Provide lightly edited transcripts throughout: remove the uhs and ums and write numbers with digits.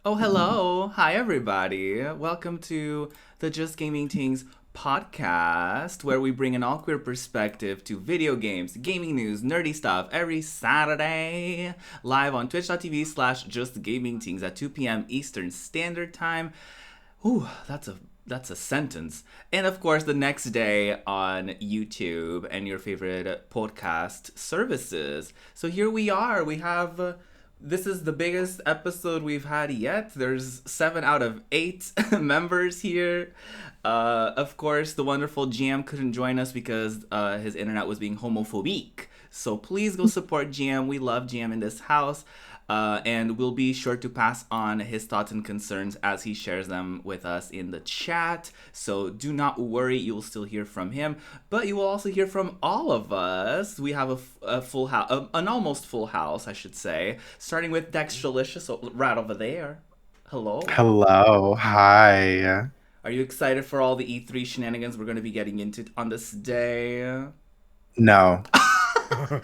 Oh, hello. Hi, everybody. Welcome to the Just Gaming Tingz Podcast, where we bring an all queer perspective to video games, gaming news, nerdy stuff every Saturday, live on twitch.tv/justgamingtings at 2 p.m. Eastern Standard Time. Ooh, that's a sentence. And of course, the next day on YouTube and your favorite podcast services. So here we are. We have. This is the biggest episode we've had yet. There's 7 out of 8 members here. Of course, the wonderful GM couldn't join us because his internet was being homophobic. So please go support GM. We love GM in this house. And we'll be sure to pass on his thoughts and concerns as he shares them with us in the chat. So do not worry, you'll still hear from him, but you will also hear from all of us. We have a full house, an almost full house, I should say, starting with Dextralicious right over there. Hello. Hello. Hi. Are you excited for all the E3 shenanigans we're going to be getting into on this day? No. Okay,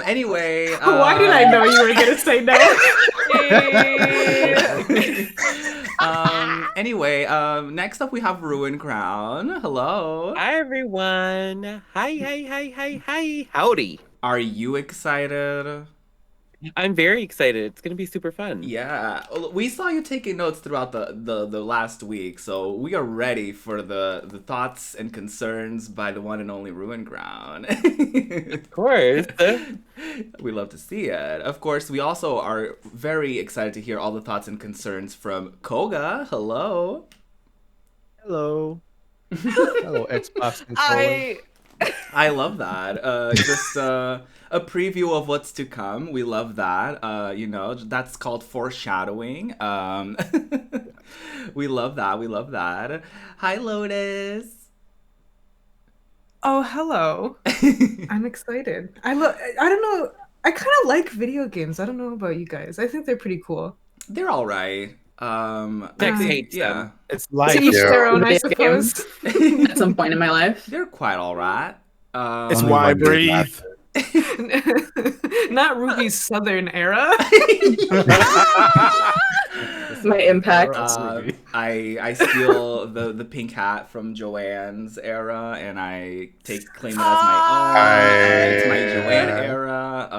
anyway. Why did I know you were going to say no? Anyway, next up we have Ruin Crown. Hello. Hi, everyone. Hi. Howdy. Are you excited? I'm very excited. It's going to be super fun. Yeah. We saw you taking notes throughout the last week, so we are ready for the thoughts and concerns by the one and only Ruin Crown. Of course. We love to see it. Of course, we also are very excited to hear all the thoughts and concerns from Koga. Hello. Hello. Hello, Xbox controller. I love that. Just a preview of what's to come. We love that. That's called foreshadowing. We love that. We love that. Hi, Lotus. Oh, hello. I'm excited. I don't know. I kind of like video games. I don't know about you guys. I think they're pretty cool. They're all right. Dex hates them. It's To like each their own, I Video suppose. At some point in my life. They're quite all right. it's Only why I one did breathe. Not Ruby's Southern era. My impact. I steal the pink hat from Joanne's era, and I claim it as my own. It's my Joanne era.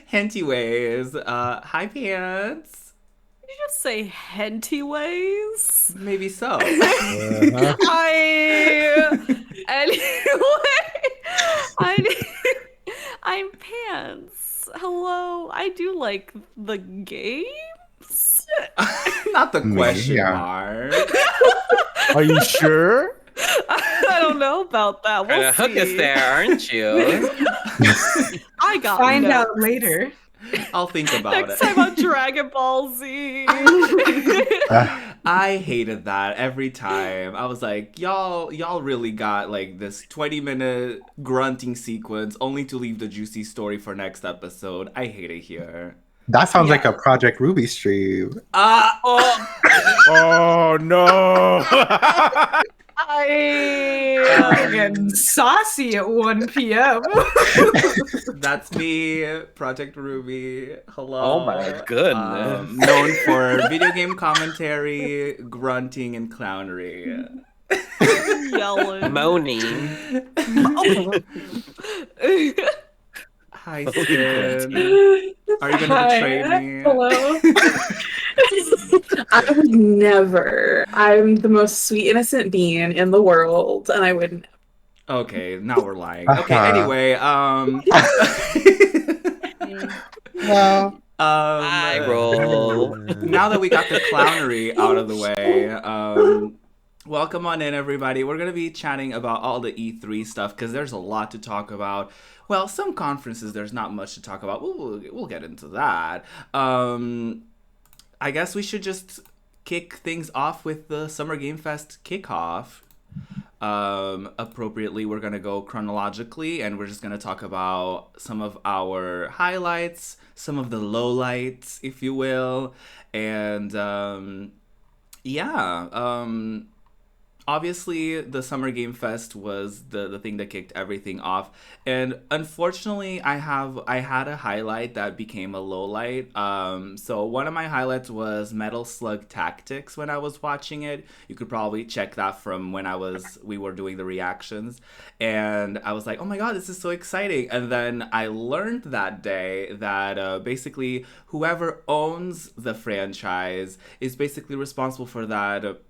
Henty ways. Hi, Pants. Did you just say henty ways? Maybe so. I'm Pants. Hello, I do like the games. Not the question Yeah. mark. Are you sure? I don't know about that. Trying We'll to hook us see. there, aren't you? I got Find notes. out later. I'll think about Next it. time on Dragon Ball Z. I hated that every time. I was like, y'all really got like this 20-minute grunting sequence only to leave the juicy story for next episode. I hate it here. That sounds like a Project Ruby stream. Oh no. I'm getting saucy at 1 p.m. That's me, Project Ruby. Hello. Oh my goodness. Known for video game commentary, grunting, and clownery. Yelling. Moaning. Hi, Sin. Are you gonna betray me? Hello. I would never. I'm the most sweet, innocent being in the world, and I wouldn't. Okay, now we're lying. Okay, anyway, Well, I roll. now that we got the clownery out of the way, welcome on in, everybody. We're going to be chatting about all the E3 stuff because there's a lot to talk about. Well, some conferences, there's not much to talk about. We'll get into that. I guess we should just kick things off with the Summer Game Fest kickoff. Appropriately, we're going to go chronologically, and we're just going to talk about some of our highlights, some of the lowlights, if you will, and obviously the Summer Game Fest was the thing that kicked everything off, and unfortunately I had a highlight that became a low light. So one of my highlights was Metal Slug Tactics. When I was watching it, you could probably check that from when we were doing the reactions, and I was like, oh my god, this is so exciting. And then I learned that day that basically whoever owns the franchise is basically responsible for that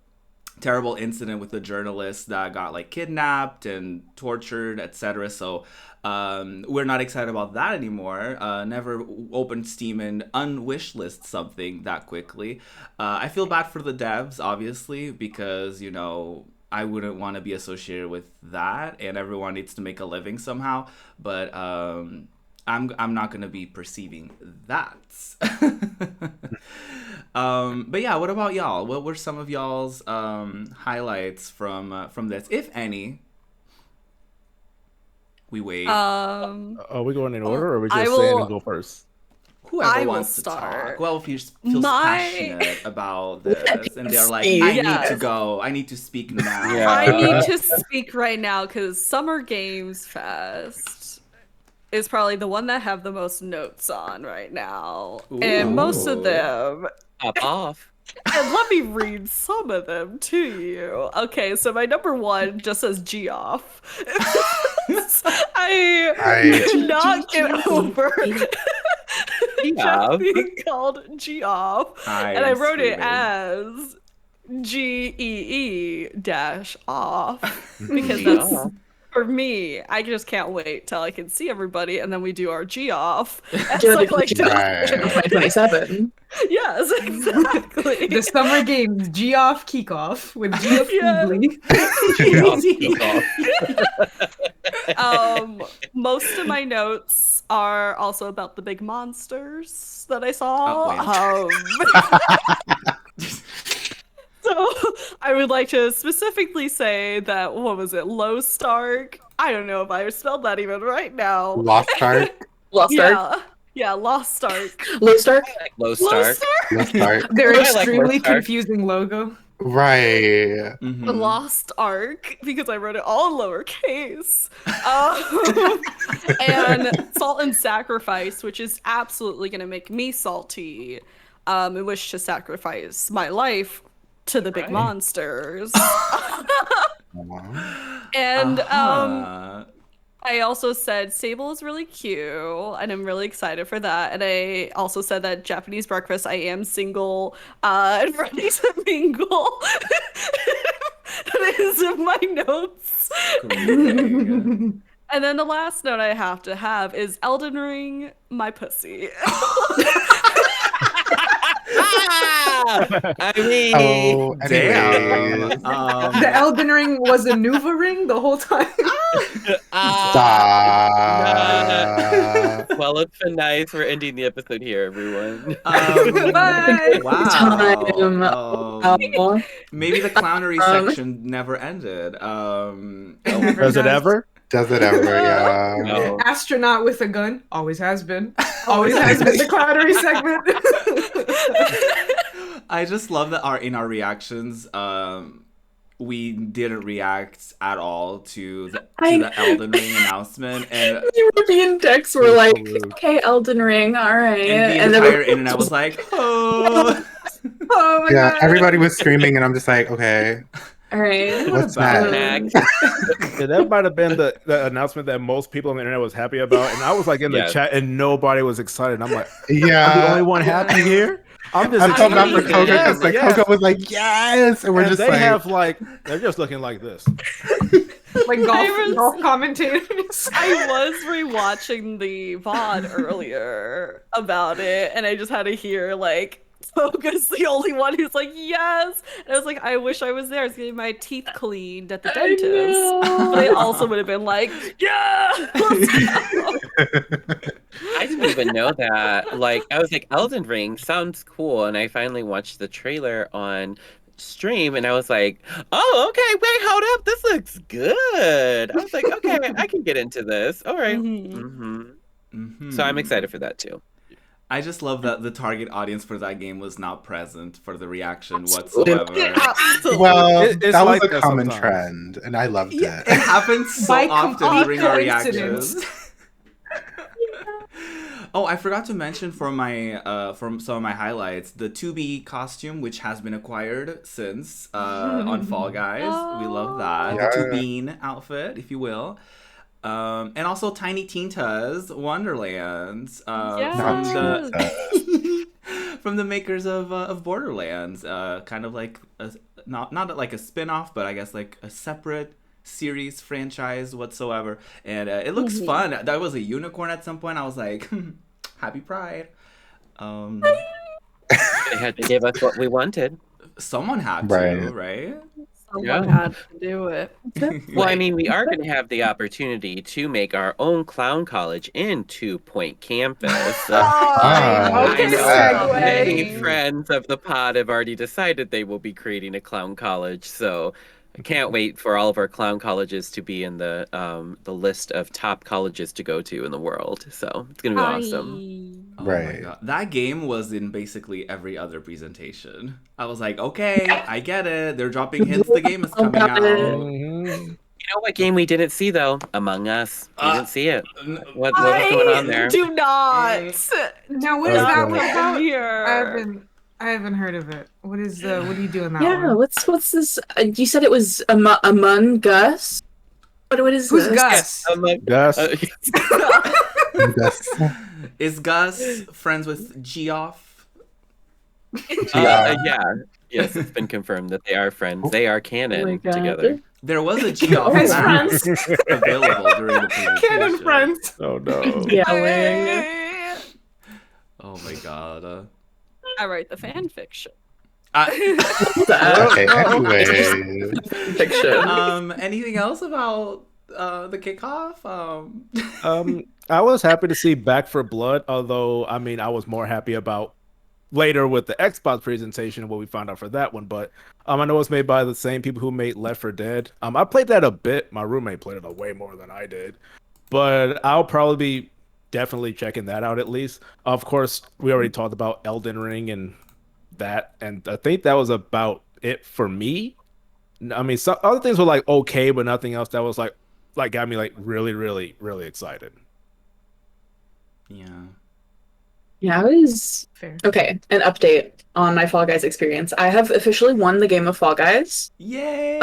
terrible incident with the journalist that got like kidnapped and tortured, etc. So we're not excited about that anymore. Never opened Steam and unwishlist something that quickly. I feel bad for the devs, obviously, because, you know, I wouldn't want to be associated with that, and everyone needs to make a living somehow. But I'm not gonna be perceiving that. But yeah, what about y'all? What were some of y'all's highlights from this, if any? We wait. Are we going in order, or are we just saying and go first? Whoever wants to talk. Well, if you feels passionate about this, and they're like, I need to go. I need to speak now. Yeah. I need to speak right now because Summer Games Fest is probably the one that I have the most notes on right now. Ooh. And most of them... Pop off. And let me read some of them to you. Okay, so my number one just says G off. I cannot get over just being called G off. And I wrote it as GEE off because that's... For me, I just can't wait till I can see everybody, and then we do our G off. Like 2027. Yes, exactly. The Summer Games G off kick off with G off most of my notes are also about the big monsters that I saw. So I would like to specifically say that, what was it, Low Stark? I don't know if I spelled that even right now. Lost Stark? Lost Stark? Yeah, Lost Stark. Low Stark? Low Stark. Lost Stark. Their extremely confusing logo. Right. Mm-hmm. The Lost Ark, because I wrote it all in lowercase. And Salt and Sacrifice, which is absolutely going to make me salty. I wish to sacrifice my life to the big monsters. And I also said Sable is really cute, and I'm really excited for that. And I also said that Japanese breakfast, I am single and ready to mingle. That is in my notes. And then the last note I have to have is Elden Ring, my pussy. I mean, damn. The Elden Ring was a Nuva ring the whole time. Stop. Well, it's been nice. We're ending the episode here, everyone. Bye. Wow. Maybe the clownery section never ended. Does it ever? Does it ever? Yeah. No. Astronaut with a gun always has been. Always has been the clownery segment. I just love that in our reactions, we didn't react at all to the Elden Ring announcement, and the European decks were like, "Okay, Elden Ring, all right," and the entire internet was like, "Oh, oh my god!" Everybody was screaming, and I'm just like, "Okay, all right, what's that?" Yeah, that might have been the announcement that most people on the internet was happy about, and I was like in the chat, and nobody was excited. I'm like, yeah, I'm the only one happy here. I'm talking about for Koga because Koga was like, yes, and we're just they're just looking like this. Like golf commentators. I was rewatching the VOD earlier about it, and I just had to hear like Koga's the only one who's like, yes. And I was like, I wish I was there. I was getting my teeth cleaned at the dentist. But I also would have been like, yeah, let's go. I didn't even know that. Like, I was like, Elden Ring sounds cool. And I finally watched the trailer on stream and I was like, oh, okay, wait, hold up. This looks good. I was like, okay, I can get into this. All right. So I'm excited for that too. I just love that the target audience for that game was not present for the reaction whatsoever. Well, It's that was like a that common sometimes. trend, and I loved Yeah, it. it happens so By often complete during our coincidence. reactions. Oh, I forgot to mention from some of my highlights, the 2B costume, which has been acquired since on Fall Guys. We love that. Yeah. The 2Bean outfit, if you will. And also Tiny Tina's Wonderlands from the from the makers of Borderlands. Kind of like not like a spin-off, but I guess like a separate series franchise whatsoever, and it looks fun. That was a unicorn at some point. I was like, happy Pride. They had to give us what we wanted. Someone had to, right? Someone had to do it. Well, I mean, we are going to have the opportunity to make our own clown college in 2 Point Campus. Okay, I know segue. many friends of the pod have already decided they will be creating a clown college, so I can't wait for all of our clown colleges to be in the list of top colleges to go to in the world. So it's gonna be awesome. Oh my God. That game was in basically every other presentation. I was like, okay, I get it. They're dropping hints. The game is coming out. You know what game we didn't see though? Among Us. We didn't see it. What was going on there? Do not. Now, what is that one Come about? here. I haven't heard of it. What do you do in that Yeah, one? what's this? You said it was Among Us? What is Who's this? Gus? Gus. Is Gus friends with Geoff? Yeah. Yes, it's been confirmed that they are friends. They are canon God. together. There was a Geoff Best map friends. available during the presentation. Canon friends. Oh no. Yeah. Oh my God. I write the fan fiction. Okay, anyway. Fiction. Anything else about the kickoff? I was happy to see Back for Blood, although I mean I was more happy about later with the Xbox presentation what we found out for that one. But I know it's made by the same people who made Left 4 Dead. I played that a bit. My roommate played it way more than I did, but I'll probably be definitely checking that out at least. Of course, we already talked about Elden Ring and that, and I think that was about it for me. I mean, some other things were like okay, but nothing else that was like got me like really, really, really excited. Yeah. Yeah, I was Fair. okay. An update on my Fall Guys experience. I have officially won the game of Fall Guys. Yay!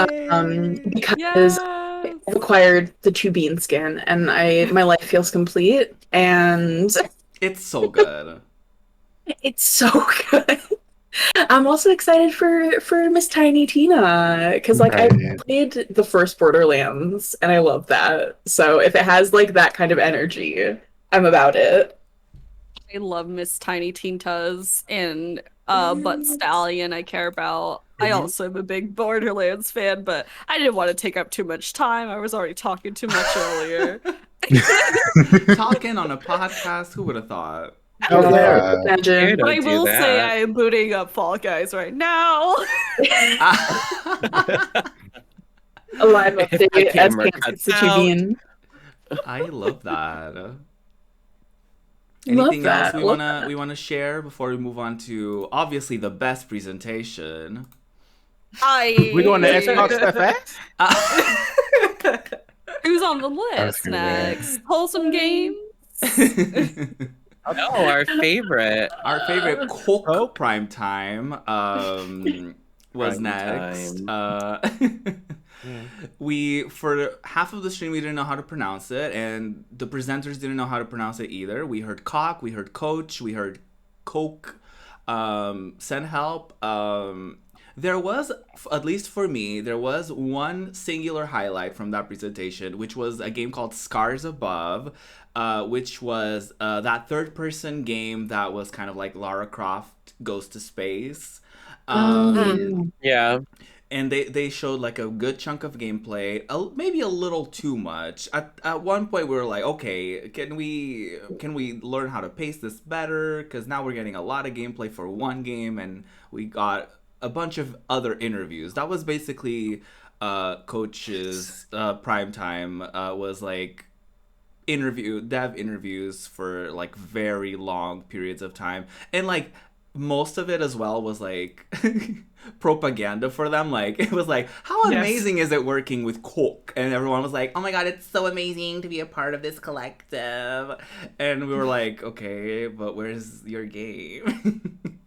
Because I've acquired the 2Bean skin, and my life feels complete. And It's so good. it's so good. I'm also excited for Miss Tiny Tina because I played the first Borderlands and I love that. So if it has like that kind of energy, I'm about it. I love Miss Tiny Tintas and Butt Stallion I care about. I also am a big Borderlands fan, but I didn't want to take up too much time. I was already talking too much earlier. Talking on a podcast, who would have thought? Imagine. But I will say I am booting up Fall Guys right now. A live update as Kansas to 2Bean. I love that. Love Anything that. else we wanna share before we move on to obviously the best presentation? We going to Xbox FX? Who's on the list next? Wholesome Games. No, our favorite. Our favorite Koch Primetime was next. We for half of the stream we didn't know how to pronounce it, and the presenters didn't know how to pronounce it either. We heard Koch, we heard Coach, we heard Koch. Send help. There was, at least for me, there was one singular highlight from that presentation, which was a game called Scars Above, which was that third-person game that was kind of like Lara Croft Goes to Space. Yeah. And they showed like a good chunk of gameplay, maybe a little too much. At one point we were like, okay, can we learn how to pace this better? Because now we're getting a lot of gameplay for one game, and we got a bunch of other interviews. That was basically Coach's Primetime was like dev interviews for like very long periods of time, and like most of it as well was like propaganda for them. Like it was like, how amazing is it working with Koch? And everyone was like, oh my god, it's so amazing to be a part of this collective. And we were like, okay, but where's your game?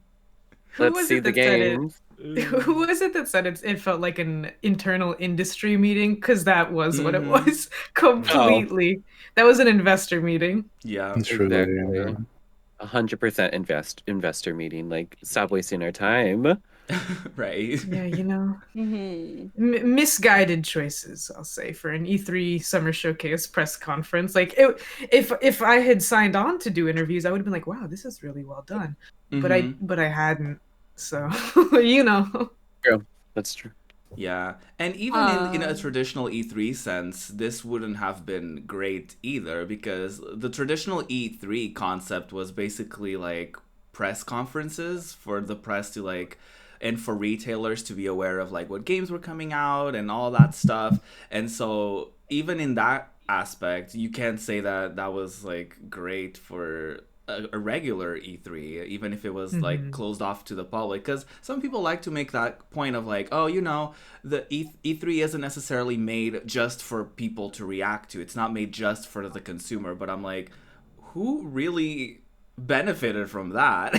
Let's see the game. Who was it that said it felt like an internal industry meeting? Because that was what it was completely. That was an investor meeting. Yeah, Exactly. 100% investor meeting. Like, stop wasting our time. right. Yeah, you know, Mm-hmm. misguided choices, I'll say, for an E3 Summer Showcase press conference. Like, if I had signed on to do interviews, I would have been like, wow, this is really well done. But I hadn't. So, you know. True. That's true. Yeah, and even in a traditional E3 sense, this wouldn't have been great either, because the traditional E3 concept was basically like press conferences for the press to like, and for retailers to be aware of like what games were coming out and all that stuff. And so even in that aspect, you can't say that that was like great for a regular E3, even if it was like closed off to the public, because some people like to make that point of like, oh, you know, the E3 isn't necessarily made just for people to react to. It's not made just for the consumer. But I'm like, who really benefited from that?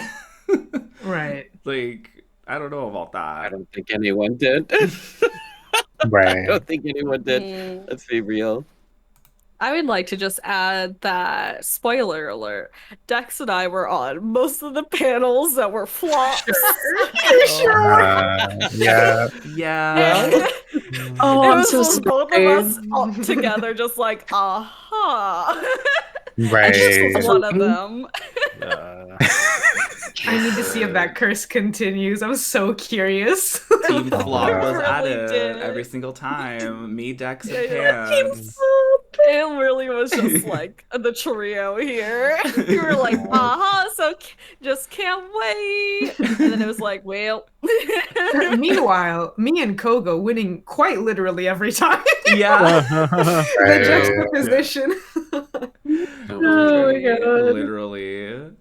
Right. Like, I don't know about that. I don't think anyone did. Right. I don't think anyone did. Let's be real. I would like to just add that, spoiler alert, Dex and I were on most of the panels that were flops. Yeah. Yeah. Oh, I'm it was so just both of sorry. us all together, just like, aha. Right. This was one of them. I need to see if that curse continues. I'm so curious. Team Flop was Really at it did. every single time. Me, Dex, and Yeah. Pans. It really was just like the trio here. We were like, so just can't wait. And then it was like, well. Meanwhile, me and Kogo winning quite literally every time. Yeah. The juxtaposition. Oh my God. Literally.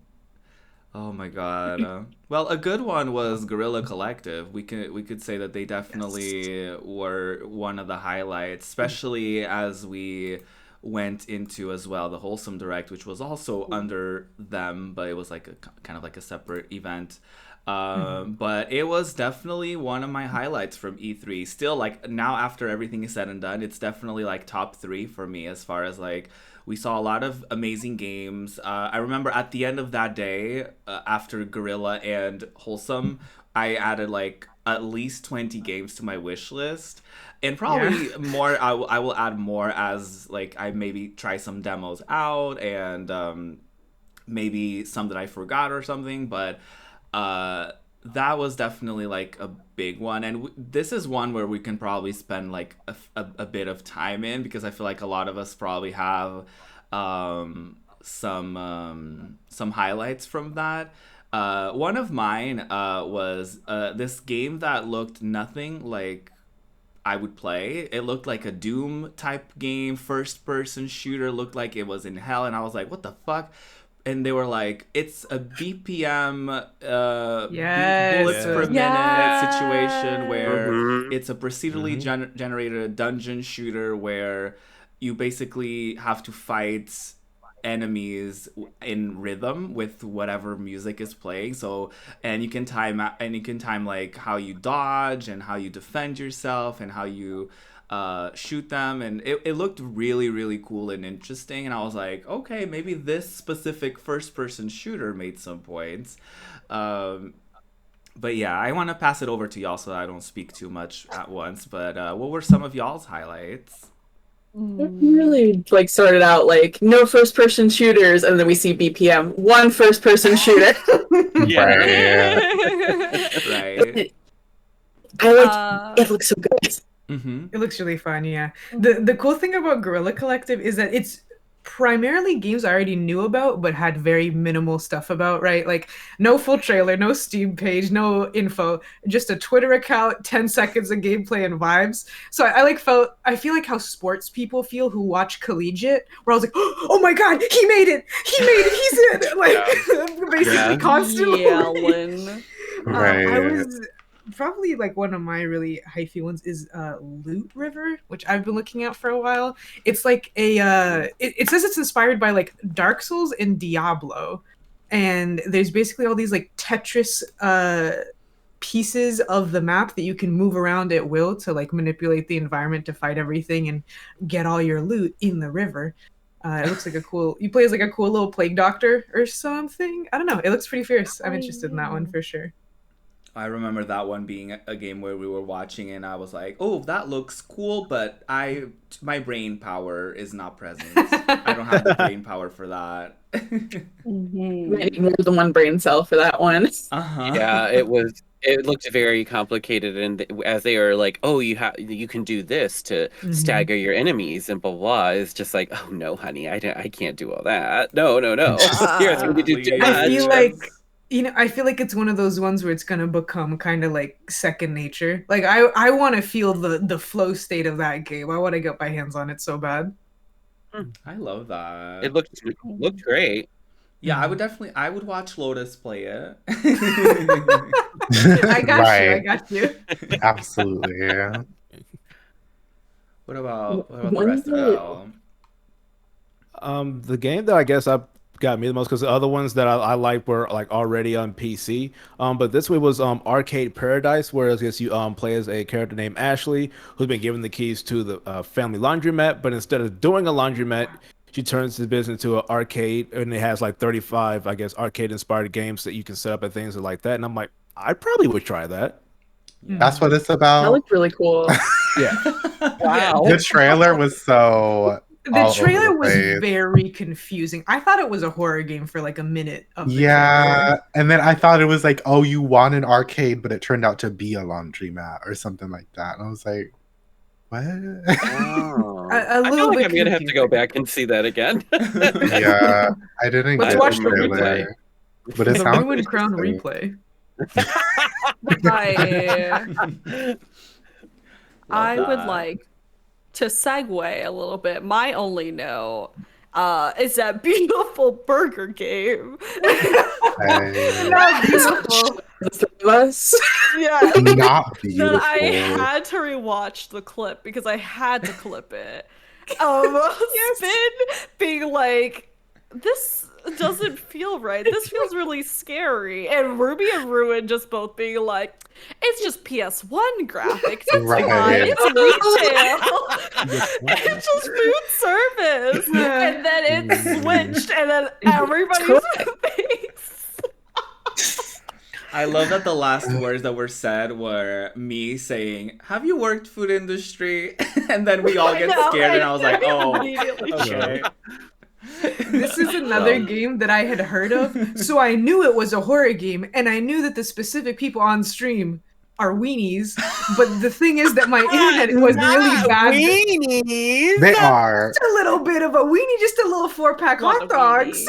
Oh my god. Well, a good one was Guerrilla Collective. We could say that they definitely were one of the highlights, especially as we went into as well the Wholesome Direct, which was also under them, but it was like a kind of like a separate event. But it was definitely one of my highlights from E3. Still, like, now after everything is said and done, it's definitely like top 3 for me, as far as like, we saw a lot of amazing games. I remember at the end of that day, after Guerrilla and Wholesome, I added like at least 20 games to my wish list. And probably more, I will add more as like I maybe try some demos out, and maybe some that I forgot or something. But that was definitely like a big one. And this is one where we can probably spend like a bit of time in, because I feel like a lot of us probably have some highlights from that. One of mine was this game that looked nothing like I would play. It looked like a Doom type game, first person shooter, looked like it was in hell, and I was like, what the fuck? And they were like, it's a BPM bullets per minute situation where it's a procedurally generated dungeon shooter where you basically have to fight enemies in rhythm with whatever music is playing. So, and you can time like how you dodge and how you defend yourself and how you shoot them, and it looked really, really cool and interesting. And I was like, okay, maybe this specific first-person shooter made some points. But yeah, I want to pass it over to y'all so that I don't speak too much at once. But what were some of y'all's highlights? Really like started out like no first person shooters, and then we see BPM, one first person shooter. Right. I like it looks so good. It looks really fun, yeah. The cool thing about Guerrilla Collective is that it's primarily games I already knew about, but had very minimal stuff about, right? Like no full trailer, no Steam page, no info, just a Twitter account, 10 seconds of gameplay and vibes. So I feel like how sports people feel who watch Collegiate, where I was like, oh my god, he made it, he's in, like basically constantly. Yelling. Right. I was probably like one of my really hyphy ones is Loot River, which I've been looking at for a while. It's like it says it's inspired by like Dark Souls and Diablo, and there's basically all these like Tetris pieces of the map that you can move around at will to like manipulate the environment to fight everything and get all your loot in the river. It looks like you play as like a cool little plague doctor or something. I don't know. It looks pretty fierce. I'm interested in that one for sure. I remember that one being a game where we were watching and I was like, oh, that looks cool, but my brain power is not present. I don't have the brain power for that. More than one brain cell for that one. Uh-huh. Yeah, it looked very complicated, and as they are like, oh, you can do this to stagger your enemies and blah blah. It's just like, oh no, honey, I can't do all that. No. You're asking me to do too much. I feel like it's one of those ones where it's gonna become kind of like second nature. Like I want to feel the flow state of that game. I want to get my hands on it so bad. I love that. It looked great. Yeah, I would watch Lotus play it. I got you. Absolutely. Yeah. What about the rest of it? The game that I guess got me the most, because the other ones that I liked were like already on PC. But this one was Arcade Paradise, where I guess you play as a character named Ashley, who's been given the keys to the family laundromat. But instead of doing a laundromat, she turns the business into an arcade, and it has like 35, I guess, arcade-inspired games that you can set up and things like that. And I'm like, I probably would try that. That's what it's about. That looked really cool. Yeah. Wow. The trailer was so. The trailer was very confusing. I thought it was a horror game for like a minute of the trailer. And then I thought it was like, oh, you want an arcade, but it turned out to be a laundromat or something like that. And I was like, what? Oh. A I little feel like bit I'm gonna have to go confusing. back and see that again. Yeah, I didn't Let's get watch the the trailer, replay. but it The sounds Ruined Crown interesting. replay. I would that. like to segue a little bit. My only note is that beautiful burger game. Not beautiful. The three of us. Yeah. Not That beautiful. I had to rewatch the clip because I had to clip it. Spin being like, this doesn't feel right. This feels really scary. And Ruby and Ruin just both being like, it's just PS1 graphics. It's Right. fine. It's retail. It's just food service. And then it switched, and then everybody's face. I love that the last words that were said were me saying, have you worked food industry? And then we all get scared and I was like, oh, Immediately okay. This is another game that I had heard of, so I knew it was a horror game, and I knew that the specific people on stream are weenies. But the thing is that my internet was really bad. Weenies. They are. Just a little bit of a weenie, just a little 4-pack Not hot a dogs.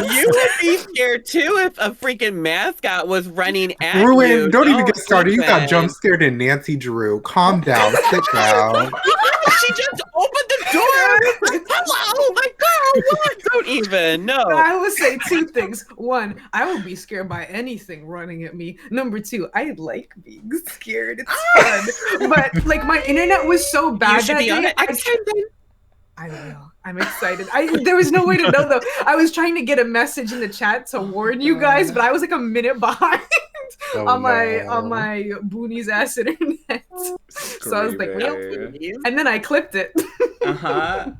You would be scared too if a freaking mascot was running at you. Ruin, don't even get started. You got listen. jump scared in Nancy Drew. Calm down. Sit down. She just opened the door. Hello, my God. What? Don't even. No. I will say two things. One, I will be scared by anything running at me. Number two, I like being scared. It's fun. But like my internet was so bad You should that be on day. it next time then. I will. I'm excited. There was no way to know though. I was trying to get a message in the chat to warn you guys, but I was like a minute behind Oh, on my no. Boonies ass internet. So I was like, well, Screaming. and then I clipped it. Uh-huh.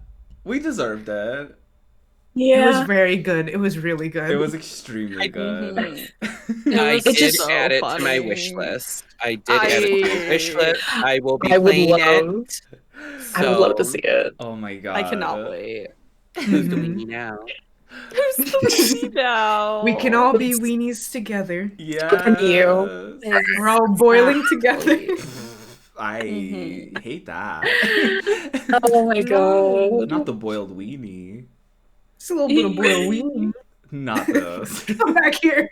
We deserved it. It was Yeah. very good. It was really good. It was extremely good. I was did just add it so to my funny. wish list. I did add it to my wish list. I will be I would playing love. it. I would love to see it. Oh my god. I cannot wait. Who's the Mhm. weenie now? Who's the weenie now? We can all be weenies together. Yeah. Good for you. We're all boiling together. I hate that. Oh my god. Not the boiled weenie. It's a little bit of boiled weenie. Not those. Come back here.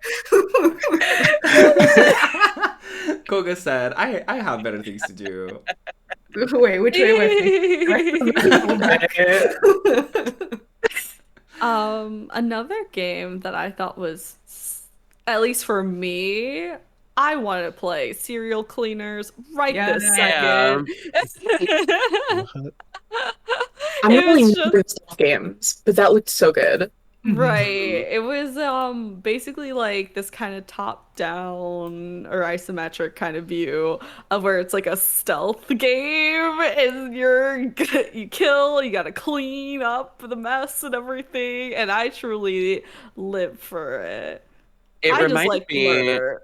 Koga said, I have better things to do. Wait, which way? Another game that I thought was, at least for me, I want to play Serial Cleaners this second. I'm It really was new to stealth games, but that looked so good. Right. It was basically like this kind of top-down or isometric kind of view of where it's like a stealth game and you kill, you gotta clean up the mess and everything, and I truly live for it. It I just reminded like me murder.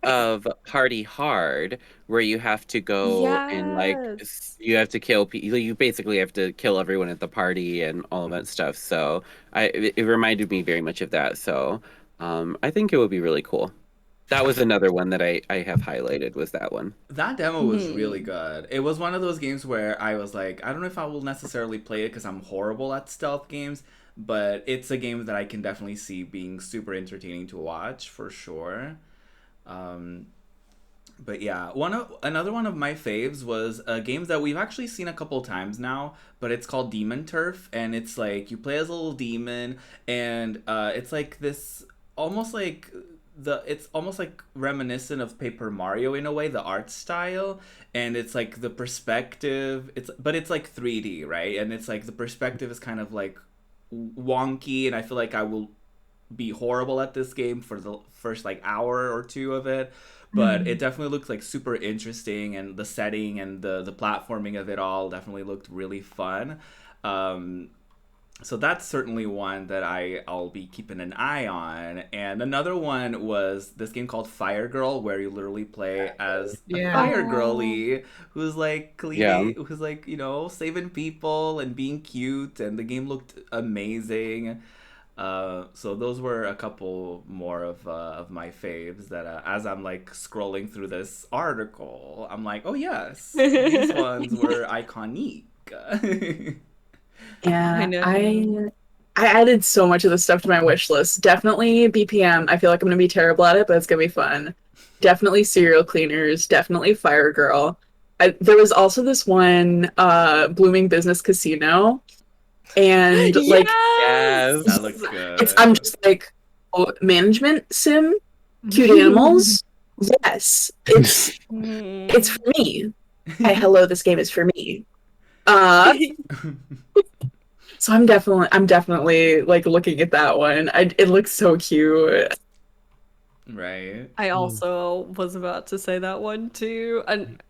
of Party Hard, where you have to go and like you have to kill people. You basically have to kill everyone at the party and all of that stuff. So it reminded me very much of that. So I think it would be really cool. That was another one that I have highlighted, was that one. That demo was really good. It was one of those games where I was like, I don't know if I will necessarily play it because I'm horrible at stealth games, but it's a game that I can definitely see being super entertaining to watch for sure. But yeah, another one of my faves was a game that we've actually seen a couple times now, but it's called Demon Turf, and it's like you play as a little demon, and it's like this it's almost like reminiscent of Paper Mario in a way, the art style, and it's like the perspective, but it's like 3D, right? And it's like the perspective is kind of like wonky, and I feel like I will be horrible at this game for the first like hour or two of it, but it definitely looked like super interesting, and the setting and the platforming of it all definitely looked really fun. So that's certainly one that I'll be keeping an eye on. And another one was this game called Fire Girl, where you literally play as a fire girly who's like cleaning, who's like, you know, saving people and being cute, and the game looked amazing. So those were a couple more of my faves that as I'm like scrolling through this article, I'm like, oh yes, these ones were iconic. Yeah, I added so much of this stuff to my wish list. Definitely BPM. I feel like I'm gonna be terrible at it, but it's gonna be fun. Definitely Serial Cleaners. Definitely Fire Girl. There was also this one, Blooming Business Casino, and like Yes, that looks good. I'm just like, oh, management sim, cute animals. Yes, it's for me. Hey, hello, this game is for me. So I'm definitely like looking at that one. It looks so cute. Right. I also was about to say that one too. And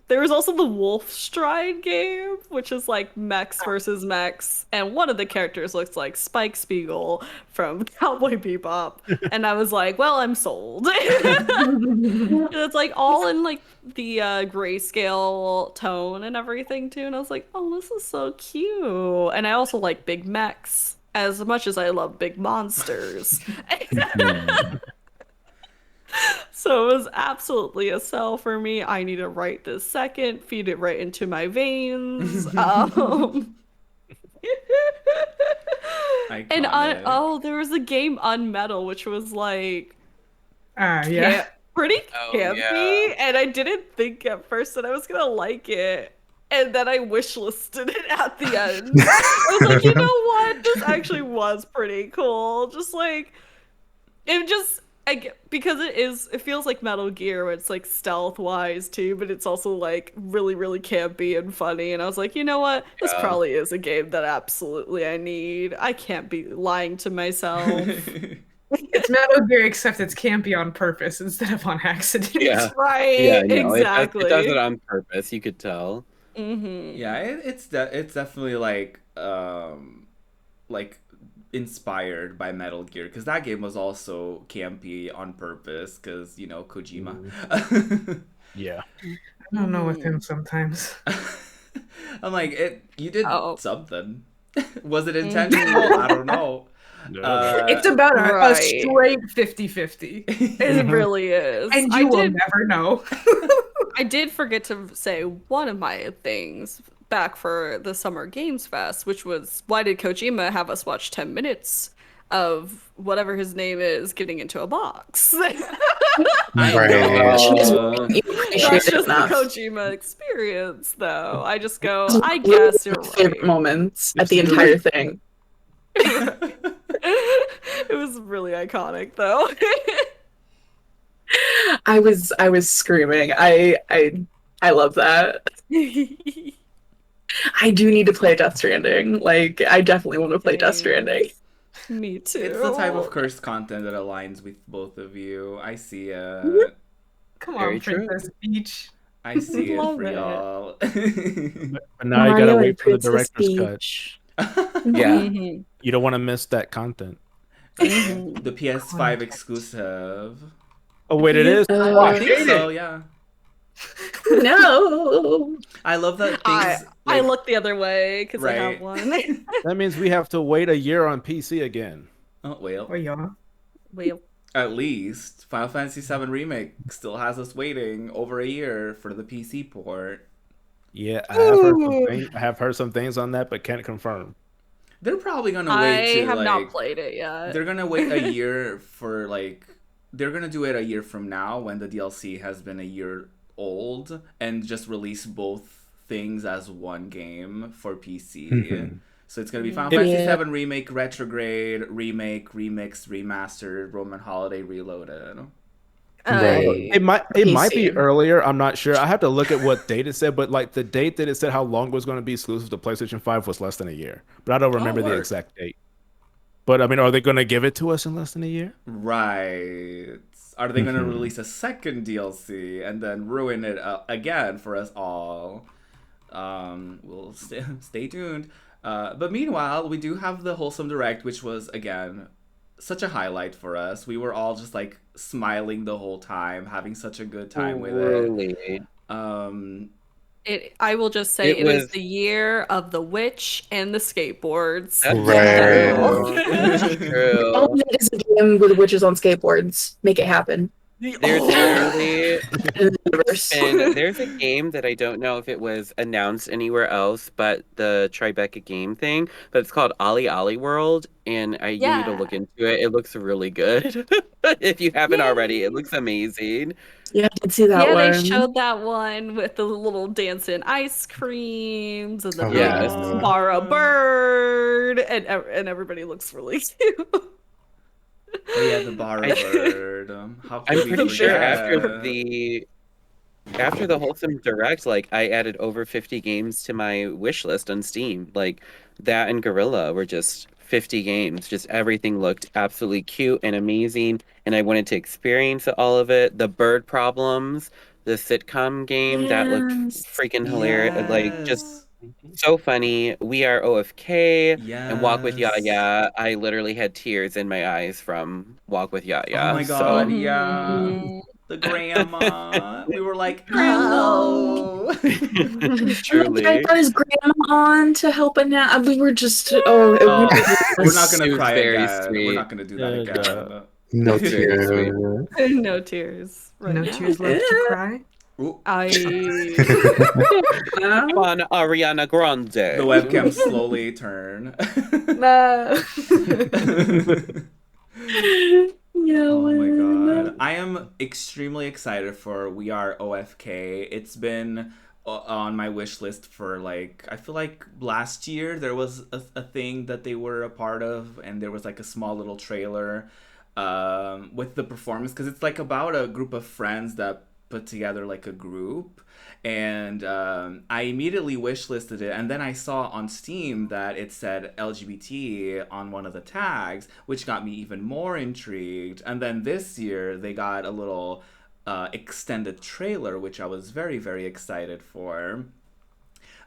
there was also the Wolf Stride game, which is like mechs versus mechs, and one of the characters looks like Spike Spiegel from Cowboy Bebop, and I was like, well, I'm sold. It's like all in like the grayscale tone and everything too, and I was like, oh, this is so cute. And I also like big mechs as much as I love big monsters. So it was absolutely a sell for me. I need to write this second, feed it right into my veins. And there was a game Unmetal, which was like pretty campy, and I didn't think at first that I was gonna like it. And then I wishlisted it at the end. I was like, you know what? This actually was pretty cool. Just like, because it feels like Metal Gear, where it's like stealth wise too, but it's also like really, really campy and funny. And I was like, you know what? This probably is a game that absolutely I need. I can't be lying to myself. It's Metal Gear, except it's campy on purpose instead of on accident. Yeah. Right. Yeah, no, exactly. It does it on purpose. You could tell. Mm-hmm. Yeah, it's definitely like inspired by Metal Gear, because that game was also campy on purpose, because, you know, Kojima. Yeah. I don't know with him sometimes. I'm like, you did something. Was it intentional? I don't know. It's about a Right. straight 50-50. It really is. And you will never know. I did forget to say one of my things back for the Summer Games Fest, which was why did Kojima have us watch 10 minutes of whatever his name is getting into a box? Right. That's just the enough. Kojima experience, though. I just go, I guess you're right. Favorite moments at the entire thing. It was really iconic, though. I was screaming. I love that. I do need to play Death Stranding. Like, I definitely want to play Death Stranding. Me too. It's the type of cursed content that aligns with both of you. I see it. Come Very on, true. Princess Peach. I see it Love for it. y'all. But now you Mario gotta and wait for the Princess director's cut. Peach. Yeah. Mhm. You don't want to miss that content. The PS5 exclusive. Oh wait, it is. Oh, I think so, yeah. No. I love that I things. look the other way because I have Right. one. That means we have to wait a year on PC again. Oh, well. Oh, yeah. Well, At least Final Fantasy VII Remake still has us waiting over a year for the PC port. Yeah, I have heard some things on that, but can't confirm. They're probably gonna I wait to have not like. played it yet. They're gonna wait a year for like. They're gonna do it a year from now when the DLC has been a year old and just release both things as one game for PC. Mhm. So it's gonna be Final Fantasy Yeah. VII Remake, Retrograde, Remake, Remix, Remastered, Roman Holiday Reloaded. Right. It might be PC. earlier. I'm not sure. I have to look at what date it said, but like the date that it said how long it was going to be exclusive to PlayStation 5 was less than a year. But I don't remember the word. exact date. But I mean, are they going to give it to us in less than a year? Right. Are they going to Mhm. release a second DLC and then ruin it again for us all? We'll stay tuned. But meanwhile, we do have the Wholesome Direct, which was, again, such a highlight for us. We were all just like smiling the whole time, having such a good time with it. Really. I will just say It it is was- the year of the witch and the skateboards. That's Right. That's true. All we need is a game with witches on skateboards. Make it happen. There's literally In the universe. and there's a game that I don't know if it was announced anywhere else, but the Tribeca game thing. But it's called Ali Ali World, and you need to Yeah. look into it. It looks really good. If you haven't already, it looks amazing. Yeah, I did see that Yeah, one. they showed that one with the little dancing ice creams and the Oh, big yes. bar a bird, and everybody looks really cute. Oh yeah, the bar bird. How could I'm we pretty sure forget? after the Wholesome Direct, like I added over 50 games to my wish list on Steam. Like that and Guerrilla were just 50 games. Just everything looked absolutely cute and amazing, and I wanted to experience all of it. The bird problems, the sitcom game that looked Yes. freaking hilarious. Like just Yes. so funny. We Are OFK Yes. and Walk with Yaya. I literally had tears in my eyes from Walk with Yaya. Oh my So- god, yeah. The grandma. We were like, oh. Truly. I brought his grandma on to help Annette. We were just it We're not was- gonna It was cry very again. sweet. We're not gonna do that Yeah, again. No Very tears. No tears. Right No now. tears left to cry. Ooh, I On Ariana Grande. the webcam slowly turn. Oh my god. I am extremely excited for We Are OFK. It's been on my wish list for like, I feel like last year there was a thing that they were a part of, and there was like a small little trailer with the performance, because it's like about a group of friends that put together like a group. And I immediately wishlisted it, and then I saw on Steam that it said LGBT on one of the tags, which got me even more intrigued. And then this year they got a little extended trailer, which I was very, very excited for.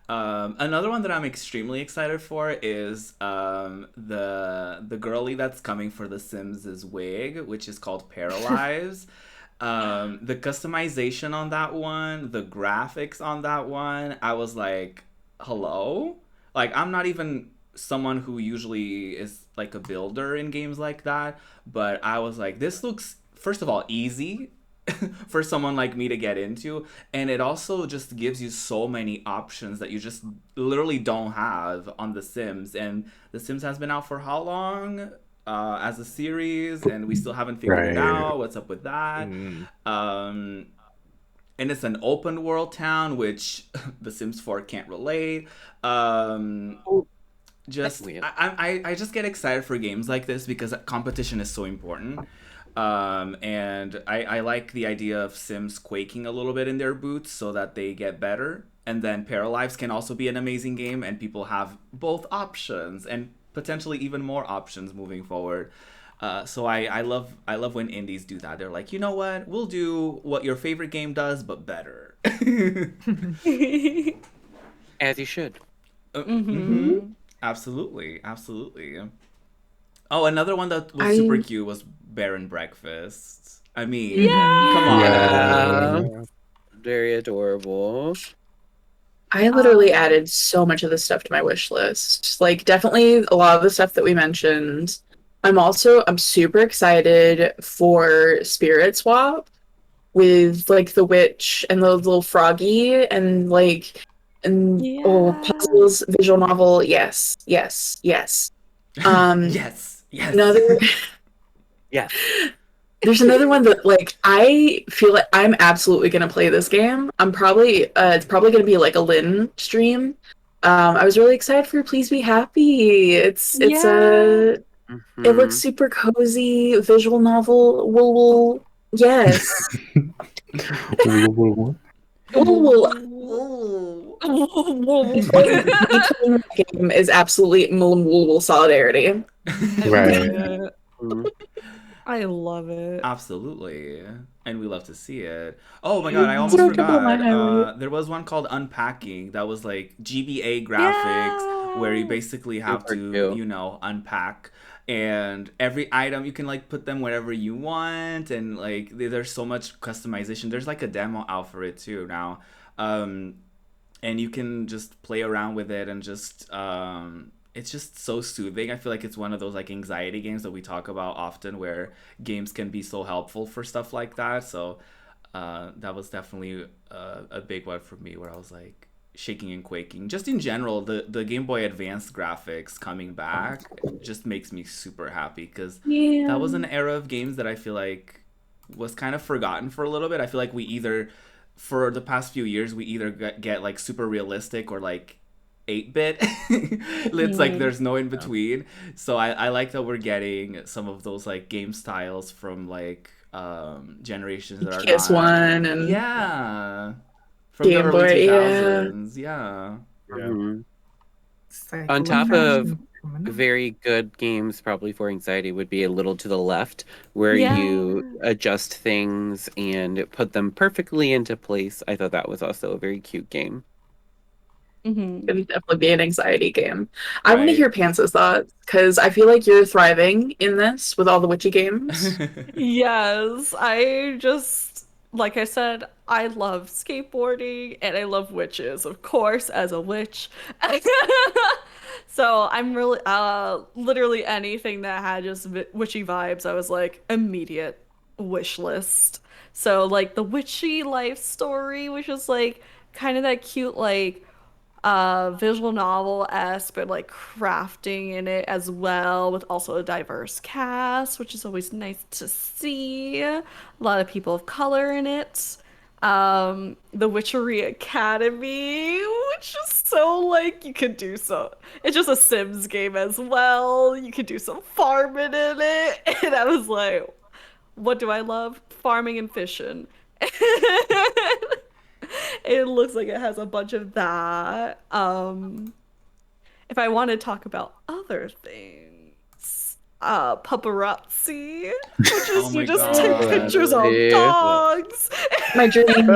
Another one that I'm extremely excited for is the girly that's coming for The Sims' wig, which is called Paralyze. The customization on that one, the graphics on that one, I was like, hello? Like, I'm not even someone who usually is like a builder in games like that, but I was like, this looks, first of all, easy for someone like me to get into, and it also just gives you so many options that you just literally don't have on The Sims. And The Sims has been out for how long as a series, and we still haven't figured it out. What's up with that? And it's an open world town, which The Sims 4 can't relate. Just I just get excited for games like this because competition is so important. And I like the idea of Sims quaking a little bit in their boots so that they get better. And then Paralives can also be an amazing game, and people have both options and potentially even more options moving forward. So I love when indies do that. They're like, you know what? We'll do what your favorite game does, but better. As you should. Absolutely. Oh, another one that was super cute was Bear and Breakfast. I mean, come on. Yeah. Very adorable. I literally added so much of this stuff to my wish list. Like, definitely a lot of the stuff that we mentioned. I'm super excited for Spirit Swap with like the witch and the little froggy and like puzzles, visual novel. Yes. Yes. Another Yes. There's another one that like I feel like I'm absolutely gonna play this game. I'm probably it's probably gonna be like a Lynn stream. I was really excited for Please Be Happy. It's it looks super cozy, visual novel. Wool. Yes. Wool. Game is absolutely wool solidarity. Right. I love it. Absolutely. And we love to see it. Oh my god, I almost forgot. There was one called Unpacking that was like GBA graphics where you basically have to, unpack. And every item, you can like put them wherever you want. And like there's so much customization. There's like a demo out for it too now. And you can just play around with it and just... it's just so soothing. I feel like it's one of those like anxiety games that we talk about often, where games can be so helpful for stuff like that. So that was definitely a big one for me, where I was like shaking and quaking. Just in general, the Game Boy Advance graphics coming back just makes me super happy, because that was an era of games that I feel like was kind of forgotten for a little bit. I feel like we either, for the past few years, we either get like super realistic or like 8-bit. It's like there's no in between. So I like that we're getting some of those like game styles from like generations that are PS1 and from Game the early Boy, 2000s. On top of very good games probably for anxiety would be A Little to the Left, where you adjust things and put them perfectly into place. I thought that was also a very cute game. It would definitely be an anxiety game. I want to hear Pants' thoughts, because I feel like you're thriving in this with all the witchy games. Yes, like I said, I love skateboarding and I love witches, of course, as a witch. So I'm really, literally anything that had just witchy vibes, I was like, immediate wish list. So like the witchy life story, which is like kind of that cute, like, visual novel-esque, but like crafting in it as well, with also a diverse cast, which is always nice to see. A lot of people of color in it. The Witchery Academy, which is so like you could do so. It's just a Sims game as well. You could do some farming in it, and I was like, what do I love? Farming and fishing. It looks like it has a bunch of that. If I want to talk about other things, paparazzi, which is you just take pictures of dogs. My dream.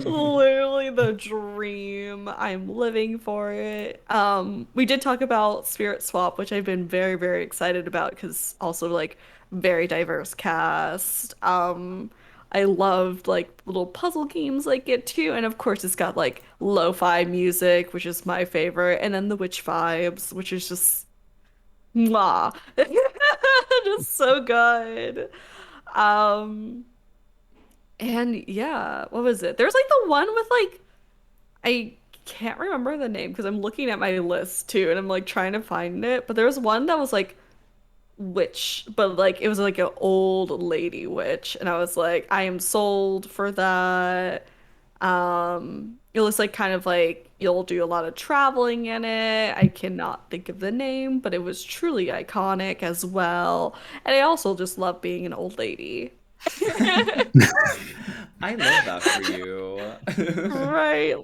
Literally the dream. I'm living for it. We did talk about Spirit Swap, which I've been very, very excited about, because also like very diverse cast. I loved like little puzzle games like it too. And of course it's got like lo-fi music, which is my favorite, and then the witch vibes, which is just mwah. Just so good. Um and yeah, what was it? There's like the one with like I can't remember the name because I'm looking at my list too and I'm like trying to find it, but there was one that was like witch, but like it was like an old lady witch, and I was like, I am sold for that. It looks like kind of like you'll do a lot of traveling in it. I cannot think of the name, but it was truly iconic as well. And I also just love being an old lady. I love that for you. Right.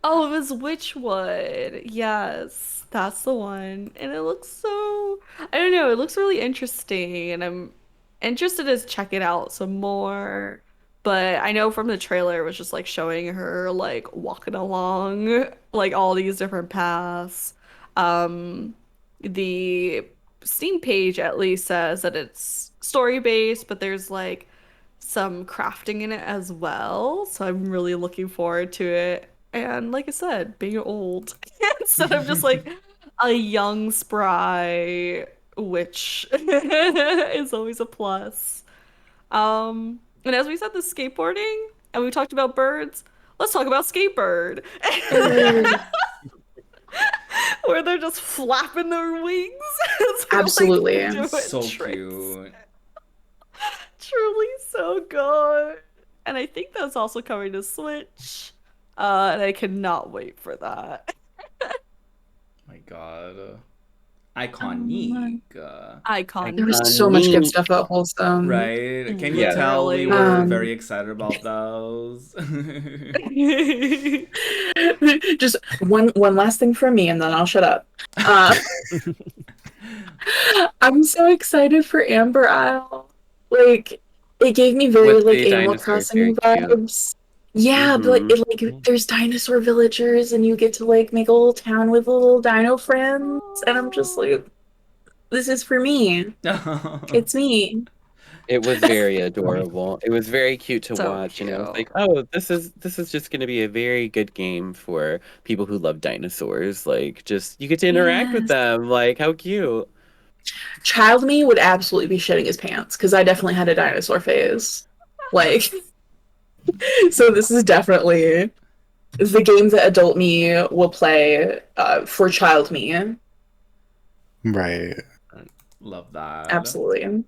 Oh, it was Witchwood. Yes, that's the one. And it looks so, I don't know, it looks really interesting, and I'm interested to check it out some more. But I know from the trailer it was just like showing her like walking along like all these different paths. Um, the Steam page at least says that it's story based, but there's like some crafting in it as well. So I'm really looking forward to it. And like I said, being old instead of just like a young, spry witch is always a plus. And as we said, the skateboarding, and we talked about birds, let's talk about Skatebird. Where they're just flapping their wings. Absolutely. Like, doing So tricks. cute. Truly so good. And I think that's also coming to Switch. And I cannot wait for that. My God. Iconic. Icon. There was so much good stuff about Wholesome. Right? Can you Yeah. tell we Literally. were very excited about those? Just one last thing from me, and then I'll shut up. I'm so excited for Amber Isle. Like, it gave me very With like the Animal dinosaurs, Crossing very cute. vibes. Yeah, but like, there's dinosaur villagers, and you get to like make a little town with little dino friends, and I'm just like, this is for me. It's me. It was very adorable. It was very cute to So watch, and I was cute. like, "Oh, this is just going to be a very good game for people who love dinosaurs. Like, just you get to interact with Yes. them. Like, how cute!" Child me would absolutely be shitting his pants because I definitely had a dinosaur phase. Like, so this is definitely the game that adult me will play for child me. Right. Love that. Absolutely.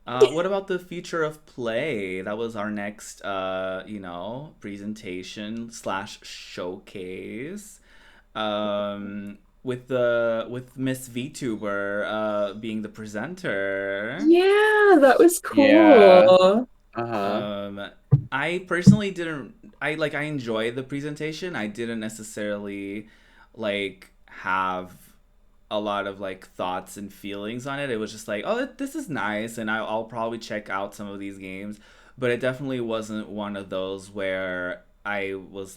What about the future of play? That was our next, presentation / showcase. With Miss VTuber being the presenter. Yeah, that was cool. Yeah. Uh-huh. I personally didn't. I enjoyed the presentation. I didn't necessarily have a lot of thoughts and feelings on it. It was just like, oh, this is nice, and I'll probably check out some of these games, but it definitely wasn't one of those where I was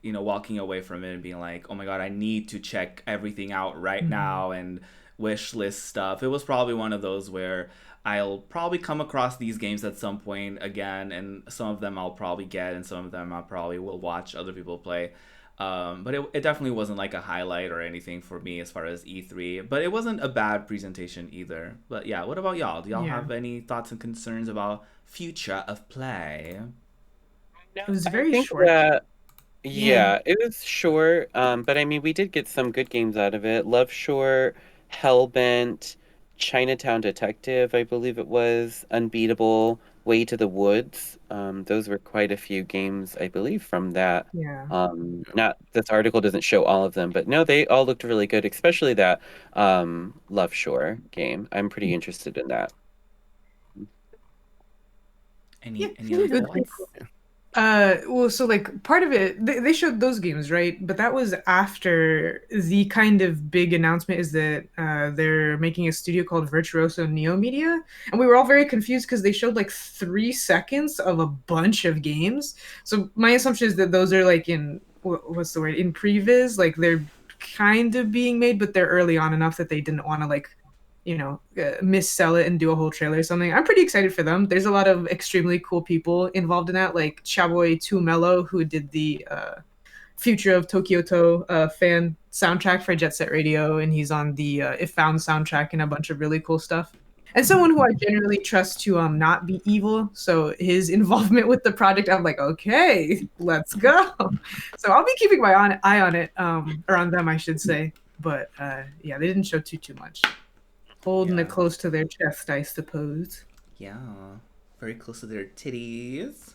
walking away from it and being like, oh my God, I need to check everything out right now and wish list stuff. It was probably one of those where I'll probably come across these games at some point again, and some of them I'll probably get, and some of them I probably will watch other people play. But it definitely wasn't a highlight or anything for me as far as E3. But it wasn't a bad presentation either. But yeah, what about y'all? Do y'all have any thoughts and concerns about future of play? It was I very think short. that- yeah, it was short. But I mean, we did get some good games out of it. Love Short, Hellbent, Chinatown Detective, I believe it was, Unbeatable, Way to the Woods. Those were quite a few games, I believe, from that. Yeah. Not this article doesn't show all of them, but no, they all looked really good, especially that Love Shore game. I'm pretty interested in that. Any Yeah, other good. thoughts? Well, so part of it, they showed those games, right? But that was after the kind of big announcement is that they're making a studio called Virtuoso Neo Media, and we were all very confused because they showed 3 seconds of a bunch of games. So my assumption is that those are in what's the word, in previs, they're kind of being made, but they're early on enough that they didn't want to missell it and do a whole trailer or something. I'm pretty excited for them. There's a lot of extremely cool people involved in that, like Chaboy 2 Mello, who did the Future of Tokyo fan soundtrack for Jet Set Radio, and he's on the If Found soundtrack and a bunch of really cool stuff. And someone who I generally trust to not be evil, so his involvement with the project, I'm like, okay, let's go. So I'll be keeping my eye on it, or on them, I should say. But yeah, they didn't show too much. Holding it close to their chest, I suppose. Yeah, very close to their titties.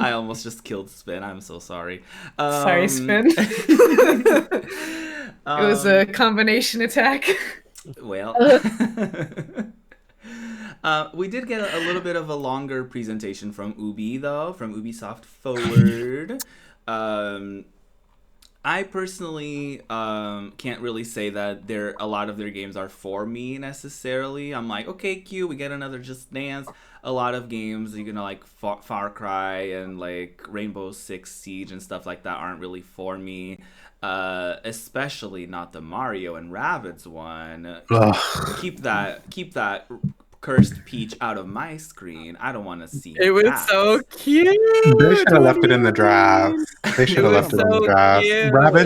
I almost just killed Spin. I'm so sorry. Sorry, Spin. It was a combination attack. Well, we did get a little bit of a longer presentation from Ubisoft Forward. I personally can't really say that a lot of their games are for me necessarily. I'm like, okay, cute, we get another Just Dance. A lot of games, like Far Cry and like Rainbow Six Siege and stuff like that aren't really for me. Especially not the Mario and Rabbids one. Keep that cursed Peach out of my screen. I don't want to see it. Was that. So cute. They should have left it in the draft. Rabbids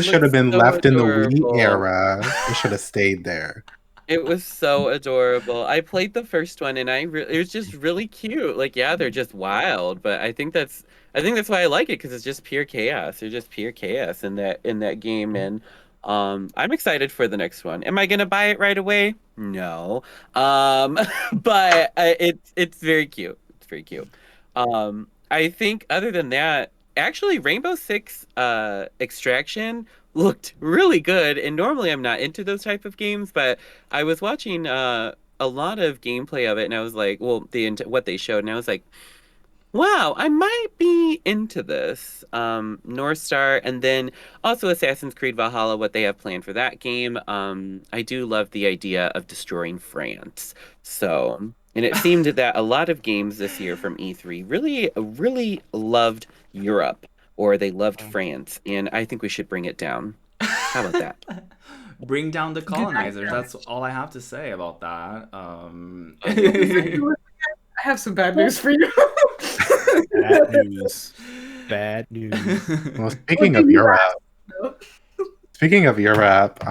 should have been left adorable. In the Wii era. They should have stayed there. It was so adorable. I played the first one and it was just really cute. Like, yeah, they're just wild, but I think that's why I like it, because it's just pure chaos. They're just pure chaos in that game, and I'm excited for the next one. Am I gonna buy it right away? No. But it's very cute. It's very cute. I think other than that, actually, Rainbow Six Extraction looked really good, and normally I'm not into those type of games, but I was watching a lot of gameplay of it, and I was like, well, what they showed, and I was like, wow, I might be into this. North Star, and then also Assassin's Creed Valhalla, what they have planned for that game. I do love the idea of destroying France. So, and it seemed that a lot of games this year from E3 really loved Europe, or they loved France, and I think we should bring it down. How about that? Bring down the colonizers. That's all I have to say about that. I have some bad news for you. Bad news. Well, speaking of Europe,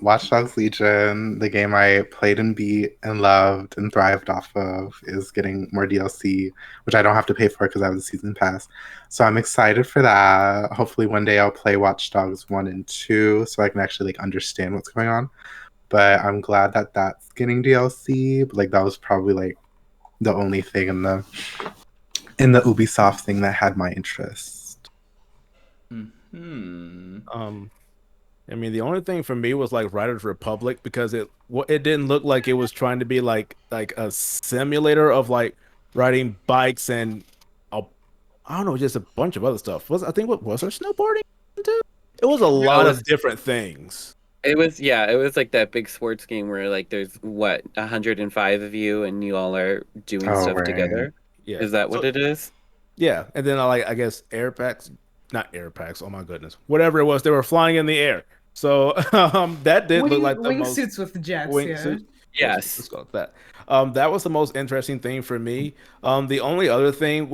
Watch Dogs Legion, the game I played and beat and loved and thrived off of, is getting more DLC, which I don't have to pay for because I have the season pass. So I'm excited for that. Hopefully one day I'll play Watch Dogs 1 and 2 so I can actually understand what's going on. But I'm glad that that's getting DLC. But that was probably the only thing in the Ubisoft thing that had my interest. I mean, the only thing for me was Riders Republic, because it didn't look like it was trying to be like a simulator of riding bikes and I don't know, just a bunch of other stuff. Was there snowboarding too? It was a lot of different things. It was like that big sports game where there's 105 of you and you all are doing stuff together. Yeah. Is that what it is? Yeah, and then I guess not air packs. Oh my goodness, whatever it was, they were flying in the air. So that did look like the most wingsuits with jets. Wingsuit. Yes, let's go with that. That was the most interesting thing for me. The only other thing,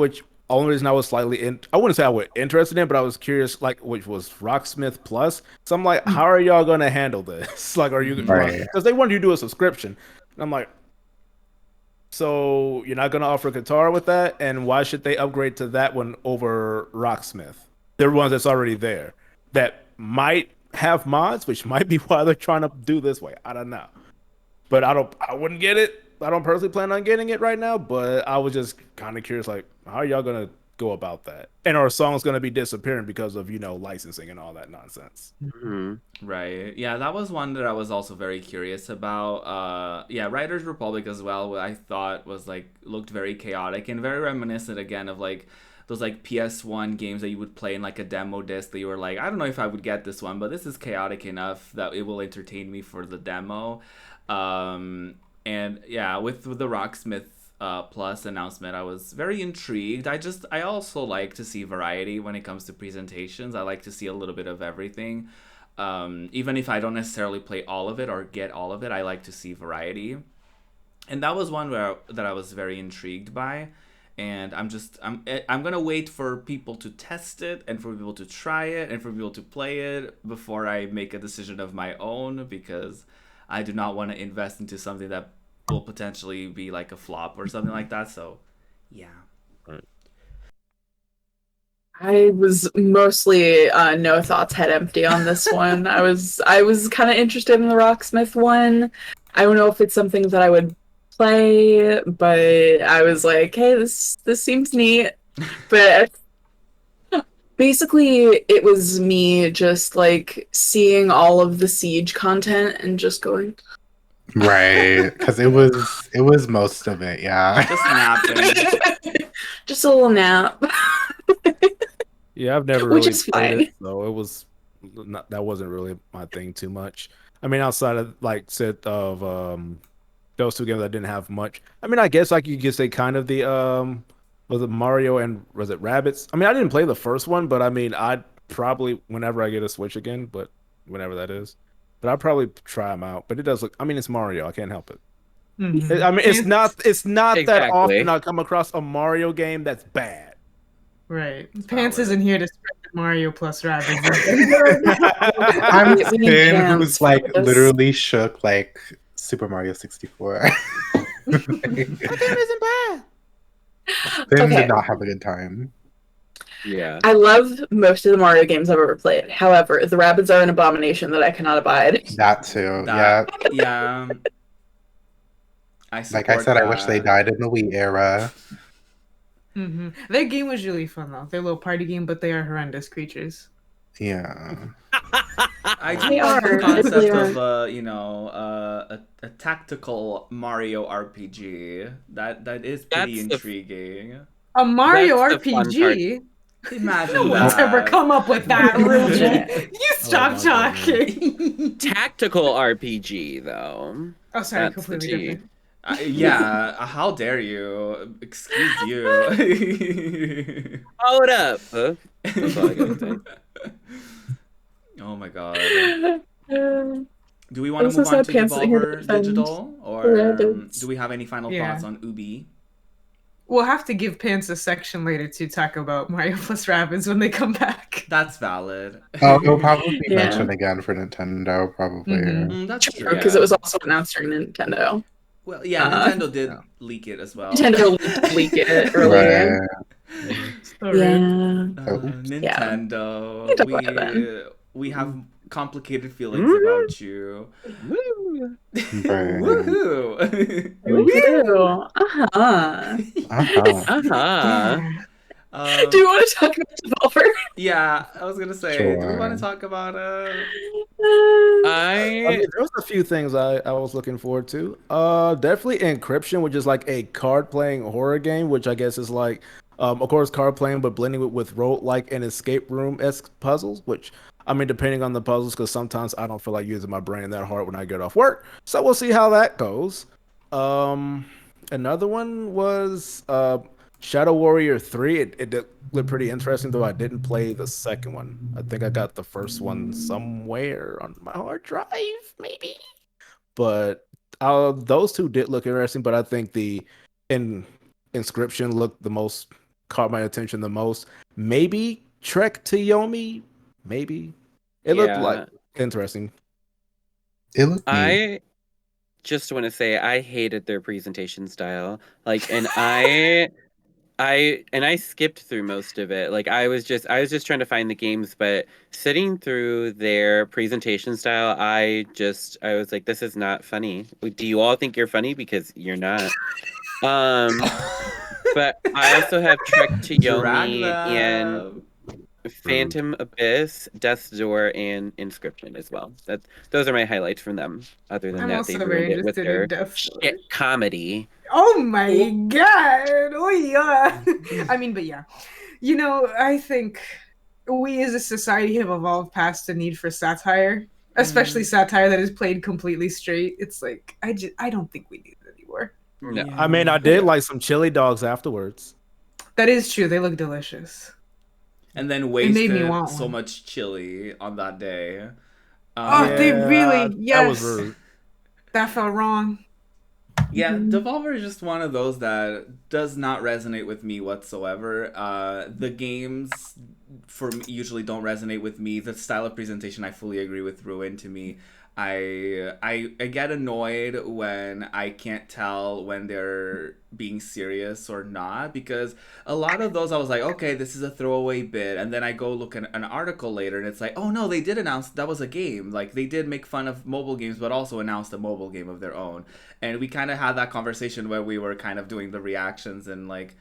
only reason I was slightly I wouldn't say I was interested in, but I was curious, which was Rocksmith Plus. So I'm like, how are y'all gonna handle this? Are you because they wanted you to do a subscription? And I'm like, so you're not gonna offer guitar with that? And why should they upgrade to that one over Rocksmith? They're ones that's already there that might have mods, which might be why they're trying to do this way. I don't know, but I wouldn't get it. I don't personally plan on getting it right now, but I was just kind of curious, how are y'all gonna go about that? And our song's gonna be disappearing because of licensing and all that nonsense. Mm-hmm. Right. Yeah, that was one that I was also very curious about. Riders Republic as well. What I thought was looked very chaotic and very reminiscent again of those PS1 games that you would play in a demo disc that you were I don't know if I would get this one, but this is chaotic enough that it will entertain me for the demo. And yeah, with the Rocksmith Plus announcement, I was very intrigued. I also like to see variety when it comes to presentations. I like to see a little bit of everything. even if I don't necessarily play all of it or get all of it, I like to see variety. And that was one that I was very intrigued by. And I'm gonna wait for people to test it and for people to try it and for people to play it before I make a decision of my own, because I do not want to invest into something that will potentially be like a flop or something like that. So, yeah. I was mostly no thoughts, head empty on this one. I was kind of interested in the Rocksmith one. I don't know if it's something that I would play, but I was like, hey, this seems neat. But basically, it was me just like seeing all of the Siege content and just going, right, because it was most of it, yeah. Just napping. Just a little nap. Yeah, I've never Which really is played fine. it, so it was that wasn't really my thing too much. I mean, outside of like set of those two games, I didn't have much. I mean, I guess like you could say kind of the was it Mario and was it Rabbids? I mean, I didn't play the first one, but I mean, I'd probably whenever I get a Switch again, but whenever that is, but I'd probably try them out. But it does look. I mean, it's Mario. I can't help it. Mhm. I mean, it's not that Exactly. often I come across a Mario game that's bad. Right. Pants isn't here to spread the Mario plus Rabbids. I'm We need Finn, Pants who's for like this. literally shook like Super Mario 64. That game isn't bad. Finn Okay. did not have a good time. Yeah. I love most of the Mario games I've ever played. However, the Rabbids are an abomination that I cannot abide. That too, Yeah. I Like I support said, I wish they that. died in the Wii era. Their game was really fun though. Their little party game, but they are horrendous creatures. Yeah. I do They like the are. concept They of a tactical Mario RPG. That is pretty That's the- intriguing. A Mario That's the fun RPG? Imagine No one's that. ever come up with that, Ruji. You stop Oh my God, talking. Tactical RPG, though. Oh, sorry, That's the completely T. different. Yeah, how dare you? Excuse you. Hold up. That's all I gotta say. Oh my god. Um, Do we want I'm to so move on sad to Pants isn't here to Devolver defend Digital? Or Rabbids. do we have any final Yeah. thoughts on Ubi? We'll have to give Pants a section later to talk about Mario plus Rabbids when they come back. That's valid. Oh, it'll probably be Yeah. mentioned again for Nintendo, probably. That's true. because it was also announced during Nintendo. Well, yeah, Nintendo did leak it as well. Nintendo leaked it earlier. Right. So rude. Yeah. Nintendo. You can talk about it then. We have complicated feelings about you. Right. Woohoo! Woo. Uh-huh. Uh-huh. Do you want to talk about Devolver? Yeah, I was gonna say, do we Sure. want to talk about I mean, I there was a few things I was looking forward to. Definitely Encryption, which is like a card playing horror game, which I guess is like, of course, card playing, but blending it with roguelike and escape room esque puzzles. Which I mean, depending on the puzzles, because sometimes I don't feel like using my brain that hard when I get off work. So we'll see how that goes. Another one was Shadow Warrior 3. It did look pretty interesting, though I didn't play the second one. I think I got the first one somewhere on my hard drive, maybe. But those two did look interesting, but I think the Inscription looked the most, caught my attention the most. Maybe Trek to Yomi? Maybe. It looked Yeah. like interesting. It looked neat. I just want to say I hated their presentation style. Like, and I skipped through most of it. Like, I was just trying to find the games, but sitting through their presentation style, I was like, this is not funny. Do you all think you're funny? Because you're not. But I also have Trek to Yomi and Phantom Abyss, Death's Door, and Inscription as well. Those are my highlights from them. Other than I'm that, also they very ruined it with interested their in Death's Door. shit comedy. Oh my god! Oh yeah. I mean, but yeah. You know, I think we as a society have evolved past the need for satire, especially satire that is played completely straight. It's like I don't think we need it anymore. No. Yeah. I mean, I did like some chili dogs afterwards. That is true. They look delicious. And then made me wasted want so one. much chili on that day. Oh, they really, That was yes. rude. That felt wrong. Yeah, Devolver is just one of those that does not resonate with me whatsoever. The games for me usually don't resonate with me. The style of presentation, I fully agree with Ruin. To me, I get annoyed when I can't tell when they're being serious or not, because a lot of those I was like, okay, this is a throwaway bit, and then I go look at an article later and it's like, oh no, they did announce that was a game. Like, they did make fun of mobile games but also announced a mobile game of their own. And we kind of had that conversation where we were kind of doing the reactions and like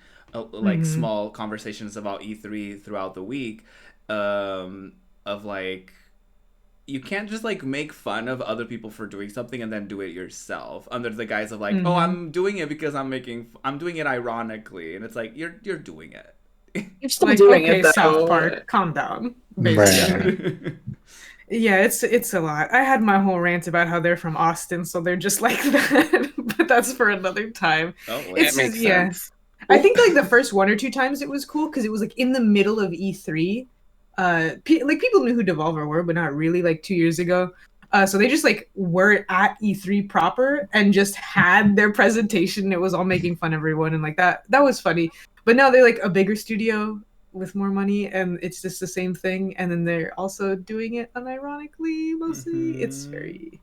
small conversations about E3 throughout the week, of like, you can't just like make fun of other people for doing something and then do it yourself under the guise of like, oh, I'm doing it because I'm doing it ironically, and it's like, you're doing it. You're still Like, doing okay, it though. South Park, calm down. Basically. Right. Yeah, it's a lot. I had my whole rant about how they're from Austin, so they're just like that. But that's for another time. Oh, well, It's That makes yeah. sense. I think like the first 1 or 2 times it was cool because it was like in the middle of E3. Like people knew who Devolver were, but not really, like 2 years ago. So they just like were at E3 proper and just had their presentation. It was all making fun of everyone and like that. That was funny. But now they're like a bigger studio with more money, and it's just the same thing. And then they're also doing it unironically mostly. It's very.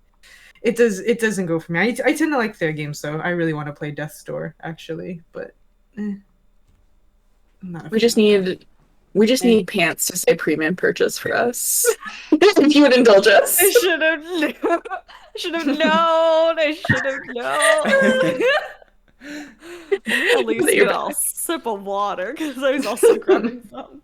It doesn't go for me. I tend to like their games though. I really want to play Death's Door actually, but. I'm not a We fan just of that. need pants to say premium purchase for us. If you would indulge us. I should have known. I should have known. At least get a sip of water because I was also grabbing some.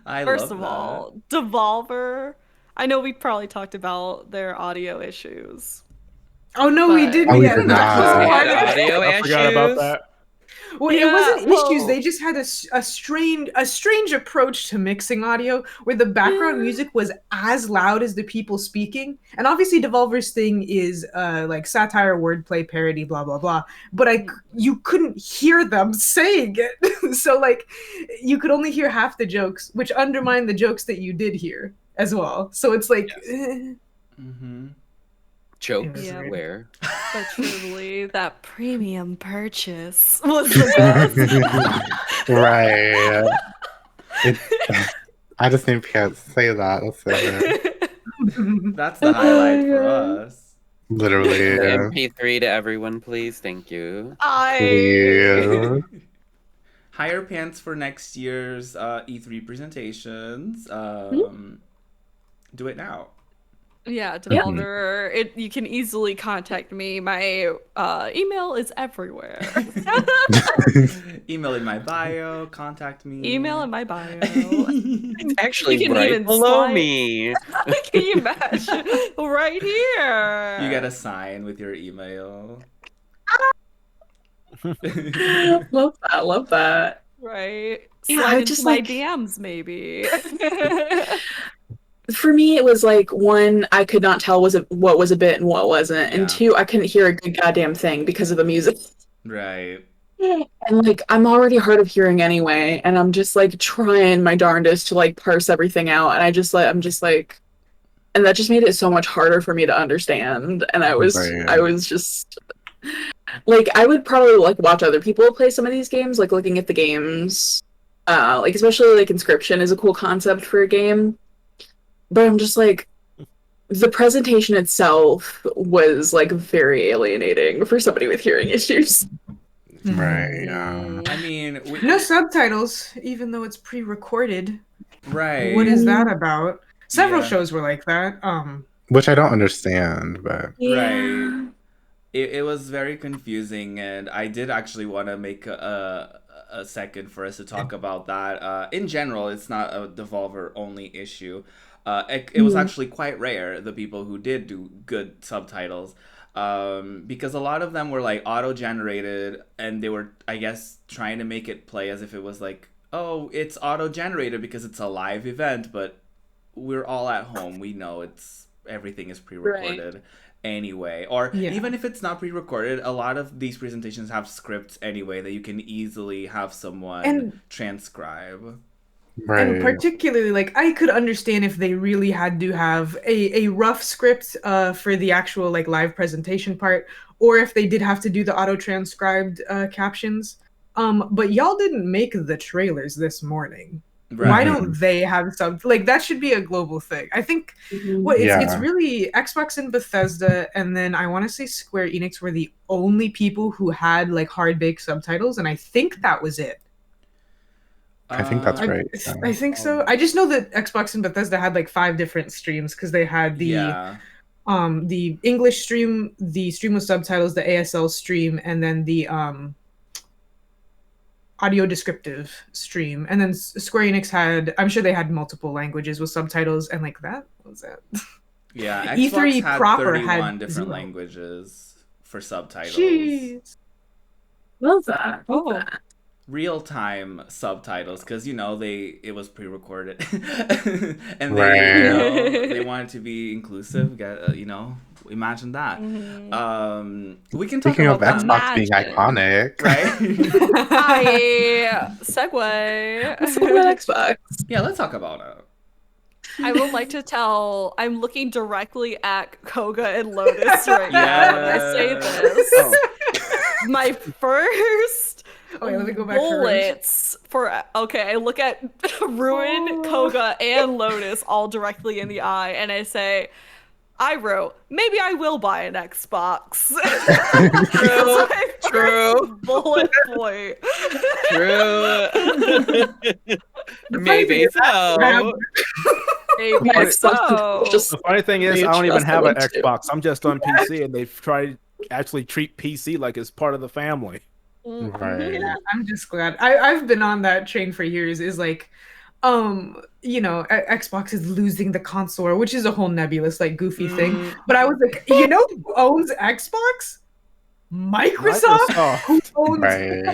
First of all, Devolver. I know we probably talked about their audio issues. Oh no, we But- didn't. Oh, we Yeah, did that was not. part of it. Audio I forgot about that. Well, Yeah, it wasn't well- issues. They just had a strange approach to mixing audio, where the background music was as loud as the people speaking. And obviously, Devolver's thing is like satire, wordplay, parody, blah blah blah. But you couldn't hear them saying it, so like you could only hear half the jokes, which undermined the jokes that you did hear as well. So it's like. Jokes Yeah. where? But truly, that premium purchase was the best. Right. I just need to say that. That's it. That's the highlight for us. Literally. Yeah. MP3 to everyone, please. Thank you. Yeah. Higher pants for next year's E3 presentations. Do it now. Yeah, Devolver. You can easily contact me. My email is everywhere. Email in my bio. Contact me. Email in my bio. It's actually You can right even below slide- me. Can you imagine? Right here. You get a sign with your email. Love that. Right. Yeah, Slide I into just, my like- DMs, maybe. For me, it was like, one, I could not tell what was a bit and what wasn't, Yeah. and two, I couldn't hear a good goddamn thing because of the music. Right. And like, I'm already hard of hearing anyway, and I'm just like trying my darndest to like parse everything out, and I'm just like, and that just made it so much harder for me to understand. And I was just like, I would probably like watch other people play some of these games, like looking at the games, like especially like Inscription is a cool concept for a game. But I'm just like, the presentation itself was like very alienating for somebody with hearing issues. Right. Yeah. I mean, No subtitles, even though it's pre-recorded. right. What is that about? Several Yeah. shows were like that. Which I don't understand, but Right. It was very confusing, and I did actually want to make a second for us to talk about that. In general, it's not a Devolver only issue. It was actually quite rare, the people who did do good subtitles, because a lot of them were like auto-generated, and they were, I guess, trying to make it play as if it was like, oh, it's auto-generated because it's a live event, but we're all at home. We know everything is pre-recorded anyway. Or even if it's not pre-recorded, a lot of these presentations have scripts anyway that you can easily have someone transcribe. Right. And particularly, like, I could understand if they really had to have a rough script for the actual like live presentation part, or if they did have to do the auto-transcribed captions. But y'all didn't make the trailers this morning. Why don't they have some like that should be a global thing? I think it's really Xbox and Bethesda, and then I want to say Square Enix were the only people who had like hard-baked subtitles, and I think that was it. I think that's right. I think so. I just know that Xbox and Bethesda had like 5 different streams because they had the English stream, the stream with subtitles, the ASL stream, and then the audio descriptive stream. And then Square Enix had, I'm sure they had multiple languages with subtitles, and like that was it. Yeah, E3 Xbox had proper 31 had different 0. languages for subtitles. Jeez. Love that. Love that. Real-time subtitles, because it was pre-recorded and they wanted to be inclusive. Imagine that. We can talk Speaking of about Xbox being iconic, right? Segue. Let's talk about Xbox. Yeah, let's talk about it. I would like to tell, I'm looking directly at Koga and Lotus right now when I say this. My first wait, let me go back bullets I look at Ruin, Koga, and Lotus all directly in the eye, and I say, I wrote, maybe I will buy an Xbox. True. Bullet point. True. Maybe so. Maybe so. The funny thing is, I don't even have an Xbox. I'm just on PC, and they've tried to actually treat PC like it's part of the family. Right. Yeah, I'm just glad. I've been on that train for years. Is like, Xbox is losing the console, which is a whole nebulous, like, goofy thing. But I was like, who owns Xbox? Microsoft. Who owns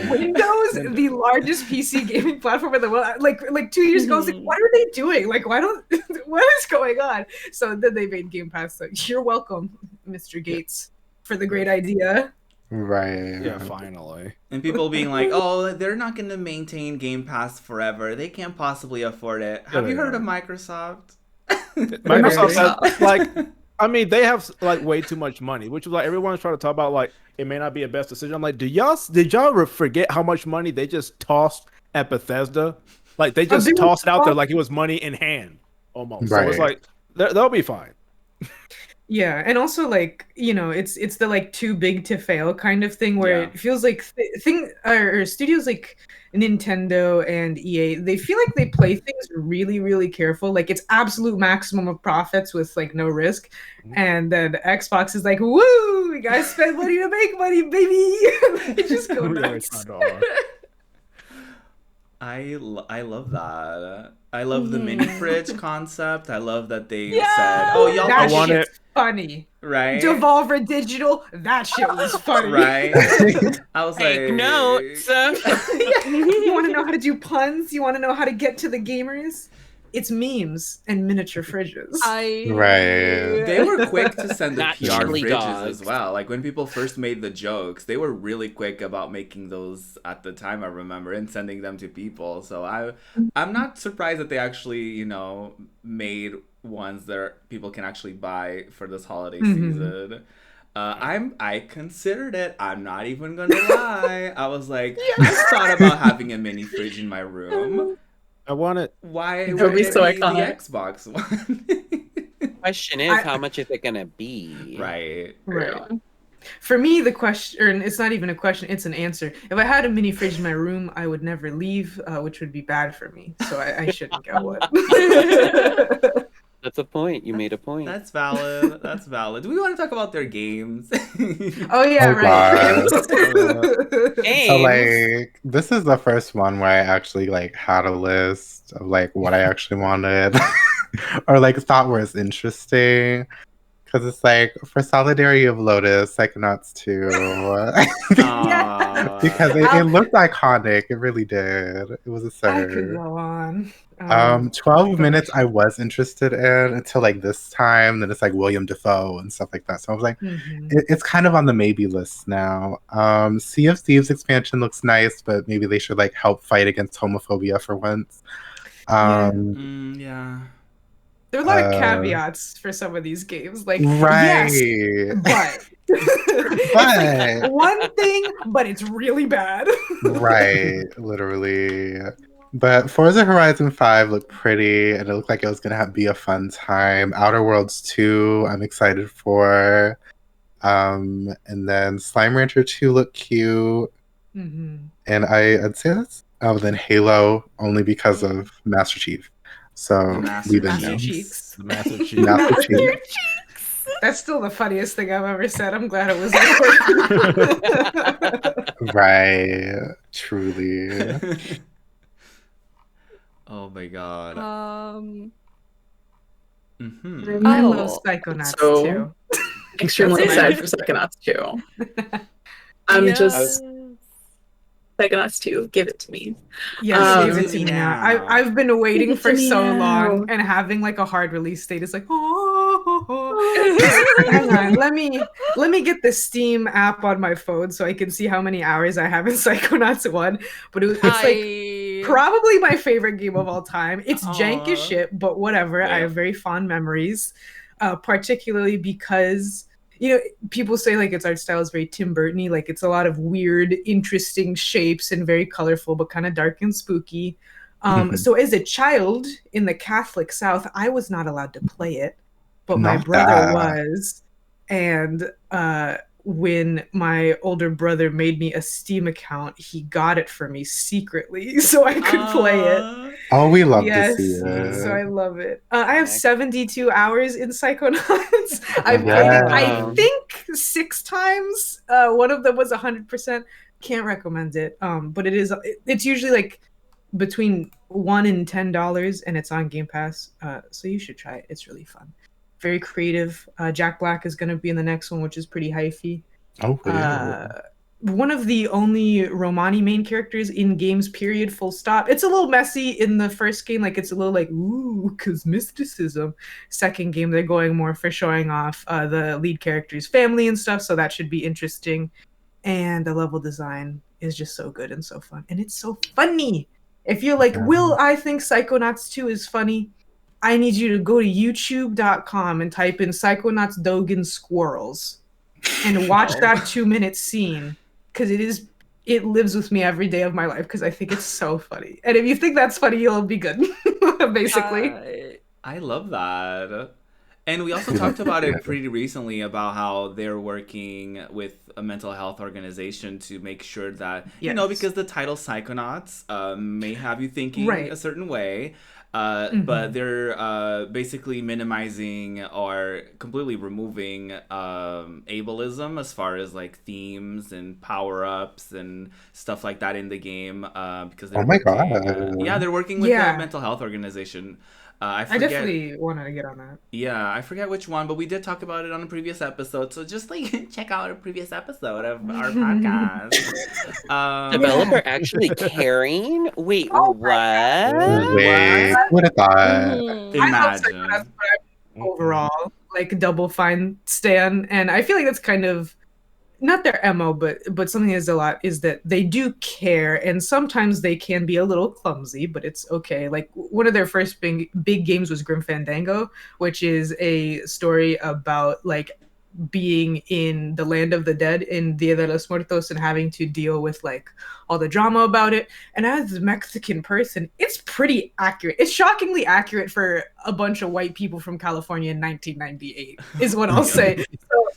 Windows, the largest PC gaming platform in the world. Like 2 years ago, I was like, what are they doing? Like, what is going on? So then they made Game Pass. So you're welcome, Mr. Gates, for the great idea. Right. Yeah, finally. And people being like, oh, they're not going to maintain Game Pass forever. They can't possibly afford it. Have you heard of Microsoft? Microsoft has, like, I mean, they have like way too much money, which is like everyone's trying to talk about, like, it may not be a best decision. I'm like, did y'all forget how much money they just tossed at Bethesda? Like, they just tossed it out there like it was money in hand, almost. Right. So it's like, they'll be fine. Yeah, and also like it's the like too big to fail kind of thing where it feels like studios like Nintendo and EA, they feel like they play things really, really careful. Like it's absolute maximum of profits with like no risk, and then Xbox is like, woo, we gotta spend money to make money, baby. They just go nuts. I love that. I love the mini fridge concept. I love that they said, "Oh, y'all that want shit's funny." Right? Devolver Digital, that shit was funny. Right? I was Take like, notes. You want to know how to do puns? You want to know how to get to the gamers? It's memes and miniature fridges. They were quick to send the Not PR chili fridges dogs. as well. Like when people first made the jokes, they were really quick about making those at the time, I remember, and sending them to people. So I'm not surprised that they actually, made ones that people can actually buy for this holiday season. I considered it. I'm not even gonna lie. I was like, I thought about having a mini fridge in my room. I want it. Why would be so the iconic. Xbox one? Question is, how much is it gonna be? Right. For me, the question, it's not even a question, it's an answer. If I had a mini fridge in my room, I would never leave, which would be bad for me. So I shouldn't get one. That's a point. You made a point. That's valid. Do we want to talk about their games? Oh yeah, right. Games. So like this is the first one where I actually like had a list of like what I actually wanted or like thought was interesting. Because it's like for Solidarity of Lotus, Psychonauts 2. Because it looked iconic. It really did. It was a surge. I could go on. 12 minutes I was interested in until like this time. Then it's like William Dafoe and stuff like that. So I was like, it's kind of on the maybe list now. Sea of Thieves expansion looks nice, but maybe they should like help fight against homophobia for once. Yeah. There are a lot of caveats for some of these games. Like, right. yes, but it's like one thing, but it's really bad. Right, literally. But Forza Horizon 5 looked pretty, and it looked like it was gonna be a fun time. Outer Worlds 2, I'm excited for. And then Slime Rancher 2 looked cute. Mm-hmm. And I'd say that's then Halo only because of Master Chief. So we didn't know. Master Cheeks. The Master Chief. Master Chief. That's still the funniest thing I've ever said. I'm glad it was recorded. Right, truly. Oh my god. I love Psychonauts So- too. Extremely excited for Psychonauts 2. I'm just Psychonauts 2. Give it to me. Yes, give it to me now. now. I've been waiting Give it for to me so now. long, and having like a hard release date is like, hang on, let me get the Steam app on my phone so I can see how many hours I have in Psychonauts 1. But it's like probably my favorite game of all time. It's jank as shit, but whatever. I have very fond memories, particularly because, you know, people say like its art style is very Tim Burton-y, like it's a lot of weird, interesting shapes and very colorful, but kind of dark and spooky. So as a child in the Catholic South, I was not allowed to play it, but my brother was. And when my older brother made me a Steam account, he got it for me secretly so I could play it. Oh, we love to see it. So I love it. I have 72 hours in Psychonauts. I've played it, I think, 6 times. One of them was 100%. Can't recommend it. But it's usually like between $1 and $10, and it's on Game Pass. So you should try it. It's really fun. Very creative. Jack Black is going to be in the next one, which is pretty hyphy. Oh, yeah. One of the only Romani main characters in games, period, full stop. It's a little messy in the first game. Like, it's a little like, ooh, because mysticism. Second game, they're going more for showing off the lead character's family and stuff, so that should be interesting. And the level design is just so good and so fun. And it's so funny. If you're like, will I think Psychonauts 2 is funny? I need you to go to youtube.com and type in Psychonauts Dogen Squirrels and watch that 2-minute scene, because it lives with me every day of my life because I think it's so funny. And if you think that's funny, you'll be good, basically. I love that. And we also talked about it pretty recently about how they're working with a mental health organization to make sure that, you know, because the title Psychonauts may have you thinking a certain way. But they're basically minimizing or completely removing ableism as far as like themes and power-ups and stuff like that in the game. Because they're they're working with a mental health organization. I definitely wanted to get on that. Yeah, I forget which one, but we did talk about it on a previous episode. So just like check out a previous episode of our podcast. Developer actually caring? Wait, what? Wait, what a thought. Imagine. Overall, like Double Fine stan, and I feel like that's kind of not their MO, but something is a lot is that they do care, and sometimes they can be a little clumsy, but it's okay. Like one of their first big games was Grim Fandango, which is a story about like being in the land of the dead in Dia de los Muertos and having to deal with like all the drama about it. And as a Mexican person, it's pretty accurate. It's shockingly accurate for a bunch of white people from California in 1998 is what I'll say. So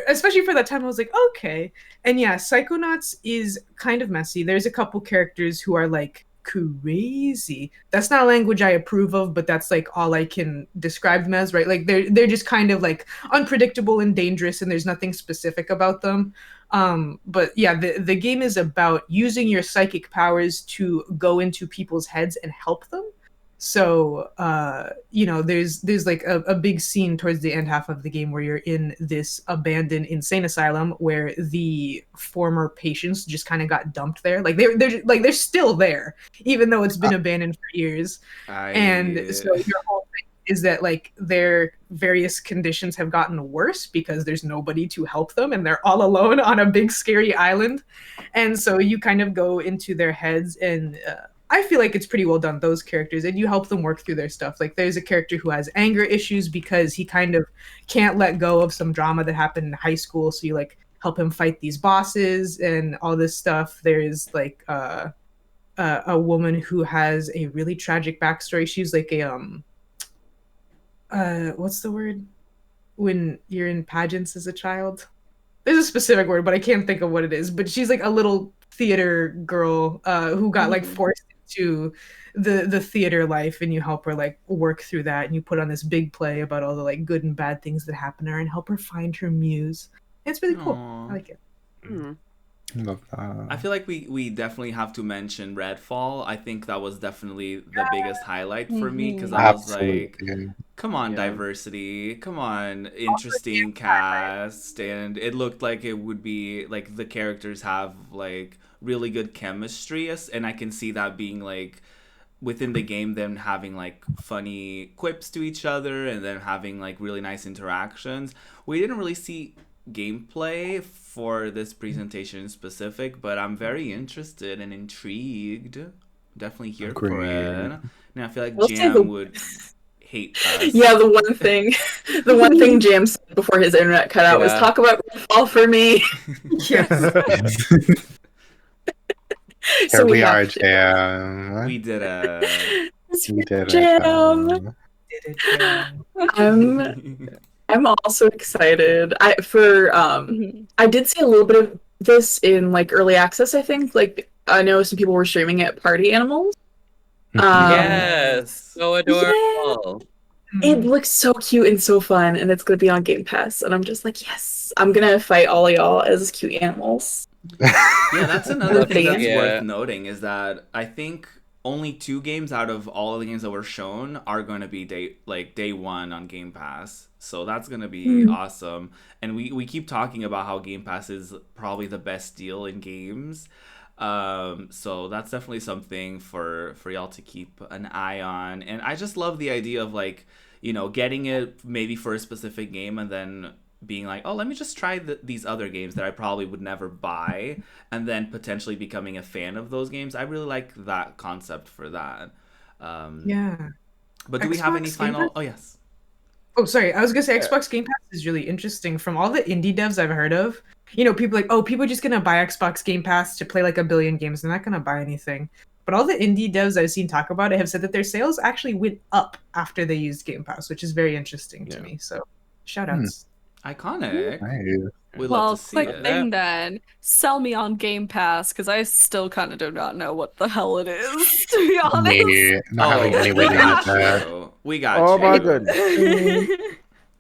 especially for that time, I was like, okay. And yeah, Psychonauts is kind of messy. There's a couple characters who are like crazy. That's not a language I approve of, but that's like all I can describe them as, right? Like they're just kind of like unpredictable and dangerous, and there's nothing specific about them. But yeah, the game is about using your psychic powers to go into people's heads and help them. So, you know, there's like a big scene towards the end half of the game where you're in this abandoned insane asylum where the former patients just kind of got dumped there. Like they're still there, even though it's been abandoned for years. And so your whole thing is that like their various conditions have gotten worse because there's nobody to help them and they're all alone on a big scary island. And so you kind of go into their heads and I feel like it's pretty well done, those characters, and you help them work through their stuff. Like there's a character who has anger issues because he kind of can't let go of some drama that happened in high school, so you like help him fight these bosses and all this stuff. There's like a woman who has a really tragic backstory. She's like a what's the word when you're in pageants as a child? There's a specific word, but I can't think of what it is. But she's like a little theater girl who got like forced into the theater life, and you help her like work through that, and you put on this big play about all the like good and bad things that happen to her and help her find her muse. It's really cool. I like it. Love that. I feel like we definitely have to mention Redfall. I think that was definitely the biggest highlight for me, because I was like, come on, diversity, come on, interesting cast, and it looked like it would be like the characters have like really good chemistry, and I can see that being like within the game, them having like funny quips to each other and then having like really nice interactions. We didn't really see gameplay for this presentation in specific, but I'm very interested and intrigued. Definitely here for it. And I feel like Jam would hate us. Yeah, the one thing Jam said before his internet cut out was talk about Redfall for me. Yes. Here we are, Jam. We did it. We did Jam. I'm also excited. I did see a little bit of this in like early access, I think. Like I know some people were streaming it, Party Animals. Yes, so adorable. Yeah. It looks so cute and so fun, and it's gonna be on Game Pass, and I'm just like, yes, I'm gonna fight all of y'all as cute animals. Yeah, that's another thing that's worth noting, is that I think only 2 games out of all the games that were shown are going to be day one on Game Pass. So that's going to be awesome. And we keep talking about how Game Pass is probably the best deal in games. So that's definitely something for y'all to keep an eye on. And I just love the idea of like, you know, getting it maybe for a specific game and then being like, oh, let me just try these other games that I probably would never buy, and then potentially becoming a fan of those games. I really like that concept for that. Yeah. But do we have any final... Oh, yes. Oh, sorry. I was going to say Xbox Game Pass is really interesting. From all the indie devs I've heard of, you know, people like, oh, people are just going to buy Xbox Game Pass to play like a billion games. They're not going to buy anything. But all the indie devs I've seen talk about it have said that their sales actually went up after they used Game Pass, which is very interesting to me. So, shout outs. Iconic. Nice. We'd love to see quick it. thing then. Sell me on Game Pass, because I still kind of do not know what the hell it is, to be honest. Me, not having any way to use that. We got Oh you. my goodness.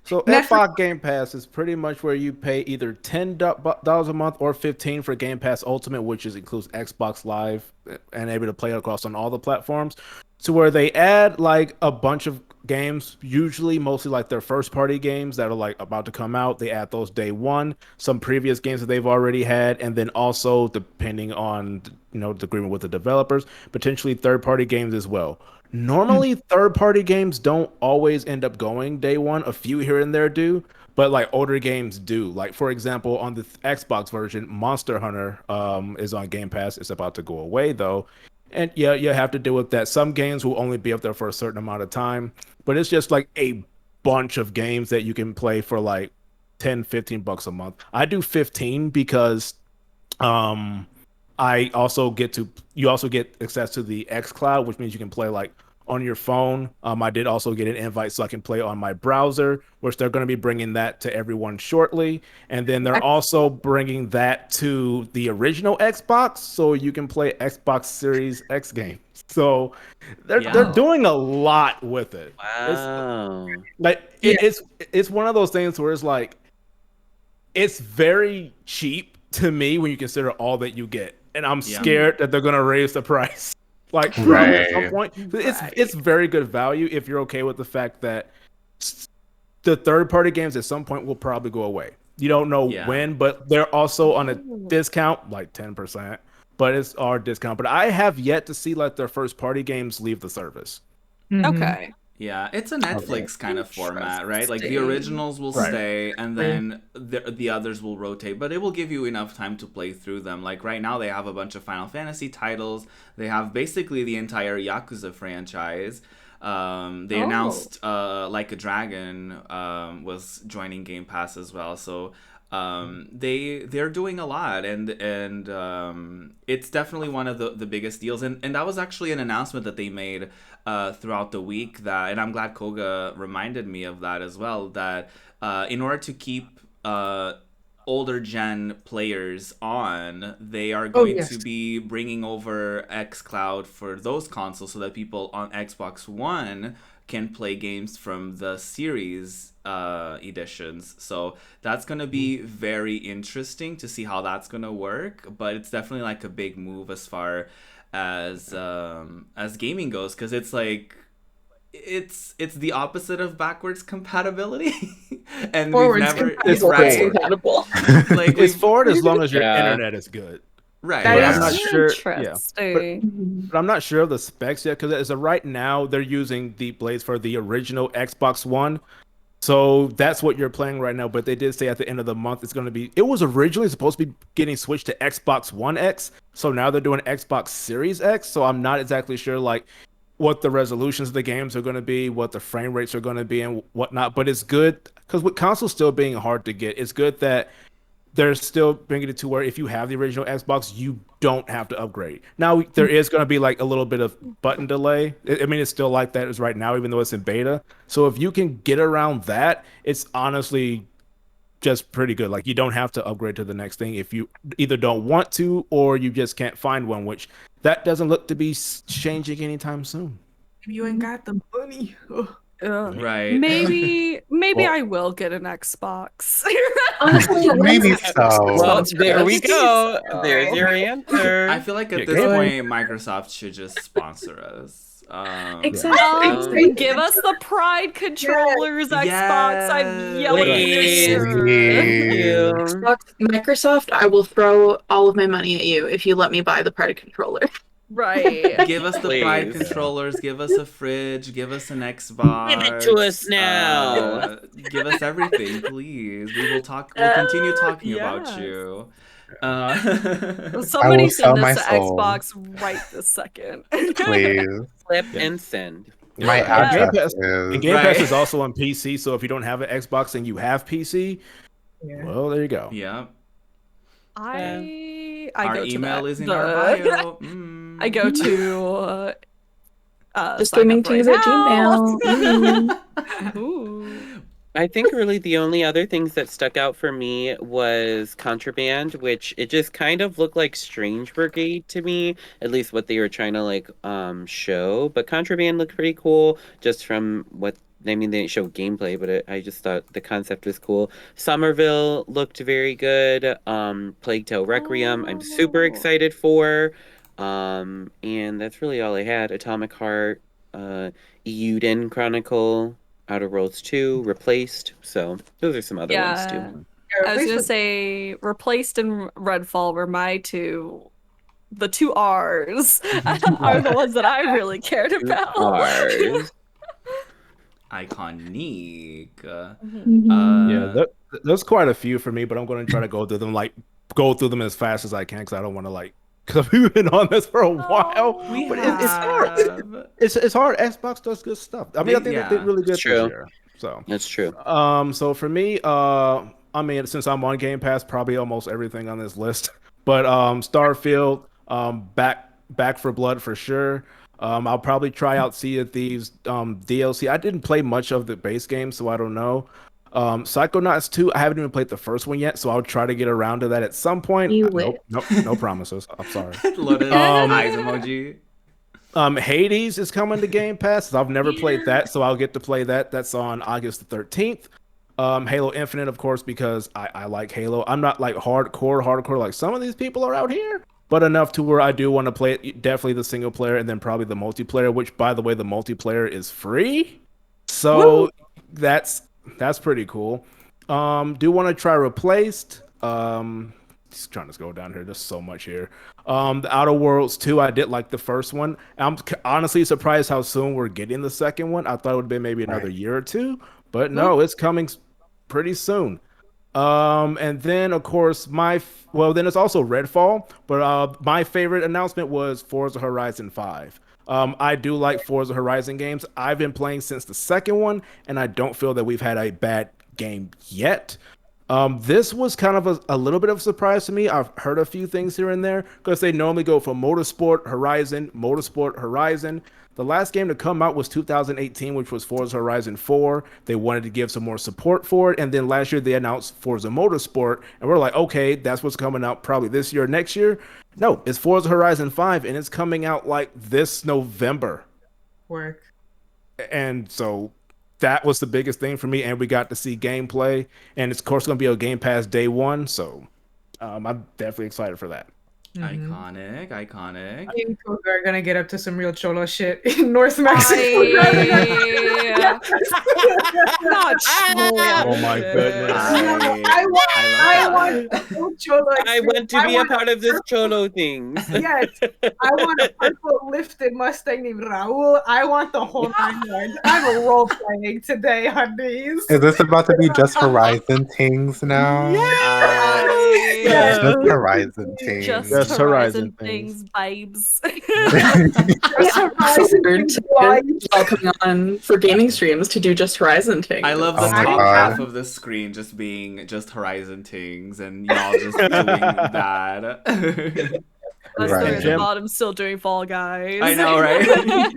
So Xbox Game Pass is pretty much where you pay either $10 a month or $15 for Game Pass Ultimate, which includes Xbox Live and able to play it across on all the platforms. To where they add like a bunch of games, usually mostly like their first party games that are like about to come out. They add those day one, some previous games that they've already had, and then also, depending on the agreement with the developers, potentially third party games as well. Normally, third-party games don't always end up going day one. A few here and there do, but like older games do. Like, for example, on the Xbox version, Monster Hunter is on Game Pass. It's about to go away, though. And yeah, you have to deal with that. Some games will only be up there for a certain amount of time, but it's just like a bunch of games that you can play for like $10-15 a month. I do 15 because you also get access to the xCloud, which means you can play like on your phone. I did also get an invite so I can play on my browser, which they're going to be bringing that to everyone shortly. And then they're also bringing that to the original Xbox, so you can play Xbox Series X games. So they're doing a lot with it. Wow. It's one of those things where it's like, it's very cheap to me when you consider all that you get. And I'm scared that they're going to raise the price. Like, at some point. It's very good value if you're okay with the fact that the third-party games at some point will probably go away. You don't know when, but they're also on a discount, like 10%. But it's our discount. But I have yet to see like their first-party games leave the service. Okay. Yeah, it's a Netflix kind of format, right? Like the originals will stay and then the others will rotate, but it will give you enough time to play through them. Like right now they have a bunch of Final Fantasy titles. They have basically the entire Yakuza franchise. They announced Like a Dragon was joining Game Pass as well. So they're doing a lot, and it's definitely one of the biggest deals, and that was actually an announcement that they made throughout the week, that, and I'm glad Koga reminded me of that as well, that in order to keep older gen players on, they are going to be bringing over xCloud for those consoles so that people on Xbox One can play games from the series editions. So that's going to be very interesting to see how that's going to work, but it's definitely like a big move as far as gaming goes, because it's like it's the opposite of backwards compatibility. And forwards it's right compatible. Like it's forward as long as your internet is good. Right. That yeah. is I'm not sure. Interesting. But I'm not sure of the specs yet, because as of right now, they're using the blades for the original Xbox One. So that's what you're playing right now. But they did say at the end of the month it's going to be. It was originally supposed to be getting switched to Xbox One X. So now they're doing Xbox Series X. So I'm not exactly sure like what the resolutions of the games are going to be, what the frame rates are going to be, and whatnot. But it's good because with consoles still being hard to get, it's good that they're still bringing it to where if you have the original Xbox, you don't have to upgrade. Now, there is going to be like a little bit of button delay. I mean, it's still like that as right now, even though it's in beta. So if you can get around that, it's honestly just pretty good. Like, you don't have to upgrade to the next thing if you either don't want to or you just can't find one, which that doesn't look to be changing anytime soon. You ain't got the money. Right. Maybe I will get an Xbox. Honestly, Maybe so. Well, there we go. There's your answer. I feel like at this point, Microsoft should just sponsor us. Exactly. Give us the Pride controllers, Xbox. I'm yelling Please. your Thank you. Xbox, Microsoft, I will throw all of my money at you if you let me buy the Pride controller. Right. Give us the Please. Pride controllers, give us a fridge, give us an Xbox. Give it to us now. Give us everything, please. We'll continue talking about you. Somebody sell send my this to soul. Xbox right this second. Please. Flip and send. My Yeah. address And is. Game Right. Pass is also on PC, so if you don't have an Xbox and you have PC, well, there you go. Yeah. I Our go to email that. is in our bio. I go to Just sign Gaming up right Tingz at now. Gmail. Ooh. I think really the only other things that stuck out for me was Contraband, which it just kind of looked like Strange Brigade to me, at least what they were trying to like show. But Contraband looked pretty cool just from what I mean. They didn't show gameplay, but I just thought the concept was cool. Somerville looked very good. Plague Tale Requiem, I'm super excited for. And that's really all I had. Atomic Heart, Euden Chronicle, Outer Worlds 2, Replaced. So those are some other ones too. I was gonna say Replaced and Redfall were my two. The two R's are the ones that I really cared about. R's. Iconic. Yeah, there's quite a few for me, but I'm going to try to go through them as fast as I can because I don't want to because we've been on this for a while. But it's hard. It's hard. Xbox does good stuff. I mean, I think they did really good this year. So that's true. So for me, I mean, since I'm on Game Pass, probably almost everything on this list. But Starfield, Back for Blood for sure. I'll probably try out Sea of Thieves DLC. I didn't play much of the base game, so I don't know. Psychonauts 2, I haven't even played the first one yet, so I'll try to get around to that at some point. No promises. I'm sorry. Loaded eyes emoji. Hades is coming to Game Pass. I've never played that, so I'll get to play that. That's on August the 13th. Halo Infinite, of course, because I like Halo. I'm not like hardcore like some of these people are out here, but enough to where I do want to play it. Definitely the single player and then probably the multiplayer, which, by the way, the multiplayer is free. So that's pretty cool. Do want to try Replaced. Just trying to go down here. There's so much here. The Outer Worlds 2, I did like the first one. I'm honestly surprised how soon we're getting the second one. I thought it would have been maybe another year or two, but no, it's coming pretty soon. And then of course then it's also Redfall, but my favorite announcement was Forza Horizon 5. I do like Forza Horizon games. I've been playing since the second one, and I don't feel that we've had a bad game yet. This was kind of a little bit of a surprise to me. I've heard a few things here and there because they normally go for Motorsport Horizon. The last game to come out was 2018, which was Forza Horizon 4. They wanted to give some more support for it. And then last year they announced Forza Motorsport. And we're like, okay, that's what's coming out probably this year, next year. No, it's Forza Horizon 5, and it's coming out like this November. Work. And so that was the biggest thing for me. And we got to see gameplay. And it's, of course, going to be a Game Pass day one. So I'm definitely excited for that. Iconic. I think we're gonna get up to some real cholo shit in North Mexico. Not cholo. Oh my goodness! I want cholo. I want to be a part of this cholo thing. Yes, I want a purple lifted Mustang named Raul. I want the whole 9 yards. I'm role playing today on these. Is this about to be Just Horizon Tingz now? Yes. Just Horizon Tingz. Just Horizon Tingz vibes. All coming on for gaming streams to do Just Horizon Tingz. I love the top half of the screen just being just Horizon Tingz and y'all just doing that. The bottom still doing Fall Guys. I know, right?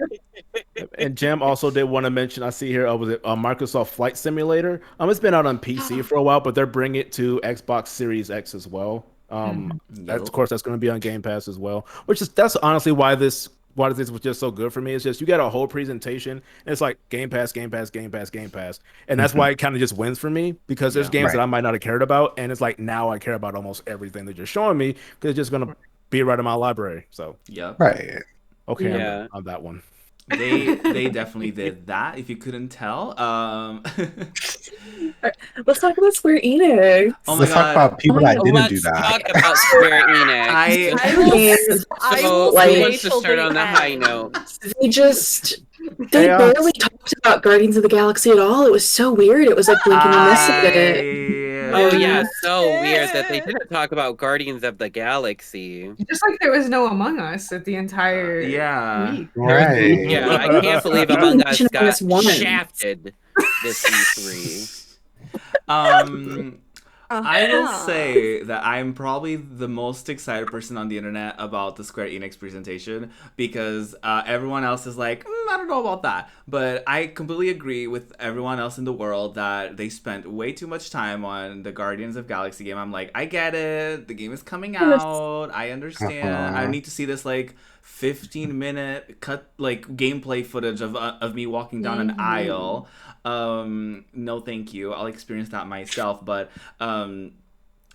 And Jam also did want to mention, I see here, was it Microsoft Flight Simulator? It's been out on PC for a while, but they're bringing it to Xbox Series X as well. Of course, that's going to be on Game Pass as well. That's honestly why this was just so good for me. It's just you get a whole presentation, and it's like Game Pass, and that's why it kind of just wins for me because there's games that I might not have cared about, and it's like now I care about almost everything they're just showing me because it's just going to be right in my library. So okay, on that one. They definitely did that, if you couldn't tell. Let's talk about Square Enix. Oh my Let's talk about people that didn't do that. Let's talk about Square Enix. Who wants to start on the high note? They barely talked about Guardians of the Galaxy at all. It was so weird. It was like blinking and missing it. Oh yeah, so weird that they didn't talk about Guardians of the Galaxy. Just like there was no Among Us at the entire week. Right. Yeah, I can't believe Among Us got shafted this E3. I will say that I'm probably the most excited person on the internet about the Square Enix presentation because everyone else is like, I don't know about that. But I completely agree with everyone else in the world that they spent way too much time on the Guardians of Galaxy game. I'm like, I get it. The game is coming out. I understand. I need to see this like 15-minute cut like gameplay footage of me walking down an aisle. No thank you, I'll experience that myself. But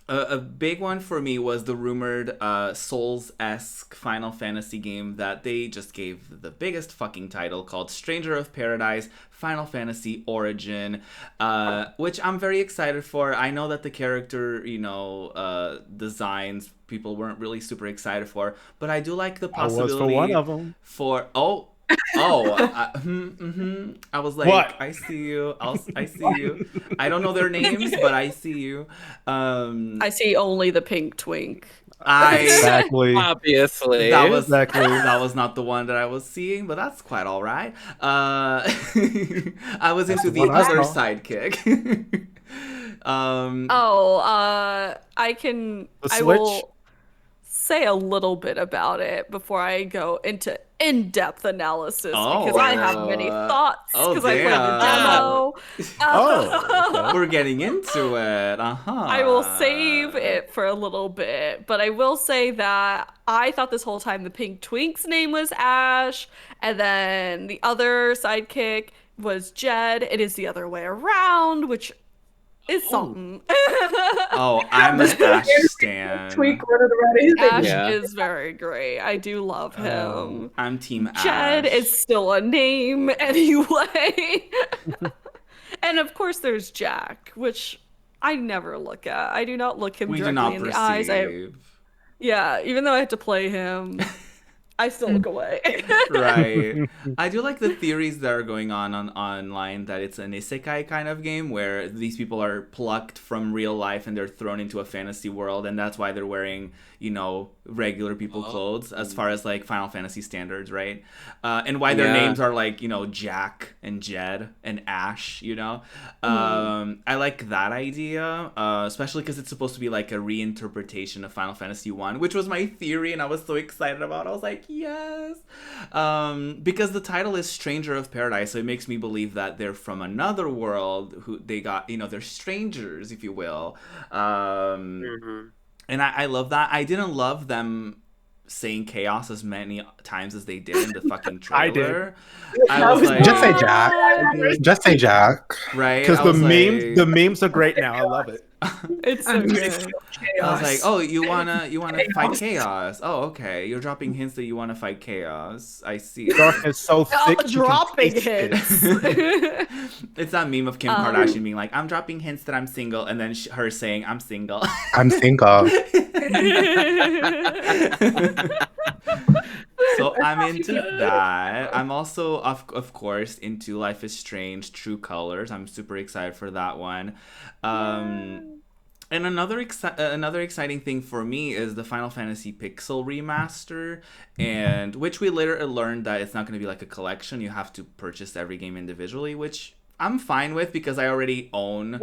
a big one for me was the rumored Souls-esque Final Fantasy game that they just gave the biggest fucking title called Stranger of Paradise Final Fantasy Origin, which I'm very excited for. I know that the character, designs people weren't really super excited for, but I do like the possibility for one of them. I was like, what? I see you. I see you. I don't know their names, but I see you. I see only the pink twink. Exactly. Obviously. That was not the one that I was seeing, but that's quite all right. I was into the other sidekick. I will say a little bit about it before I go into in-depth analysis because I have many thoughts because I played the demo. We're getting into it. I will save it for a little bit, but I will say that I thought this whole time the pink twink's name was Ash, and then the other sidekick was Jed. It is the other way around, which is something. I'm an Ash stan. Ash is very great. I do love him. I'm team Ash. Jed is still a name anyway. And of course there's Jack, which I never look at. I do not look him directly in the eyes. Yeah, even though I had to play him, I still look away. Right. I do like the theories that are going on online that it's an isekai kind of game where these people are plucked from real life and they're thrown into a fantasy world, and that's why they're wearing, regular people clothes as far as like Final Fantasy standards, right? And why their names are like, Jack and Jed and Ash, I like that idea, especially because it's supposed to be like a reinterpretation of Final Fantasy 1, which was my theory, and I was so excited about it. I was like, yes, because the title is Stranger of Paradise, so it makes me believe that they're from another world who they got, they're strangers, if you will. And I love that. I didn't love them saying chaos as many times as they did in the fucking trailer. I was like, just say Jack. Just say Jack. Right? Because the memes are great now. I love it. It's so good. I was like, oh, you wanna fight chaos? Oh, okay. You're dropping hints that you wanna fight chaos. I see. Dark is so thick. Dropping hints. It's that meme of Kim Kardashian being like, I'm dropping hints that I'm single, and then her saying, I'm single. I'm single. So I'm into that. I'm also, of course, into Life is Strange True Colors. I'm super excited for that one. And another exciting thing for me is the Final Fantasy Pixel remaster, and which we later learned that it's not going to be like a collection. You have to purchase every game individually, which I'm fine with because I already own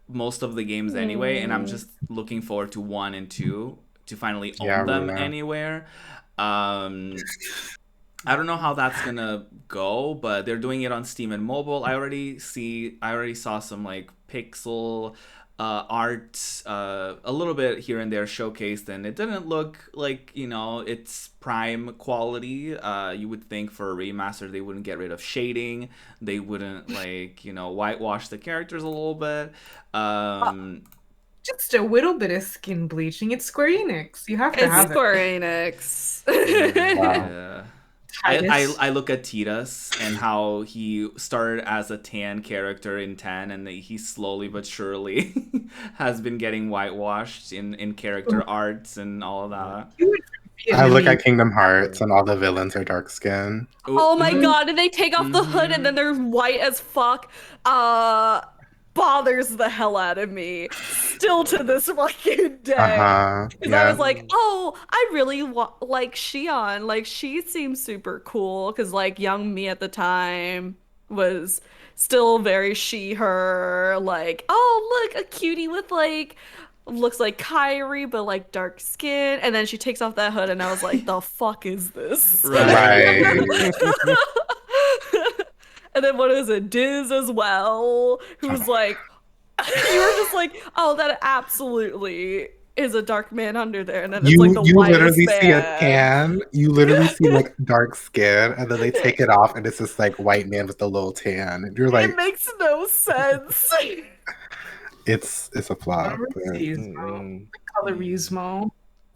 most of the games anyway, and I'm just looking forward to 1 and 2 to finally own them anywhere. I don't know how that's gonna go, but they're doing it on Steam and mobile. I already saw some like pixel art a little bit here and there showcased, and it didn't look like it's prime quality. You would think for a remaster they wouldn't get rid of shading, they wouldn't whitewash the characters a little bit. Just a little bit of skin bleaching. It's Square Enix. You have to have Square Enix. Yeah. I look at Tidus and how he started as a tan character in 10, and he slowly but surely has been getting whitewashed in character arts and all of that. I look at Kingdom Hearts and all the villains are dark skinned. Oh my god, and they take off the hood and then they're white as fuck. Bothers the hell out of me still to this fucking day. Because I was like, oh, I really like Xion. Like, she seems super cool. Because, like, young me at the time was still very she-her. Like, oh, look, a cutie with, like, looks like Kyrie, but, like, dark skin. And then she takes off that hood, and I was like, the fuck is this? Right. And then what is it, Diz as well, who's like, you were just like, oh, that absolutely is a dark man under there, and then it's like the you literally man. see a tan. You literally see like dark skin, and then they take it off, and it's just like white man with a little tan, and you're like, it makes no sense. It's a flop. Colorismo.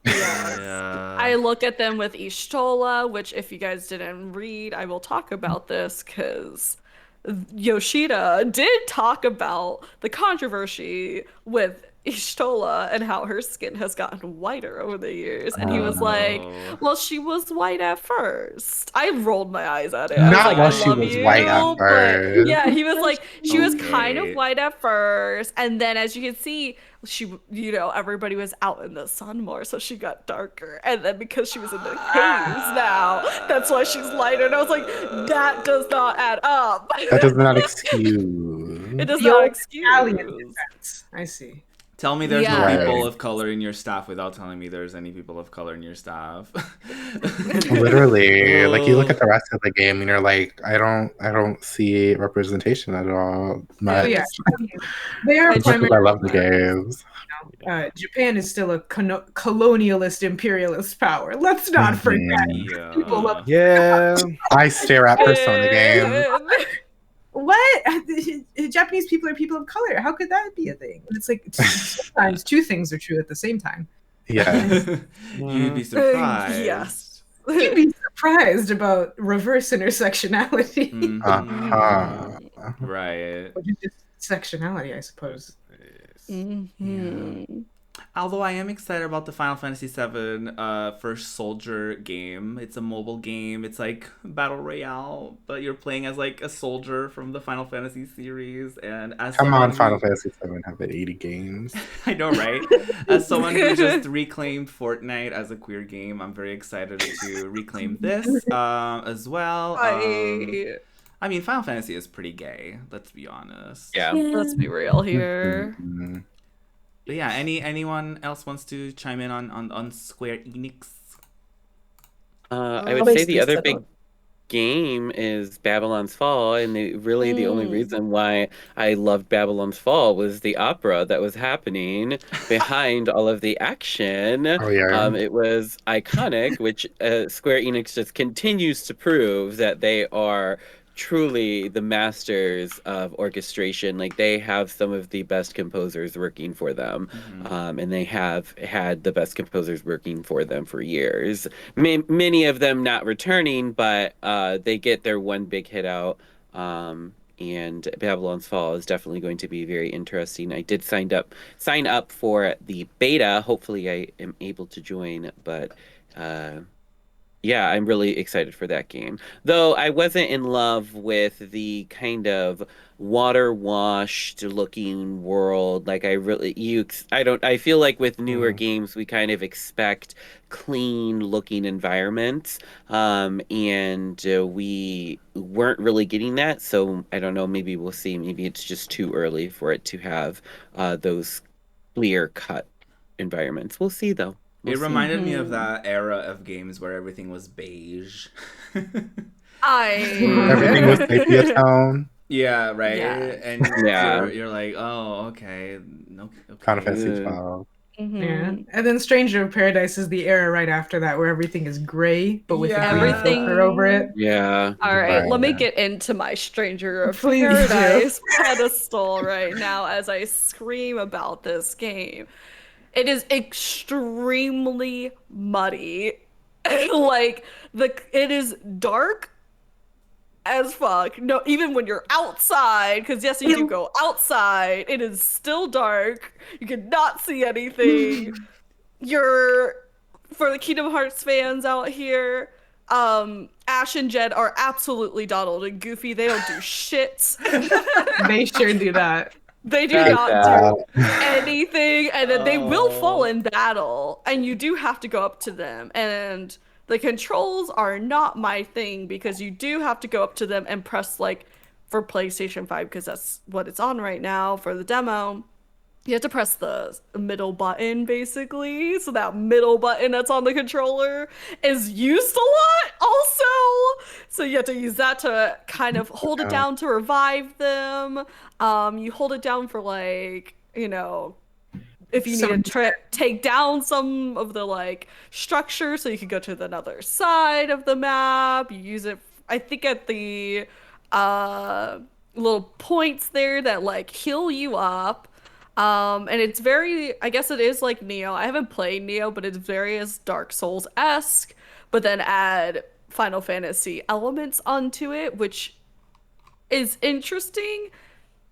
Yeah. I look at them with Ishtola, which if you guys didn't read, I will talk about this because Yoshida did talk about the controversy with Ishtola and how her skin has gotten whiter over the years. And he was like, well, she was white at first. I rolled my eyes at it. I Not was like, while I she love was you, white at but first. yeah, he was like, she was kind of Okay. white at first. And then as you can see, she, everybody was out in the sun more, so she got darker. And then because she was in the caves now, that's why she's lighter. And I was like, that does not add up. That does not excuse. It does The not old excuse. Italian defense. I see. Tell me there's no Yes. people of color in your staff without telling me there's any people of color in your staff. Literally, like you look at the rest of the game and you're like, I don't see representation at all. Oh, yeah. They are As much as I primarily. love the games. Japan is still a colonialist imperialist power. Let's not forget. Yeah. People love Yeah. I stare at Persona games. what? Japanese people are people of color. How could that be a thing? It's like sometimes two things are true at the same time. Yeah. You'd be surprised. Yes. You'd be surprised about reverse intersectionality. Mhm. Uh-huh. Right. Or just sectionality, I suppose. Mhm. Although I am excited about the Final Fantasy VII First Soldier game. It's a mobile game. It's like Battle Royale, but you're playing as like a soldier from the Final Fantasy series. And as Come someone on, who... Final Fantasy VII have 80 games. I know, right? As someone who just reclaimed Fortnite as a queer game, I'm very excited to reclaim this as well. I mean, Final Fantasy is pretty gay. Let's be honest. Yeah. Let's be real here. Mm-hmm. But yeah, anyone else wants to chime in on Square Enix? I would say the other big game is Babylon's Fall, and the only reason why I loved Babylon's Fall was the opera that was happening behind all of the action. Oh, yeah. It was iconic, which Square Enix just continues to prove that they are truly the masters of orchestration. Like, they have some of the best composers working for them, and they have had the best composers working for them for years. Many of them not returning, but they get their one big hit out. And Babylon's Fall is definitely going to be very interesting. I did sign up for the beta. Hopefully I am able to join, but yeah, I'm really excited for that game. Though I wasn't in love with the kind of water-washed looking world. Like, I feel like with newer games we kind of expect clean looking environments, and we weren't really getting that. So I don't know, maybe we'll see. Maybe it's just too early for it to have those clear-cut environments. We'll see, though. It reminded me of that era of games where everything was beige. Everything was sepia tone. Yeah, right. Yeah. And Yeah. you're like, oh, okay. Final Fantasy 12. Yeah, and then Stranger of Paradise is the era right after that where everything is gray, but with a green Everything- filter over it. Yeah. All right, let me Right. get into my Stranger of Please do. Paradise pedestal right now as I scream about this game. It is extremely muddy. Like, it is dark as fuck. No, even when you're outside, because yes, you do go outside, it is still dark. You cannot see anything. For the Kingdom Hearts fans out here, Ash and Jed are absolutely Donald and Goofy. They don't do shit. They sure do that. They do That's not do anything, and then they will fall in battle, and you do have to go up to them. And the controls are not my thing, because you do have to go up to them and press, like, for PlayStation 5, because that's what it's on right now for the demo. You have to press the middle button, basically. So that middle button that's on the controller is used a lot also. So you have to use that to kind of hold it down to revive them. You hold it down for, like, you know, if you need to take down some of the, like, structure so you can go to the other side of the map. You use it, I think, at the little points there that, like, heal you up. And it's very, I guess it is like Neo. I haven't played Neo, but it's very as Dark Souls-esque, but then add Final Fantasy elements onto it, which is interesting.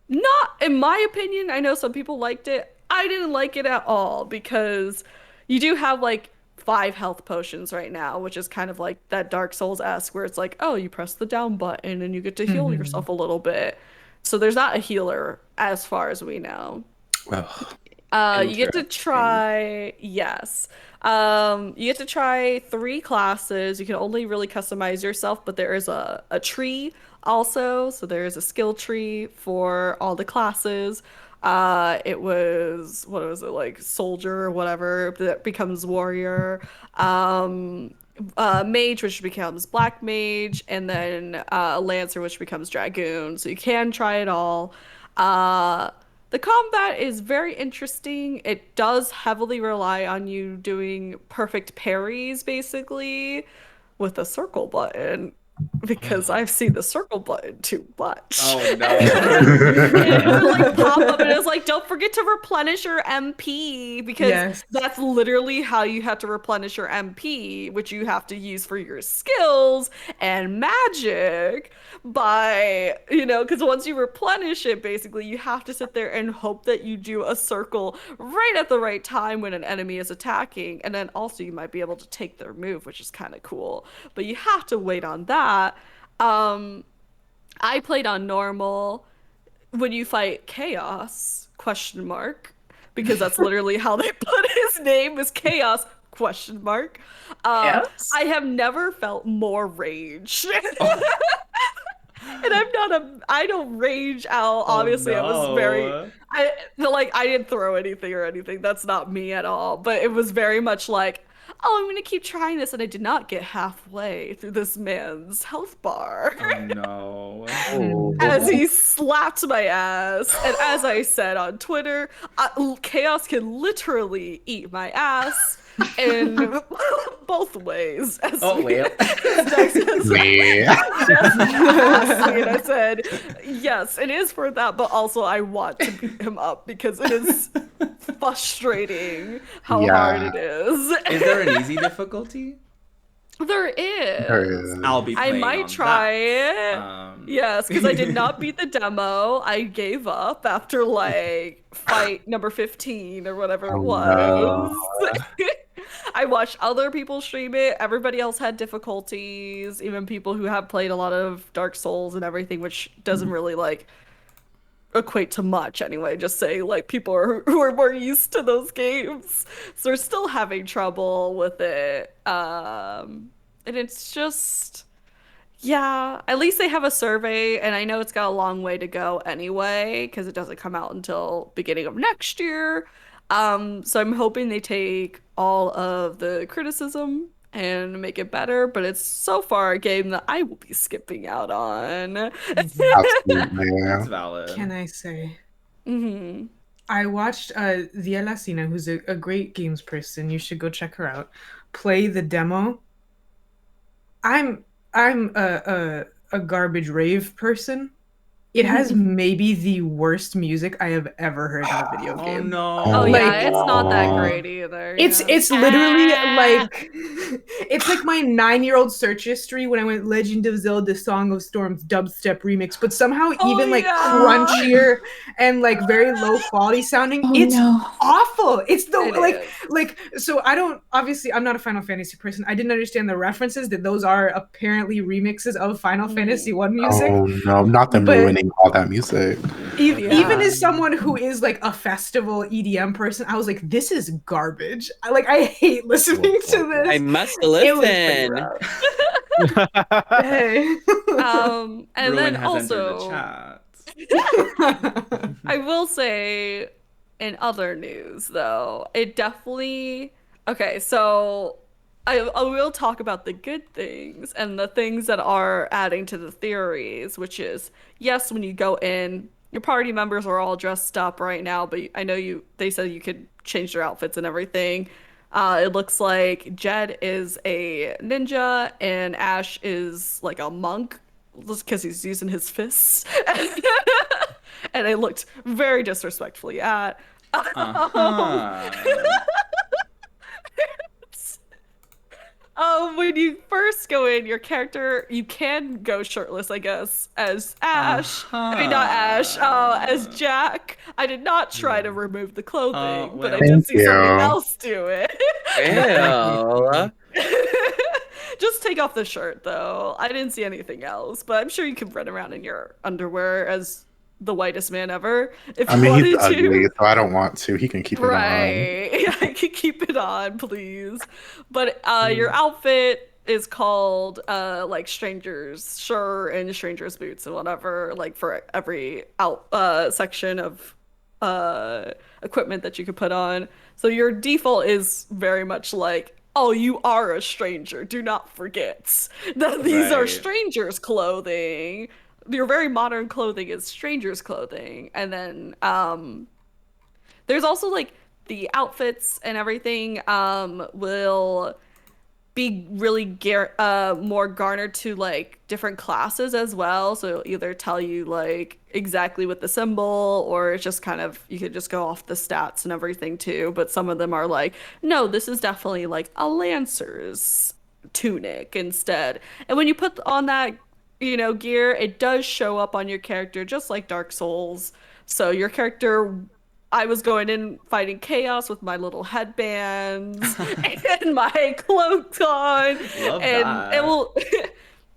Not, in my opinion, I know some people liked it. I didn't like it at all, because you do have, like, 5 health potions right now, which is kind of like that Dark Souls-esque, where it's like, oh, you press the down button and you get to heal yourself a little bit. So there's not a healer as far as we know. You get to try, yes. You get to try 3 classes. You can only really customize yourself, but there is a tree also. So there is a skill tree for all the classes. It was, what was it, like soldier or whatever that becomes warrior. Mage, which becomes black mage, and then lancer, which becomes dragoon. So you can try it all. The combat is very interesting. It does heavily rely on you doing perfect parries, basically, with a circle button. because I've seen the circle button too much. Oh no. It would like pop up and it's like, don't forget to replenish your MP, because that's literally how you have to replenish your MP, which you have to use for your skills and magic by, because once you replenish it, basically you have to sit there and hope that you do a circle right at the right time when an enemy is attacking, and then also you might be able to take their move, which is kind of cool, but you have to wait on that. I played on normal. When you fight Chaos, ? Because that's literally how they put his name, is Chaos ? Yes. I have never felt more rage. And I don't rage out. Obviously, I was I didn't throw anything or anything. That's not me at all. But it was very much like, oh, I'm gonna keep trying this, and I did not get halfway through this man's health bar. Oh no. As he slapped my ass. And as I said on Twitter, Chaos can literally eat my ass in both ways. Wait. And I said, yes, it is for that, but also I want to beat him up because it is frustrating how hard it is. Is there an easy difficulty? There is. I'll be playing I might on try that. it. Yes, because I did not beat the demo. I gave up after fight number 15 or whatever it was. No. I watched other people stream it. Everybody else had difficulties, even people who have played a lot of Dark Souls and everything, which doesn't really equate to much anyway. Just say people who are more used to those games, so they're still having trouble with it. And it's just, at least they have a survey, and I know it's got a long way to go anyway because it doesn't come out until beginning of next year. So I'm hoping they take all of the criticism and make it better, but it's so far a game that I will be skipping out on. Absolutely, yeah. That's valid. Can I say? Mm-hmm. I watched Viela Sina, who's a great games person. You should go check her out. Play the demo. I'm a garbage rave person. It has maybe the worst music I have ever heard in a video game. Oh no! Oh yeah, it's not that great either. It's literally it's like my 9-year-old search history when I went Legend of Zelda: Song of Storms dubstep remix, but somehow crunchier and very low quality sounding. It's awful. It's so I'm not a Final Fantasy person. I didn't understand the references that those are apparently remixes of Final Fantasy 1 music. Oh no, not them ruining all that music. Even as someone who is a festival EDM person, I was like, this is garbage. I hate listening to this. I must listen. Hey. And Ruin then has also, entered the chat. I will say, in other news though, it definitely so I will talk about the good things and the things that are adding to the theories, which is, yes, when you go in, your party members are all dressed up right now, but I know they said you could change their outfits and everything. It looks like Jed is a ninja and Ash is a monk, just because he's using his fists. And I looked very disrespectfully at. When you first go in, your character, you can go shirtless, I guess, as Ash. I mean, not Ash, as Jack. I did not try to remove the clothing, but I did see something else do it. Ew. Just take off the shirt, though. I didn't see anything else, but I'm sure you can run around in your underwear as the whitest man ever. If you wanted he's to. ugly, so I don't want to. He can keep it on. Right. Yeah, I can keep it on, please. But your outfit is called stranger's shirt and stranger's boots and whatever, for every section of equipment that you could put on. So your default is very much oh, you are a stranger. Do not forget that these are strangers' clothing. Your very modern clothing is stranger's clothing. And then there's also the outfits and everything will be really more garnered to like different classes as well. So it'll either tell you like exactly with the symbol, or it's just kind of, you could just go off the stats and everything too. But some of them are like, no, this is definitely like a Lancer's tunic instead. And when you put on that, gear, it does show up on your character just like Dark Souls. So your character, I was going in fighting chaos with my little headbands and my cloak on. Love and that. it will,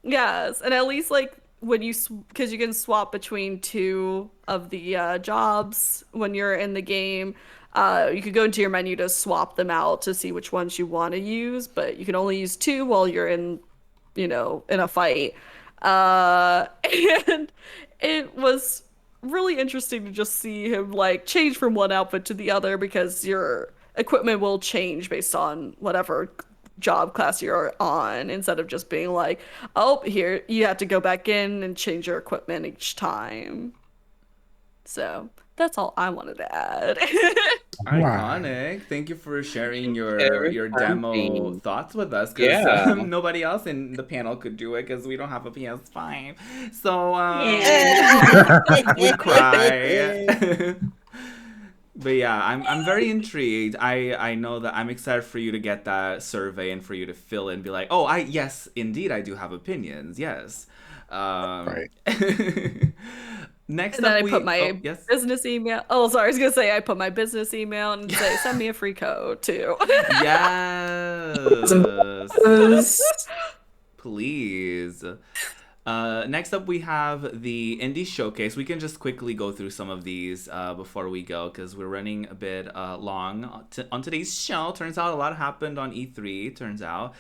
yes. And at least like when because you can swap between two of the jobs when you're in the game. You could go into your menu to swap them out to see which ones you want to use, but you can only use two while you're in a fight. And it was really interesting to just see him like change from one outfit to the other, because your equipment will change based on whatever job class you're on, instead of just being like, oh, here you have to go back in and change your equipment each time. So that's all I wanted to add. Iconic. Thank you for sharing your demo thoughts with us, because nobody else in the panel could do it because we don't have a PS5. So we cry. But yeah, I'm very intrigued. I know that I'm excited for you to get that survey and for you to fill in and be like, oh, yes, indeed, I do have opinions. Yes. Right. Next, and then I put my business email. Oh, sorry, I was gonna say I put my business email and say send me a free code too. Yes. Please. Next up, we have the Indie Showcase. We can just quickly go through some of these before we go, because we're running a bit long on today's show. Turns out a lot happened on E3. Turns out.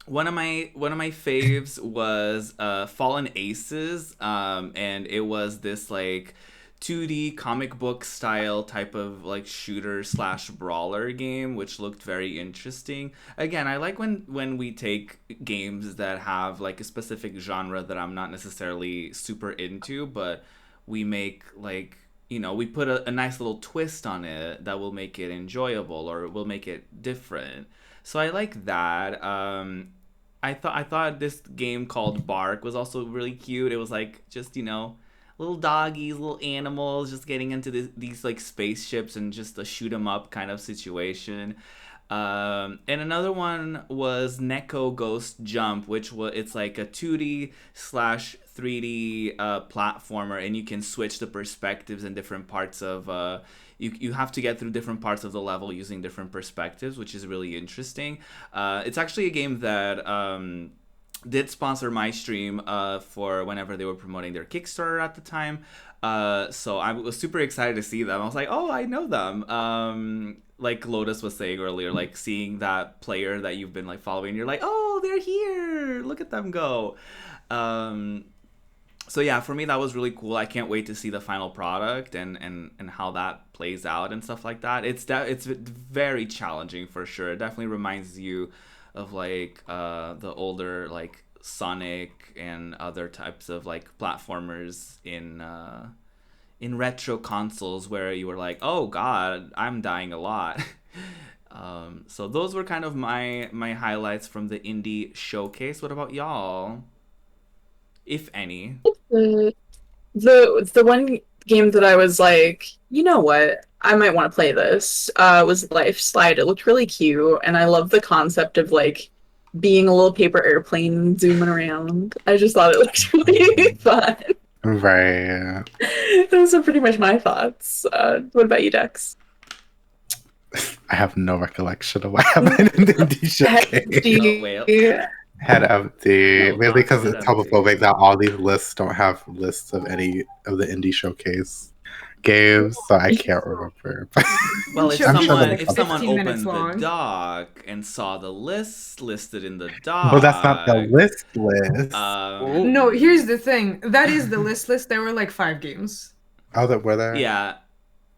One of my faves was Fallen Aces, and it was this like 2D comic book style type of like shooter / brawler game, which looked very interesting. Again, I like when we take games that have like a specific genre that I'm not necessarily super into, but we make like, we put a nice little twist on it that will make it enjoyable or will make it different. So I like that. I thought this game called Bark was also really cute. It was like just, little doggies, little animals just getting into these like spaceships and just a shoot 'em up kind of situation. And another one was Neko Ghost Jump, which it's like a 2D / 3D platformer, and you can switch the perspectives in different parts of you have to get through different parts of the level using different perspectives, which is really interesting. It's actually a game that did sponsor my stream for whenever they were promoting their Kickstarter at the time. So I was super excited to see them. I was like, oh, I know them. Like Lotus was saying earlier, like seeing that player that you've been like following, you're like, oh, they're here. Look at them go. So yeah, for me that was really cool. I can't wait to see the final product and how that plays out and stuff like that. It's very challenging for sure. It definitely reminds you of like the older like Sonic and other types of like platformers in retro consoles where you were like, oh god, I'm dying a lot. So those were kind of my highlights from the Indie Showcase. What about y'all? If any. The one game that I was like, you know what, I might want to play this, was Life Slide. It looked really cute, and I love the concept of like being a little paper airplane zooming around. I just thought it looked really fun. Right. Those are pretty much my thoughts. What about you, Dex? I have no recollection of what happened in the Indie Showcase. Head empty. Mainly because it's homophobic that all these lists don't have lists of any of the Indie Showcase games, so I can't remember. Well, if someone opened the doc and saw the lists listed in the doc... Well, that's not the list. No, here's the thing. That is the list. There were like 5 games. Oh, that were there? Yeah.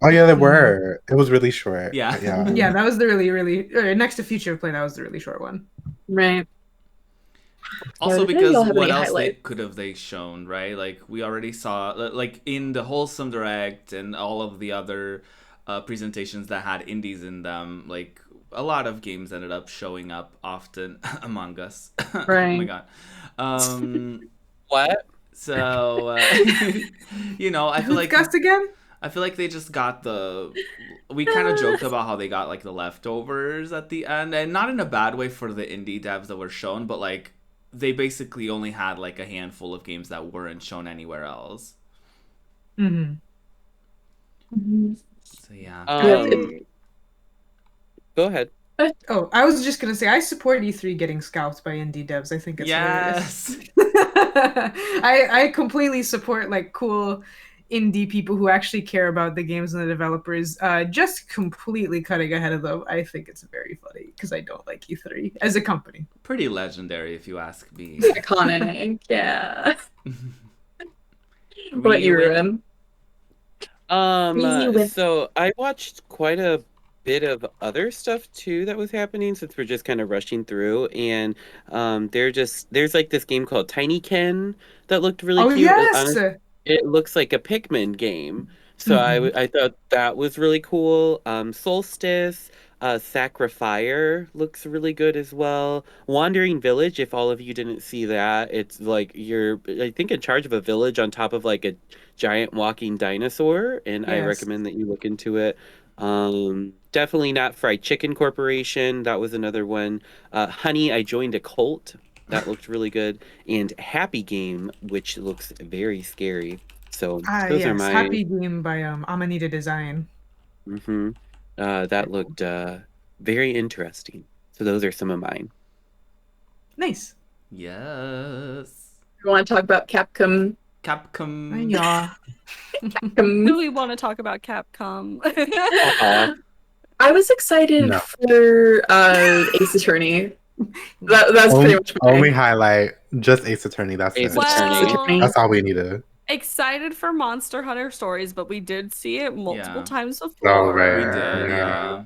Oh, yeah, there were. It was really short. Yeah. Yeah, that was the really, next to Future of Play, that was the really short one. Right. Also, because what else could have they shown, right? Like, we already saw, like, in the Wholesome Direct and all of the other presentations that had indies in them, like, a lot of games ended up showing up often. Among Us. Oh my Right. god. What? So you know, I feel Who's like Gus again? I feel like they just got the. We kind of joked about how they got like the leftovers at the end, and not in a bad way for the indie devs that were shown, but like they basically only had like a handful of games that weren't shown anywhere else. Mm-hmm. So yeah. Go ahead. Oh, I was just gonna say I support E3 getting scalped by indie devs. I think it's Yes. hilarious. I completely support like cool indie people who actually care about the games and the developers. Just completely cutting ahead of them. I think it's very funny because I don't like E3 as a company. Pretty legendary, if you ask me. Iconic, yeah. What about you, Ruin? Ruin? So I watched quite a bit of other stuff too that was happening since we're just kind of rushing through, and there's like this game called Tiny Ken that looked really Oh cute. yes. It looks like a Pikmin game, so I thought that was really cool. Solstice, Sacrifier looks really good as well. Wandering Village, if all of you didn't see that, it's like you're, I think, in charge of a village on top of like a giant walking dinosaur, and I Yes. recommend that you look into it. Definitely not Fried Chicken Corporation. That was another one. Honey, I Joined a Cult. That looked really good. And Happy Game, which looks very scary. So those are Yes, my. Happy Game by Amanita Design. That looked very interesting. So those are some of mine. Nice. Yes. You want to talk about Capcom? Capcom. Yeah. Do we want to talk about Capcom? I was excited No. for Ace Attorney. That's pretty much my only highlight. Just Ace Attorney. That's Ace it. Attorney. That's all we needed. Excited for Monster Hunter Stories, but we did see it multiple Yeah. times before. Oh, right. We did, yeah.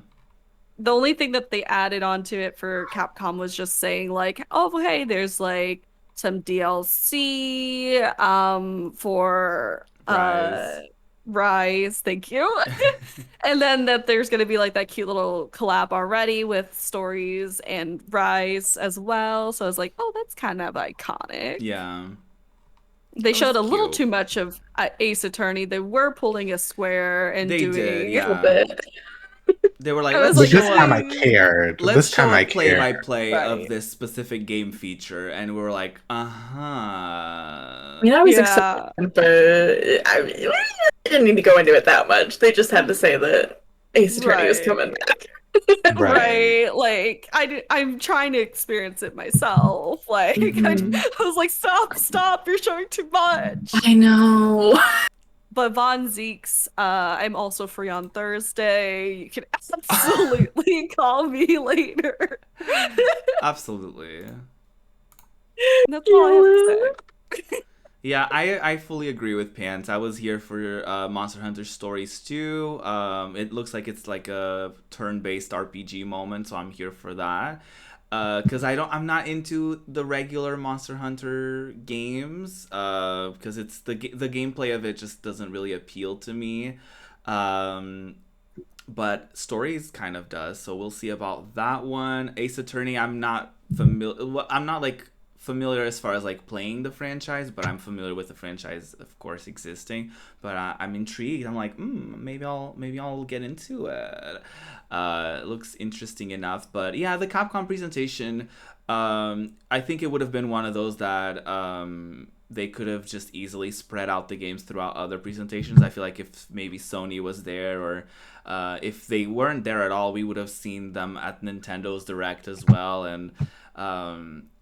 The only thing that they added onto it for Capcom was just saying like, oh hey, there's like some DLC for Rise, thank you. And then that there's gonna be like that cute little collab already with Stories and Rise as well. So I was like, oh, that's kind of iconic. Yeah. They That showed a was little cute. too much of Ace Attorney. They were pulling a square and They doing did, a yeah. little bit. They were like, I let's was But like, this time I "Oh, cared. let's This time show I a play by cared. play Right. of this specific game feature, and we were like, I mean, I was Yeah. excited, but I didn't need to go into it that much. They just had to say that Ace Attorney was coming back. Right, like I'm trying to experience it myself. Like I was like, stop, you're showing too much. I know. But Von Zeke's, I'm also free on Thursday. You can absolutely call me later. Absolutely. That's all I have to say. Yeah, I fully agree with Pants. I was here for Monster Hunter Stories too. It looks like it's like a turn-based RPG moment, so I'm here for that. Because I'm not into the regular Monster Hunter games. Because it's the gameplay of it just doesn't really appeal to me. But Stories kind of does, so we'll see about that one. Ace Attorney, I'm not familiar. I'm not like familiar as far as like playing the franchise, but I'm familiar with the franchise, of course, existing. But I'm intrigued. I'm like, maybe I'll get into it. It looks interesting enough. But yeah, the Capcom presentation, I think it would have been one of those that they could have just easily spread out the games throughout other presentations. I feel like if maybe Sony was there, or if they weren't there at all, we would have seen them at Nintendo's Direct as well. And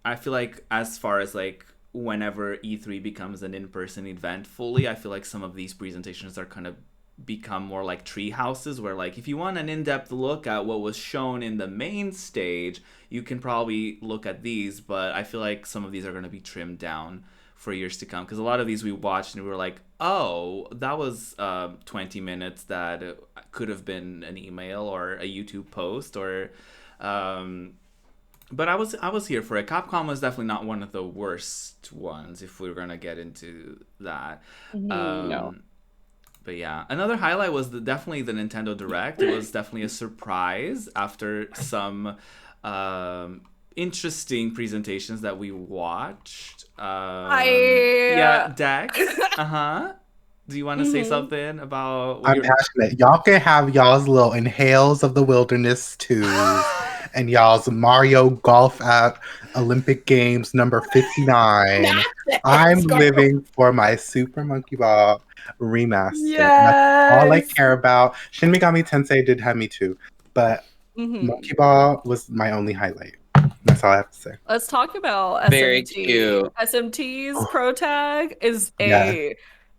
I feel like as far as like whenever E3 becomes an in-person event fully, I feel like some of these presentations are kind of become more like tree houses, where like if you want an in-depth look at what was shown in the main stage, you can probably look at these. But I feel like some of these are going to be trimmed down for years to come, because a lot of these we watched and we were like, oh, that was 20 minutes that could have been an email or a YouTube post, or but I was here for it. Capcom was definitely not one of the worst ones, if we were gonna get into that. No. But yeah, another highlight was definitely the Nintendo Direct. It was definitely a surprise after some interesting presentations that we watched. Yeah, Dex. Do you want to say something about what I'm passionate. Y'all can have y'all's little inhales of the wilderness too. And y'all's Mario Golf at Olympic Games number 59. I'm living for my Super Monkey Ball remaster. Yes. That's all I care about. Shin Megami Tensei did have me too. But Monkey Ball was my only highlight. That's all I have to say. Let's talk about Very SMT. cute. SMT's pro tag is a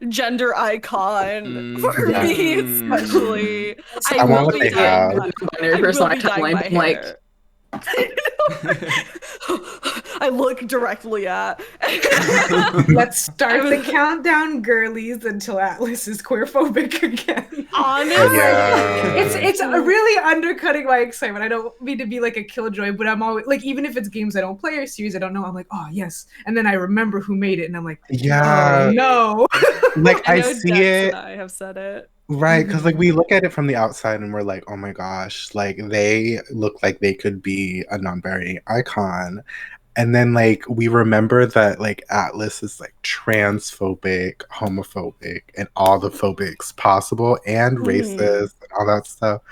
gender icon for Yeah. me, especially. I want what they have. Binary person on my timeline. I'm like, I look directly at. Let's start the countdown, girlies, until Atlas is queerphobic again. Honestly, It's really undercutting my excitement. I don't mean to be like a killjoy, but I'm always like, even if it's games I don't play or series I don't know, I'm like, oh yes, and then I remember who made it, and I'm like, yeah, oh no. Like I know see Dex it. and I have said it. Right, because like we look at it from the outside and we're like, oh my gosh, like they look like they could be a non-binary icon. And then like we remember that like Atlas is like transphobic, homophobic, and all the phobics possible and racist and all that stuff.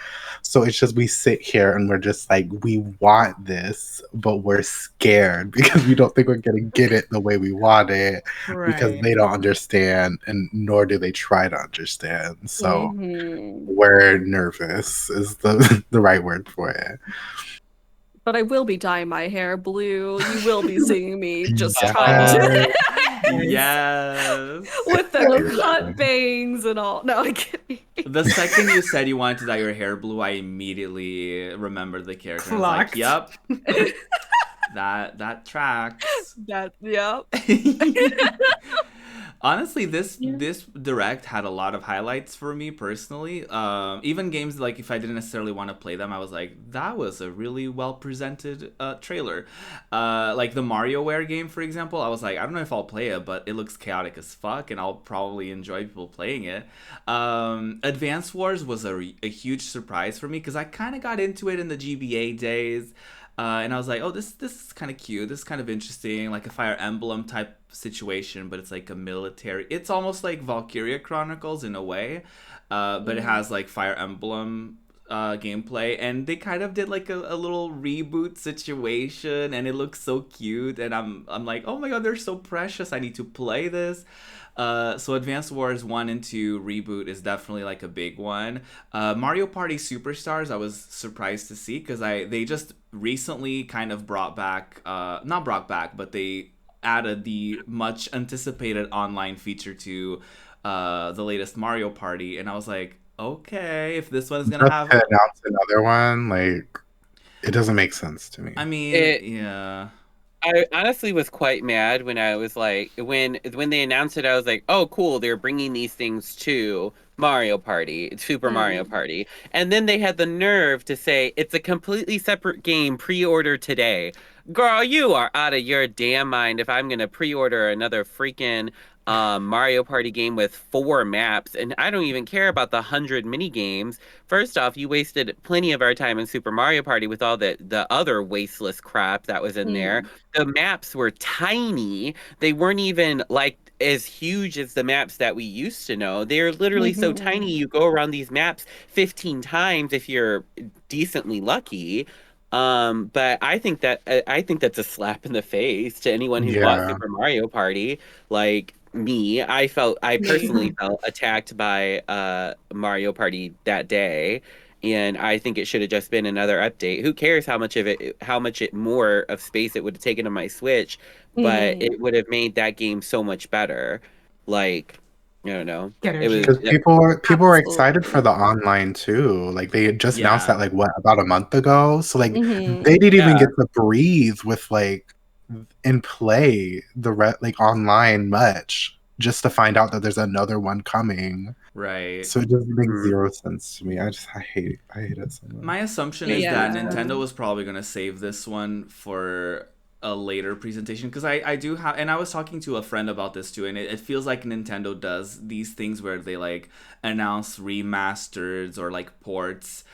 So it's just we sit here and we're just like, we want this, but we're scared because we don't think we're gonna get it the way we want it because they don't understand and nor do they try to understand. So we're nervous is the right word for it. But I will be dyeing my hair blue. You will be seeing me just trying to. Yes. With the cut bangs and all. No, I'm kidding. The second you said you wanted to dye your hair blue, I immediately remembered the character. I was like, yep. That tracks. Yep. Honestly, this Direct had a lot of highlights for me personally. Even games like if I didn't necessarily want to play them, I was like, that was a really well presented trailer. Like the MarioWare game, for example, I was like, I don't know if I'll play it, but it looks chaotic as fuck, and I'll probably enjoy people playing it. Advance Wars was a huge surprise for me because I kind of got into it in the GBA days. And I was like, oh, this is kind of cute. This is kind of interesting, like a Fire Emblem type situation, but it's like a military. It's almost like Valkyria Chronicles in a way, but it has like Fire Emblem gameplay, and they kind of did like a little reboot situation, and it looks so cute. And I'm like, oh my god, they're so precious. I need to play this. So Advance Wars 1 and 2 reboot is definitely like a big one. Mario Party Superstars, I was surprised to see because they just recently kind of but they added the much anticipated online feature to the latest Mario Party, and I was like, okay, if this one is gonna have announce another one, like it doesn't make sense to me. I mean, yeah. I honestly was quite mad when I was like, when they announced it, I was like, oh, cool, they're bringing these things to Mario Party, Super Mario Party. And then they had the nerve to say, it's a completely separate game, pre-order today. Girl, you are out of your damn mind if I'm going to pre-order another freaking Mario Party game with 4 maps, and I don't even care about the 100 mini games. First off, you wasted plenty of our time in Super Mario Party with all the other wasteless crap that was in there. The maps were tiny. They weren't even like as huge as the maps that we used to know. They're literally so tiny you go around these maps 15 times if you're decently lucky. But I think that's a slap in the face to anyone who bought Super Mario Party. Like me, I personally felt attacked by Mario Party that day, and I think it should have just been another update. Who cares how much more of space it would have taken on my Switch, but it would have made that game so much better. Like, I don't know. It was because people were excited for the online too. Like they had just announced that like about a month ago. So like they didn't even get to breathe with like and play like online much just to find out that there's another one coming. Right. So it just makes zero sense to me. I hate it so much. My assumption is that Nintendo was probably gonna save this one for a later presentation, because I do have, and I was talking to a friend about this too, and it feels like Nintendo does these things where they like announce remasters or like ports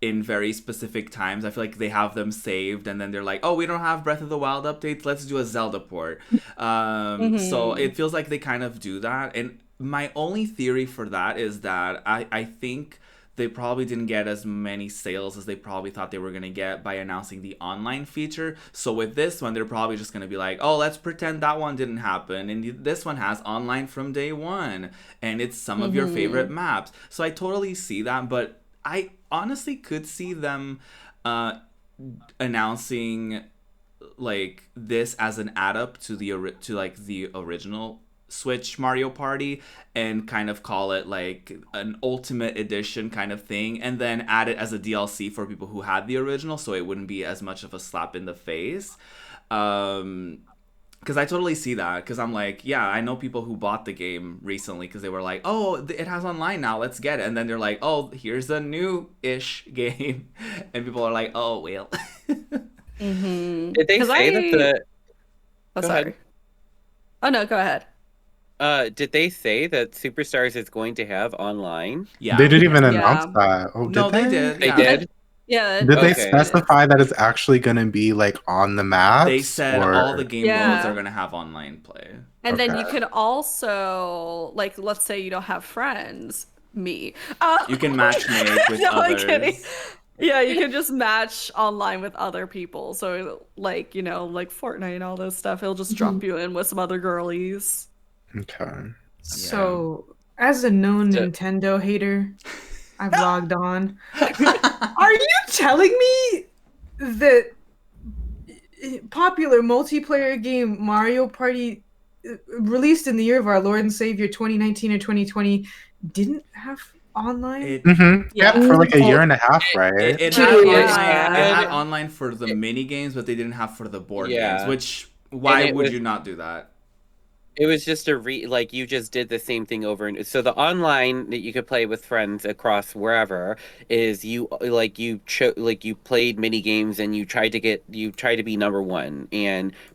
in very specific times. I feel like they have them saved, and then they're like, oh, we don't have Breath of the Wild updates, let's do a Zelda port. So it feels like they kind of do that. And my only theory for that is that I think they probably didn't get as many sales as they probably thought they were going to get by announcing the online feature. So with this one, they're probably just going to be like, oh, let's pretend that one didn't happen. And this one has online from day one. And it's some of your favorite maps. So I totally see that. But I honestly could see them announcing like this as an add up to the original Switch Mario Party, and kind of call it like an ultimate edition kind of thing, and then add it as a DLC for people who had the original, so it wouldn't be as much of a slap in the face. Because I totally see that, because I'm like, yeah, I know people who bought the game recently because they were like, oh, it has online now, let's get it. And then they're like, oh, here's a new-ish game. And people are like, oh, well. Did they say that the... Oh, Go sorry. ahead. Oh, no, go ahead. Did they say that Superstars is going to have online? Yeah. They didn't even Yeah. announce that. Oh, No, did they did. They Yeah. did? Yeah. Did they Okay. specify that it's actually going to be like on the maps? They said or... all the game Yeah. modes are going to have online play. And then you Okay. can also, like, let's say you don't have friends, me. You can matchmake with No, I'm others. kidding. Yeah, you can just match online with other people. So, like, you know, like Fortnite and all this stuff, it'll just drop you in with some other girlies. Okay. So, as a known So- Nintendo hater, I've logged on. Are you telling me that popular multiplayer game Mario Party, released in the year of our Lord and Savior 2019 or 2020, didn't have online? Mm-hmm. Yeah. Yeah, for like a year and a half, right? It 2 had online, years. it had Yeah. online for the mini games, but they didn't have for the board Yeah. games. Which, why And it would was- you not do that? It was just like you just did the same thing over and so the online that you could play with friends across wherever is you played mini games and you tried to be number one,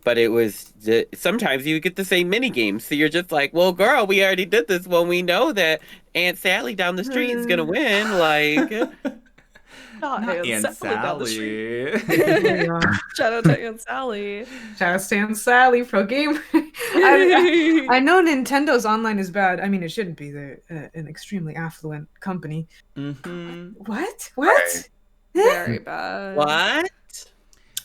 but it was sometimes you would get the same mini games, so you're just like, well, girl, we already did this when we know that Aunt Sally down the street is gonna win, like. Not Not Aunt Aunt Sally down the street. Sally. Shout out to Aunt Sally. Shout out to Aunt Sally, pro gamer. I know Nintendo's online is bad. I mean, it shouldn't be. They're an extremely affluent company. Mm-hmm. What? Right. Very bad. What?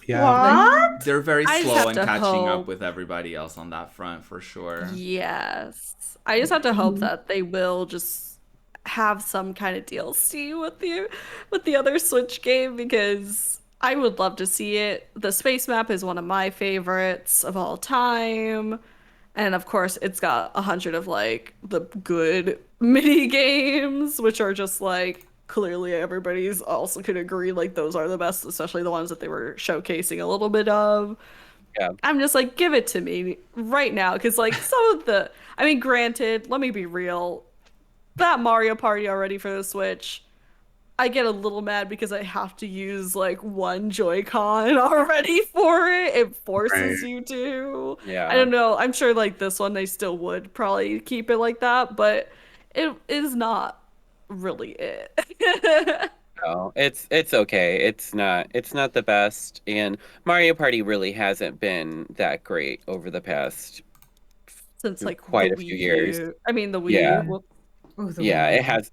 Yeah. What? They're very I just slow have in to catching up hope- with everybody else on that front, for sure. Yes. I just have to hope that they will just have some kind of DLC with the other Switch game, because I would love to see it. The space map is one of my favorites of all time. And of course, it's got 100 of like the good mini games, which are just like clearly everybody's also could agree like those are the best, especially the ones that they were showcasing a little bit of. Yeah. I'm just like, give it to me right now, because like some of the, I mean, granted, let me be real, that Mario Party already for the Switch, I get a little mad because I have to use like one Joy-Con already for it. It forces Right. you to. Yeah. I don't know. I'm sure like this one they still would probably keep it like that, but it is not really it. No, it's okay. It's not the best, and Mario Party really hasn't been that great over the past. Since like Quite the a few Wii years. U. I mean the Wii Yeah. U. Well, Oh, the Yeah, Wii.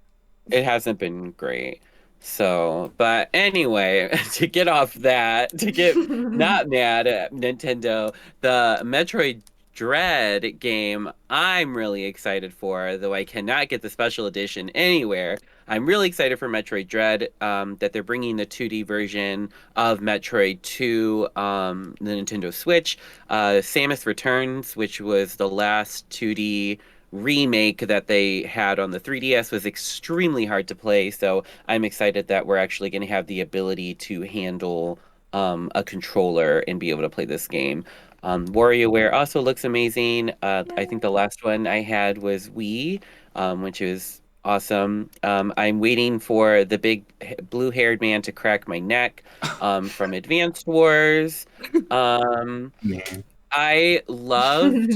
it hasn't been great. So, but anyway, to get off that, to get not mad at Nintendo, the Metroid Dread game I'm really excited for, though I cannot get the special edition anywhere. I'm really excited for Metroid Dread, that they're bringing the 2D version of Metroid to the Nintendo Switch. Samus Returns, which was the last 2D remake that they had on the 3DS, was extremely hard to play, so I'm excited that we're actually going to have the ability to handle a controller and be able to play this game. WarioWare also looks amazing. I think the last one I had was Wii, which is Awesome. I'm waiting for the big blue-haired man to crack my neck from Advanced Wars. Yeah. I loved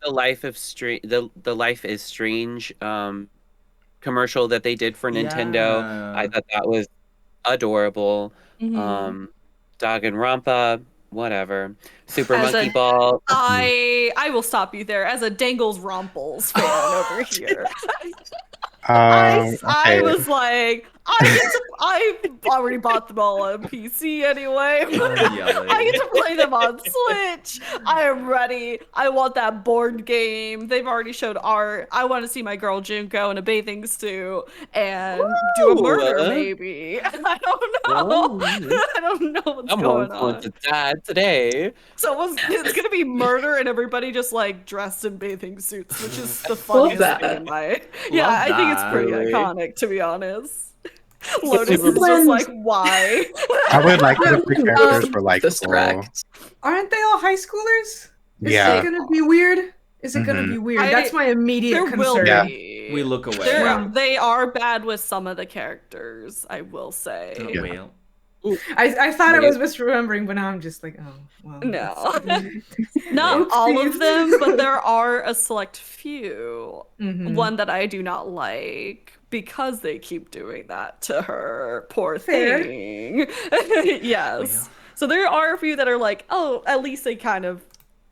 the Life is Strange commercial that they did for Nintendo. I Yeah. thought that was adorable. Mhm. Danganronpa, whatever. Super As Monkey a Ball. I will stop you there. As a Dangles Romples fan over here, I Okay. was like, I've already bought them all on PC anyway. I'm yelling. I get to play them on Switch. I am ready. I want that board game. They've already showed art. I want to see my girl Junko in a bathing suit and do a murder, Ooh. maybe. I don't know. I don't know what's Someone's going going on. to die today. It's gonna be murder and everybody just like dressed in bathing suits, which is the Love funniest that. thing in my. Yeah, Love I think it's pretty that. iconic, to be honest. Lotus is Super- just like, why? I would like it if the characters were like That's cool. correct. Aren't they all high schoolers? Is Yeah. it gonna be weird? Is it gonna be weird? That's my immediate There will concern. Yeah. be. We look away. They are bad with some of the characters, I will say. Oh, Yeah. well. I thought I was misremembering, but now I'm just like, oh, well. No. that's- Not all of Oopsies. them, but there are a select few. Mhm. One that I do not like because they keep doing that to her. Poor Fair. thing. Yes. So there are a few that are like, oh, at least they kind of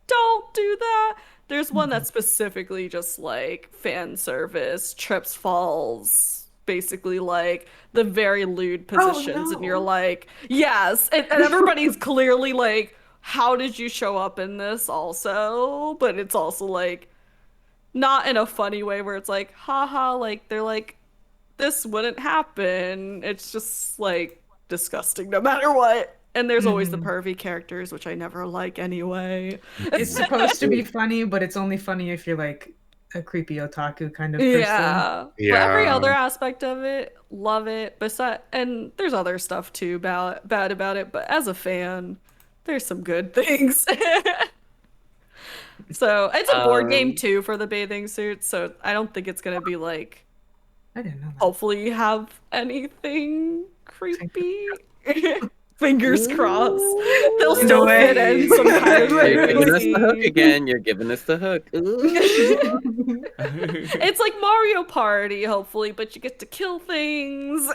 don't do that. There's one that's specifically just like fan service, trips, falls, basically like the very lewd positions, and you're no. like, yes, and everybody's clearly like, how did you show up in this also? But it's also like not in a funny way where it's like, haha, like they're like, this wouldn't happen. It's just like disgusting no matter what. And there's always the pervy characters, which I never like anyway. It's supposed to be funny, but it's only funny if you're like a creepy otaku kind of person. Yeah. But every other aspect of it, love it. And there's other stuff too bad about it, but as a fan, there's some good things. So it's a board game too for the bathing suits, so I don't think it's gonna be like, I didn't know that. hopefully you have anything creepy. Fingers crossed. They'll still fit in some kind of You're giving us the crazy- hook again. You're giving us the hook. It's like Mario Party, hopefully, but you get to kill things.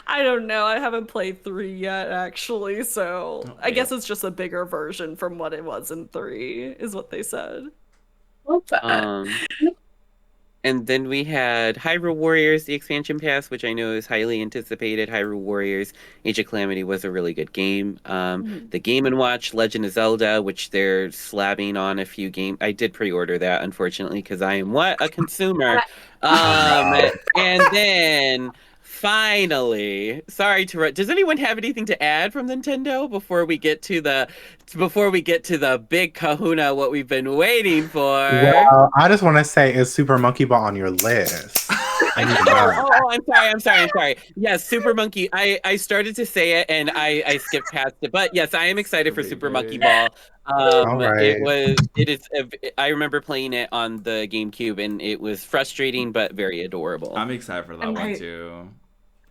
I don't know. I haven't played 3 yet, actually, so I guess it's just a bigger version from what it was in 3, is what they said. Love that. And then we had Hyrule Warriors, the expansion pass, which I know is highly anticipated. Hyrule Warriors Age of Calamity was a really good game. The Game & Watch Legend of Zelda, which they're slabbing on a few games. I did pre-order that, unfortunately, because I am a consumer. And then finally, sorry to does anyone have anything to add from Nintendo before we get to the big kahuna, what we've been waiting for? Well, I just want to say, is Super Monkey Ball on your list? I need to know. I'm sorry. Yes, Super Monkey. I started to say it and I skipped past it, but yes, I am excited for Super Monkey Ball. Right. I remember playing it on the GameCube and it was frustrating but very adorable. I'm excited for that And one too.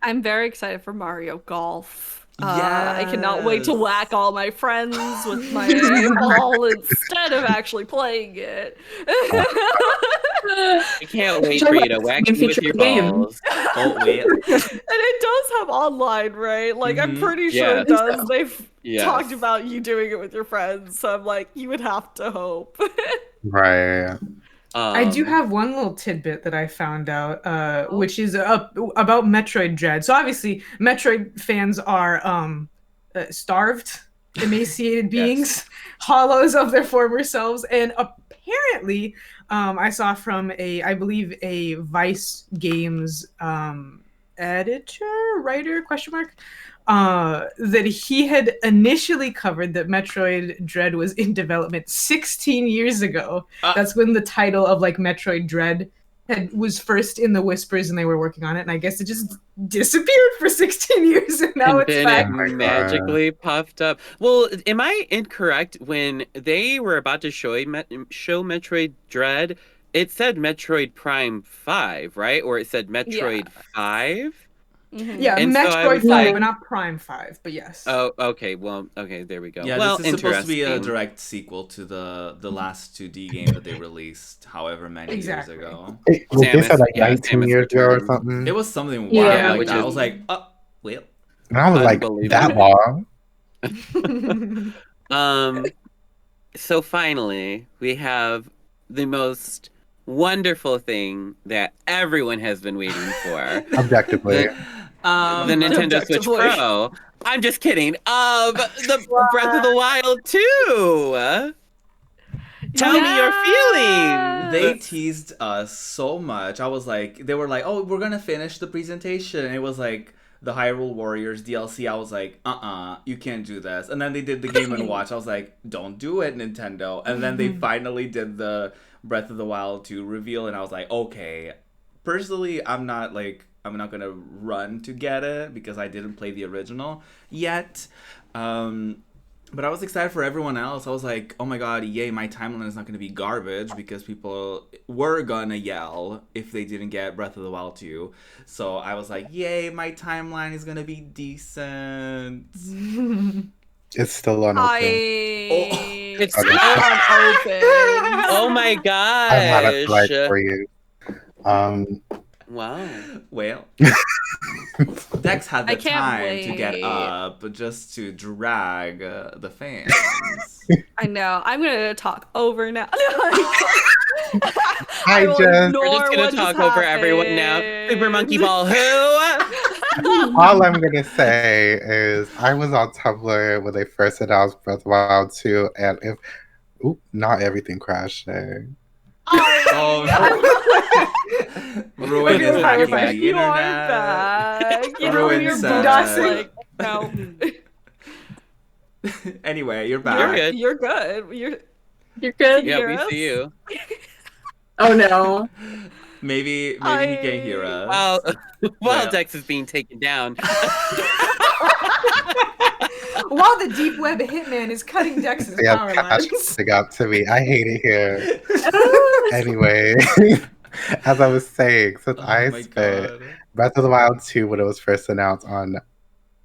I'm very excited for Mario Golf. I cannot wait to whack all my friends with my ball instead of actually playing it. I can't wait for you to whack me with your balls. Oh wait. And it does have online, right? Like, I'm pretty sure Yeah. it does. They've Yes. talked about you doing it with your friends, so I'm like, you would have to hope. Right. I do have one little tidbit that I found out, which is about Metroid Dread. So obviously, Metroid fans are starved, emaciated beings, hollows of their former selves, and apparently, I saw from I believe a Vice Games editor, writer, question mark, that he had initially covered that Metroid Dread was in development 16 years ago. That's when the title of like Metroid Dread was first in the whispers and they were working on it, and I guess it just disappeared for 16 years and now it's then back. it magically puffed up. Well, am I incorrect? When they were about to show Metroid Dread, it said Metroid Prime 5, right? Or it said Metroid 5? Yeah, And so I Metroid was 5, like- but not Prime 5, but yes. Oh, okay. Well, okay, there we go. Yeah, well, this is supposed to be a interesting. direct sequel to the last 2D game that they released however many Exactly. years ago. They said like yeah, 19 Samus years ago or Returns. something. It was something wild Yeah, like which that. I is- was like, well. And I was like, that Unbelievable. long? So finally, we have the most wonderful thing that everyone has been waiting for. Objectively. The Nintendo Switch Objectively. Pro. I'm just kidding. The Breath of the Wild 2. Tell me your feelings. They teased us so much. I was like, they were like, oh, we're gonna finish the presentation. And it was like the Hyrule Warriors DLC. I was like, you can't do this. And then they did the Game & Watch. I was like, don't do it, Nintendo. And then they finally did the Breath of the Wild 2 reveal, and I was like, okay. Personally, I'm not gonna run to get it because I didn't play the original yet. But I was excited for everyone else. I was like, oh my god, yay, my timeline is not going to be garbage because people were going to yell if they didn't get Breath of the Wild 2. So I was like, yay, my timeline is going to be decent. It's still on open. It's still unopened. Oh my I had a slide gosh. for you. Wow. Well, Dex had the I can't time to get wait. up just to drag the fans. I know. I'm gonna talk over now. Hi, will Jen. ignore We're just gonna what talk over everyone now. Super Monkey Ball who? All I'm gonna say is I was on Tumblr when they first announced Breath of the Wild 2, and not everything crashed there. Oh, Ruin is hacking the You are internet. back. You know, Ruin your said- boss like, no. Anyway, you're back. You're good. You're good. You're good. Yeah, hear we us? see you. Oh no. Maybe he can't hear us. While Dex is being taken down. While the deep web hitman is cutting Dex's They have power cash lines. they got to me. I hate it here. Anyway, as I was saying, since Oh I my spent god. Breath of the Wild 2 when it was first announced on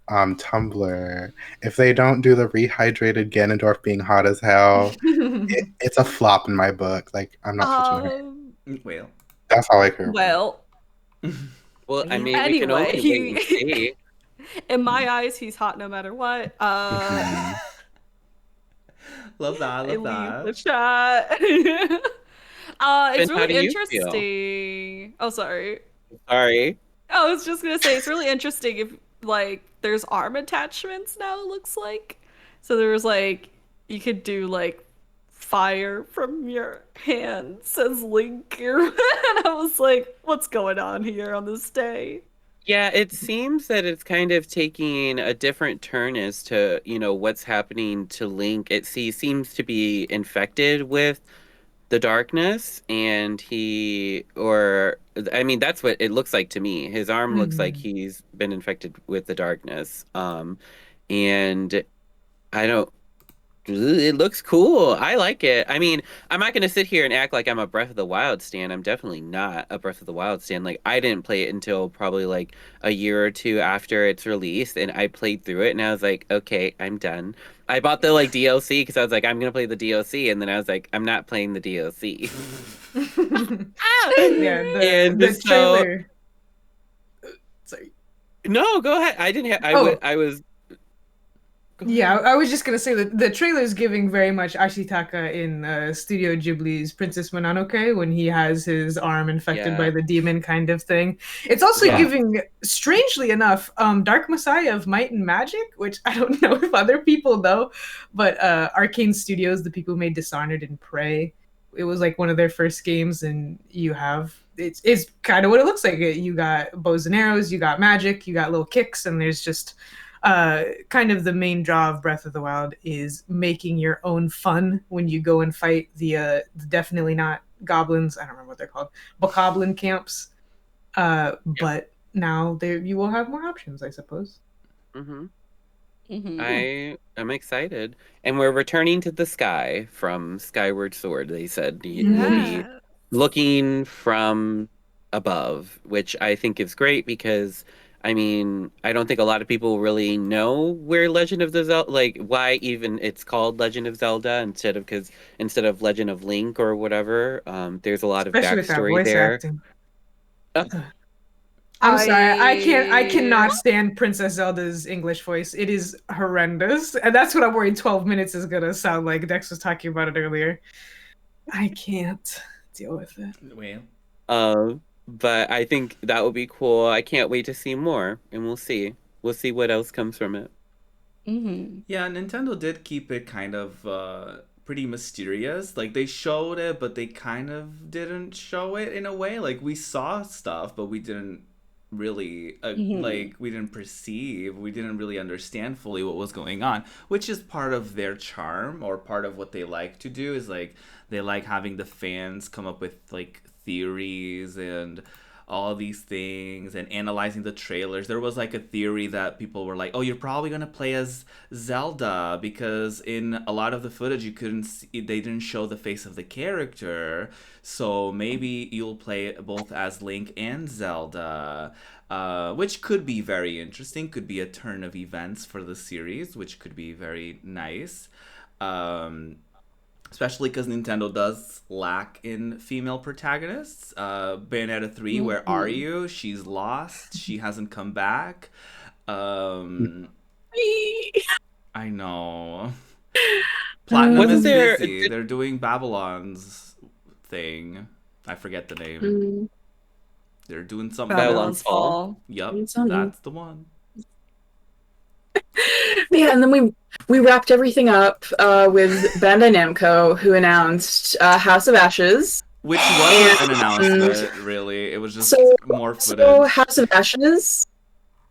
Tumblr, if they don't do the rehydrated Ganondorf being hot as hell, it's a flop in my book. Like, I'm not touching it. Well. That's all I care about. Well, Well, I mean, we can only Anyway, wait and see. in my eyes, he's hot no matter what. Love that. I Love leave that. the chat. It's Ben, how do really you interesting. Oh, sorry. Sorry. I was just gonna say it's really interesting if like there's arm attachments now. It looks like so there's like you could do like fire from your hands as Link, and I was like, what's going on here on this day? Yeah, it seems that it's kind of taking a different turn as to, what's happening to Link. He seems to be infected with the darkness, and that's what it looks like to me. His arm looks like he's been infected with the darkness. And it looks cool. I like it. I mean, I'm not going to sit here and act like I'm a Breath of the Wild stan. I'm definitely not a Breath of the Wild stan. Like, I didn't play it until probably like a year or two after its release, and I played through it, and I was like, okay, I'm done. I bought the DLC because I was like, I'm going to play the DLC, and then I was like, I'm not playing the DLC. Yeah, And the so- trailer. Sorry. No, go ahead. I didn't have. I was. Yeah, I was just gonna say that the trailer is giving very much Ashitaka in Studio Ghibli's Princess Mononoke when he has his arm infected Yeah. by the demon kind of thing. It's also Yeah. giving, strangely enough, Dark Messiah of Might and Magic, which I don't know if other people know, but Arcane Studios, the people who made Dishonored and Prey, it was like one of their first games, and it's kind of what it looks like. You got bows and arrows, you got magic, you got little kicks, and there's just kind of the main draw of Breath of the Wild is making your own fun when you go and fight the definitely not goblins. I don't remember what they're called, bokoblin camps. But now you will have more options, I suppose. Mm-hmm. Mhm. I'm excited, and we're returning to the sky from Skyward Sword. They said will be Yeah. looking from above, which I think is great because I mean, I don't think a lot of people really know where Legend of the Zelda, like why even it's called Legend of Zelda instead of Legend of Link or whatever. There's a lot of Especially with that backstory voice there. acting. I'm sorry, I cannot stand Princess Zelda's English voice. It is horrendous. And that's what I'm worried 12 minutes is gonna sound like. Dex was talking about it earlier. I can't deal with it. Wait. But I think that would be cool. I can't wait to see more, and we'll see. We'll see what else comes from it. Mm-hmm. Yeah, Nintendo did keep it kind of pretty mysterious. Like they showed it, but they kind of didn't show it in a way. Like we saw stuff, but we didn't really like we didn't perceive, we didn't really understand fully what was going on, which is part of their charm or part of what they like to do is like they like having the fans come up with like theories and all these things and analyzing the trailers. There was like a theory that people were like, oh, you're probably gonna play as Zelda because in a lot of the footage you couldn't see, they didn't show the face of the character, so maybe you'll play both as Link and Zelda, which could be very interesting, could be a turn of events for the series, which could be very nice. Especially because Nintendo does lack in female protagonists. Bayonetta 3, where are you? She's lost. She hasn't come back. I know. Platinum is busy. They're doing Babylon's thing. I forget the name. They're doing something. Babylon's Fall. Yep, that's the one. Yeah, and then we wrapped everything up with Bandai Namco, who announced House of Ashes. Which wasn't an announcement, really. It was just more footage. So House of Ashes.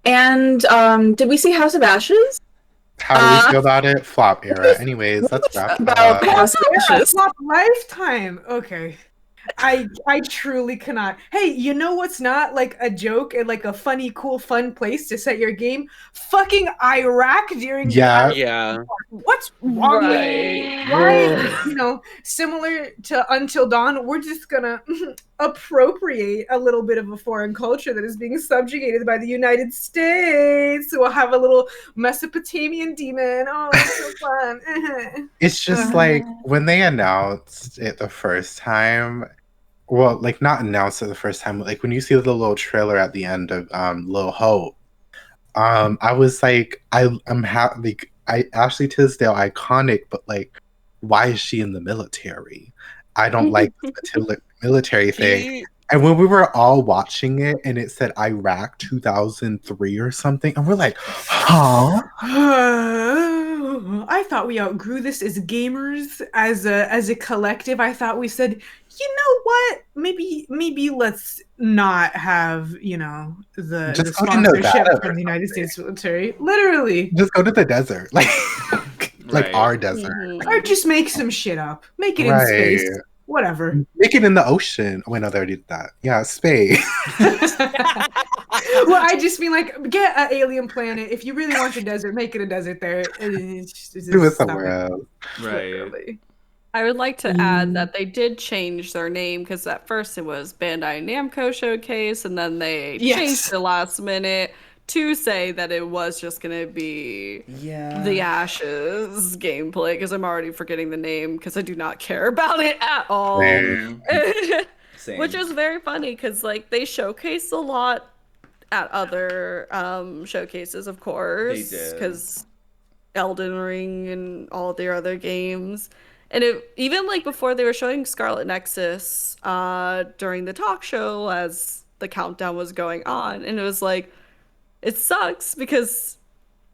And did we see House of Ashes? How do we feel about it? Flop era. Anyways, let's wrap about House of Ashes. Flop lifetime. Okay. I truly cannot. Hey, you know what's not like a joke and like a funny, cool, fun place to set your game? Fucking Iraq during yeah. What's wrong with it? Why, similar to Until Dawn, we're just gonna appropriate a little bit of a foreign culture that is being subjugated by the United States. So we'll have a little Mesopotamian demon. Oh, it's so fun. It's just like when they announced it the first time, well, like not announced it the first time, but like when you see the little trailer at the end of Little Hope, I was like, I'm happy. Ashley Tisdale, iconic, but like, why is she in the military? I don't like the military thing. And when we were all watching it and it said Iraq 2003 or something, and we're like, huh? I thought we outgrew this as gamers, as a collective. I thought we said, you know what? Maybe let's not have, the sponsorship from the United States military. Literally. Just go to the desert. Like our desert. Or just make some shit up. Make it in space. Whatever. Make it in the ocean. Oh, wait, no, they already did that. Yeah, space. Well, I just mean like, get an alien planet. If you really want your desert, make it a desert there. Do it somewhere else. Right. Literally. I would like to add that they did change their name because at first it was Bandai Namco Showcase, and then they changed the last minute to say that it was just going to be the Ashes gameplay, because I'm already forgetting the name because I do not care about it at all. Same. Which is very funny because like they showcase a lot at other showcases, of course. They did. Because Elden Ring and all their other games. And even like before they were showing Scarlet Nexus during the talk show as the countdown was going on. And it was like, it sucks because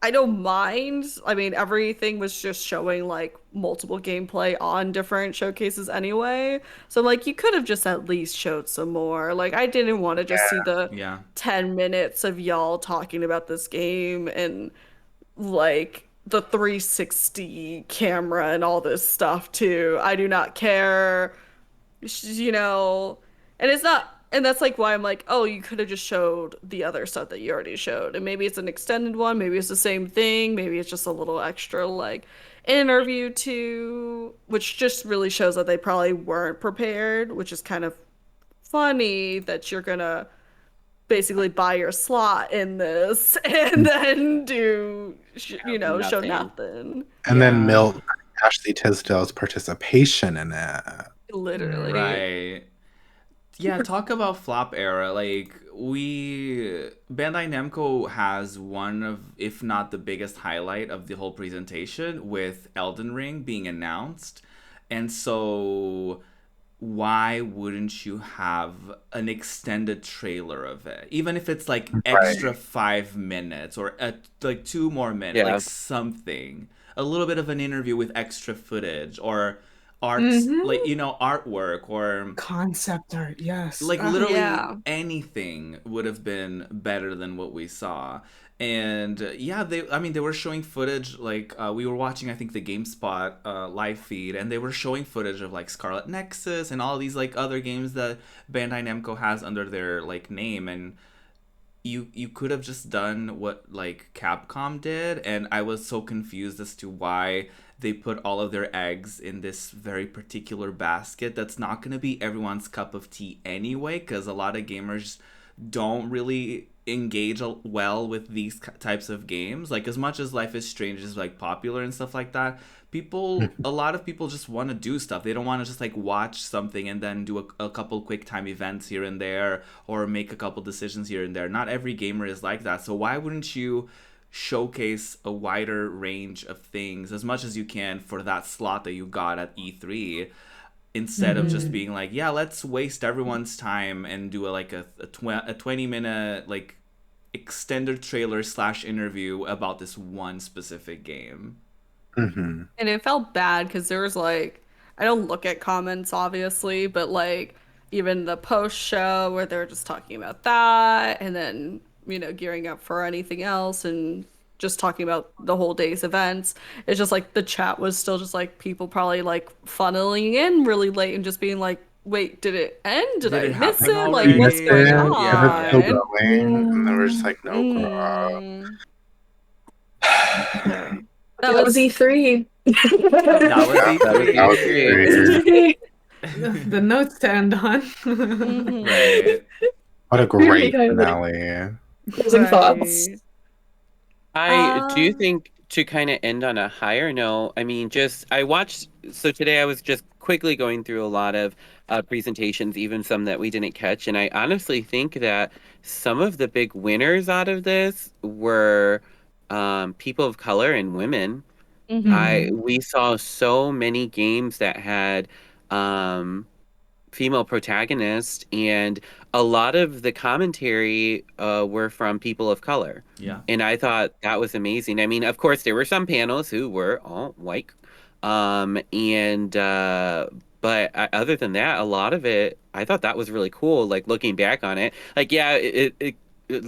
I don't mind. I mean, everything was just showing like multiple gameplay on different showcases anyway. So like, you could have just at least showed some more. Like, I didn't want to just see the 10 minutes of y'all talking about this game and like the 360 camera and all this stuff too. I do not care, and it's not And that's like why I'm like, oh, you could have just showed the other stuff that you already showed. And maybe it's an extended one, maybe it's the same thing, maybe it's just a little extra like interview too, which just really shows that they probably weren't prepared, which is kind of funny that you're gonna basically buy your slot in this and then do, show nothing. And then milk Ashley Tisdale's participation in it. Literally. Right. Yeah, talk about flop era. Like, Bandai Namco has one of, if not the biggest highlight of the whole presentation with Elden Ring being announced. And so why wouldn't you have an extended trailer of it? Even if it's like extra 5 minutes or like 2 more minutes, like something. A little bit of an interview with extra footage or arts, like, artwork or concept art. Yes, like literally anything would have been better than what we saw. And they were showing footage, like we were watching, I think, the GameSpot live feed, and they were showing footage of like Scarlet Nexus and all these like other games that Bandai Namco has under their like name. And you could have just done what like Capcom did, and I was so confused as to why they put all of their eggs in this very particular basket that's not going to be everyone's cup of tea anyway, because a lot of gamers don't really engage well with these types of games. Like, as much as Life is Strange is like popular and stuff like that, a lot of people just want to do stuff. They don't want to just like watch something and then do a couple quick time events here and there or make a couple decisions here and there. Not every gamer is like that. So why wouldn't you showcase a wider range of things as much as you can for that slot that you got at E3, instead of just being like, yeah, let's waste everyone's time and do a 20-minute like extended trailer / interview about this one specific game. And it felt bad because there was like, I don't look at comments obviously, but like even the post show where they're just talking about that and then gearing up for anything else and just talking about the whole day's events. It's just like the chat was still just like people probably like funneling in really late and just being like, wait, did it end? Did I miss it? Like, what's going on? Yeah, it's still going. And then we're just like, no, girl. That was E3. That was E3. The notes to end on. Right. What a great finale. Closing thoughts. I do think, to kind of end on a higher note, I mean, so today I was just quickly going through a lot of presentations, even some that we didn't catch, and I honestly think that some of the big winners out of this were people of color and women. We saw so many games that had female protagonists, and a lot of the commentary were from people of color. Yeah. And I thought that was amazing. I mean, of course, there were some panels who were all white. But other than that, a lot of it, I thought that was really cool. Like, looking back on it, like, yeah, it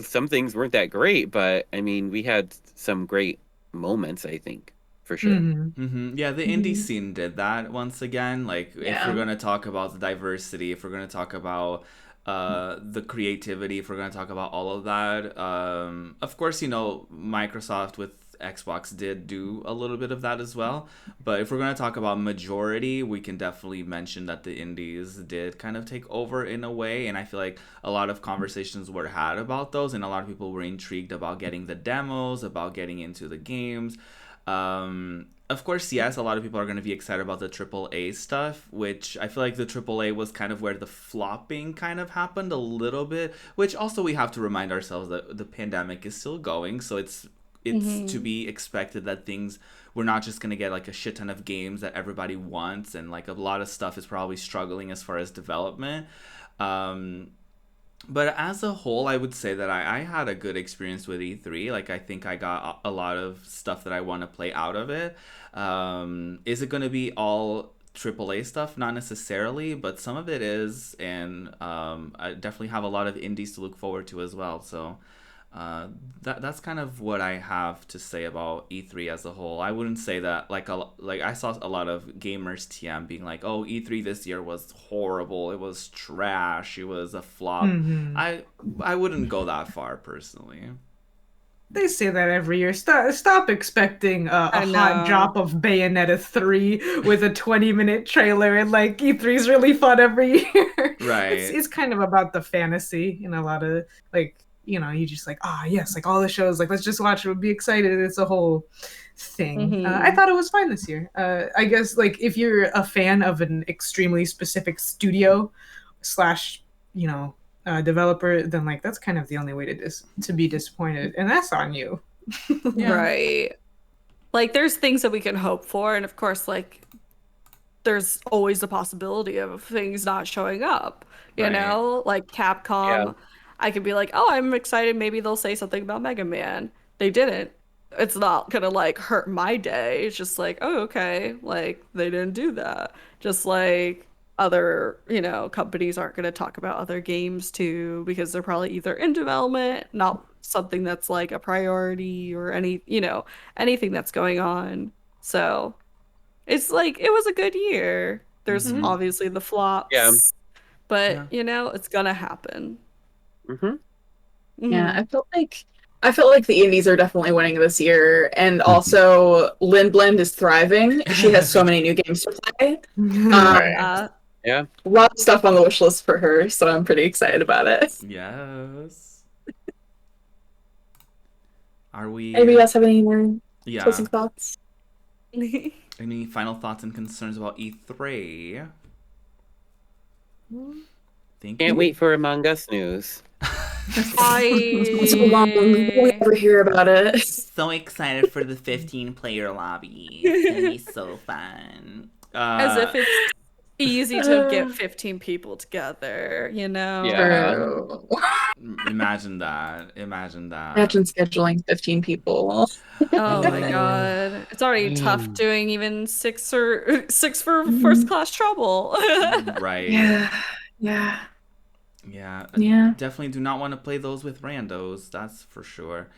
some things weren't that great, but I mean, we had some great moments, I think. For sure. Yeah, the indie scene did that once again. Like, if we're going to talk about the diversity, if we're going to talk about the creativity, if we're going to talk about all of that, of course, Microsoft with Xbox did do a little bit of that as well. But if we're going to talk about majority, we can definitely mention that the indies did kind of take over in a way. And I feel like a lot of conversations were had about those, and a lot of people were intrigued about getting the demos, about getting into the games. Of course, yes, a lot of people are going to be excited about the AAA stuff, which I feel like the AAA was kind of where the flopping kind of happened a little bit, which also we have to remind ourselves that the pandemic is still going, so it's to be expected that we're not just going to get like a shit ton of games that everybody wants, and like a lot of stuff is probably struggling as far as development. But as a whole, I would say that I had a good experience with E3. Like, I think I got a lot of stuff that I want to play out of it. Is it going to be all AAA stuff? Not necessarily, but some of it is. And I definitely have a lot of indies to look forward to as well. So That's kind of what I have to say about E3 as a whole. I wouldn't say that like I saw a lot of gamers TM being like, "Oh, E3 this year was horrible. It was trash. It was a flop." I wouldn't go that far personally. They say that every year. Stop expecting a hot drop of Bayonetta 3 with a 20-minute trailer, and like E3 is really fun every year. Right. It's kind of about the fantasy in a lot of like, you know, you just like, yes, like all the shows, like let's just watch it, we'll be excited. It's a whole thing. I thought it was fine this year. I guess like if you're a fan of an extremely specific studio / you know, developer, then like that's kind of the only way to be disappointed, and that's on you. Right. Like there's things that we can hope for, and of course like there's always the possibility of things not showing up, you know, like Capcom. I could be like, oh, I'm excited, maybe they'll say something about Mega Man. They didn't. It's not gonna like hurt my day. It's just like, oh, okay, like they didn't do that. Just like other, you know, companies aren't going to talk about other games too, because they're probably either in development, not something that's like a priority, or any, you know, anything that's going on. So it's like, it was a good year. There's obviously the flops, but you know, it's gonna happen. Yeah, I felt like the indies are definitely winning this year, and also Lindblend is thriving. She has so many new games to play. Yeah. A lot of stuff on the wish list for her, so I'm pretty excited about it. Yes. Are we... Anybody else have any more closing thoughts? Any final thoughts and concerns about E3? Can't wait for Among Us news. It's so long. We never hear about it. So excited for the 15-player lobby. It's gonna be so fun. As if it's easy to get 15 people together, you know? Imagine that. Imagine scheduling 15 people. Oh my god. It's already tough doing even six for first class trouble. Right. Yeah. Definitely do not want to play those with randos, that's for sure.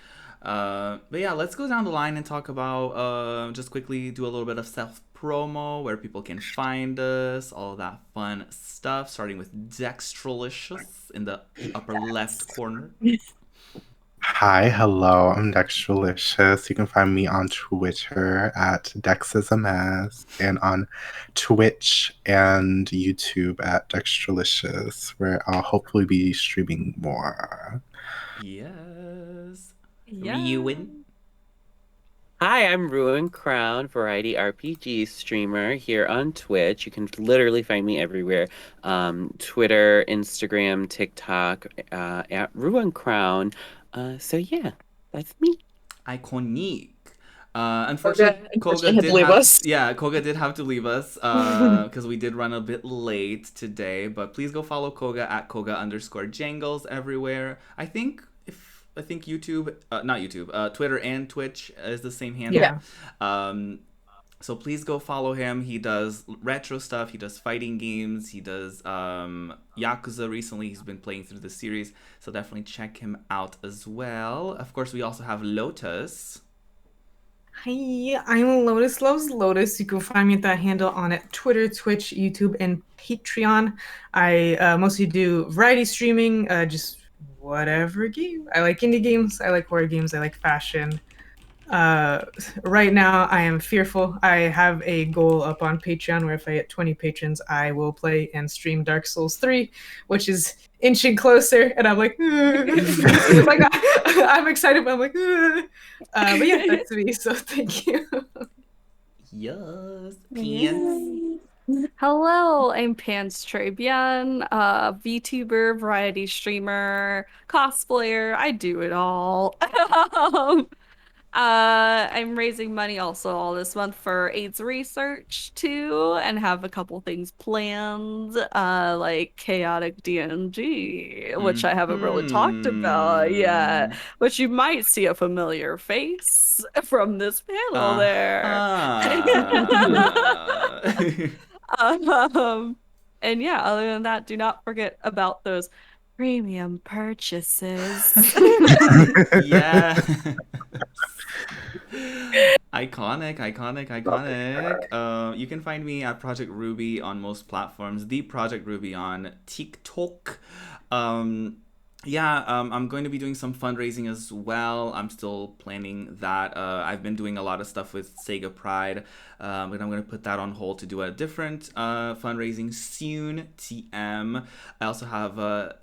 But yeah, let's go down the line and talk about, just quickly do a little bit of self-promo, where people can find us, all that fun stuff, starting with Dextralicious in the upper left corner. Hi, hello, I'm Dextralicious. You can find me on Twitter at Dexisms and on Twitch and YouTube at Dextralicious, where I'll hopefully be streaming more. Yes. Ruin. Hi, I'm Ruin Crown, Variety RPG streamer here on Twitch. You can literally find me everywhere. Twitter, Instagram, TikTok, at Ruin Crown. So yeah, that's me. Iconic. Unfortunately, Koga did have to leave us because we did run a bit late today. But please go follow Koga at Koga_Jangles everywhere. I think YouTube, not YouTube, Twitter and Twitch is the same handle. So please go follow him. He does retro stuff. He does fighting games. He does Yakuza recently. He's been playing through the series. So definitely check him out as well. Of course, we also have Lotus. Hi, I'm Lotus Loves Lotus. You can find me at that handle on Twitter, Twitch, YouTube, and Patreon. I mostly do variety streaming, just whatever game. I like indie games. I like horror games. I like fashion. Right now I am fearful. I have a goal up on Patreon where if I get 20 patrons, I will play and stream Dark Souls 3, which is inching closer, and I'm like, like I'm excited, but I'm like, but yeah, that's me. So thank you. Yes, Pants. Hello, I'm Pants Trebian, VTuber, variety streamer, cosplayer. I do it all. I'm raising money also all this month for AIDS research too, and have a couple things planned, like chaotic DMG, which I haven't really talked about yet, which you might see a familiar face from this panel there. And yeah, other than that, do not forget about those Premium purchases. Yeah. Iconic. You can find me at Project Ruby on most platforms. The Project Ruby on TikTok. I'm going to be doing some fundraising as well. I'm still planning that. I've been doing a lot of stuff with Sega Pride, but I'm going to put that on hold to do a different fundraising soon. TM. I also have, a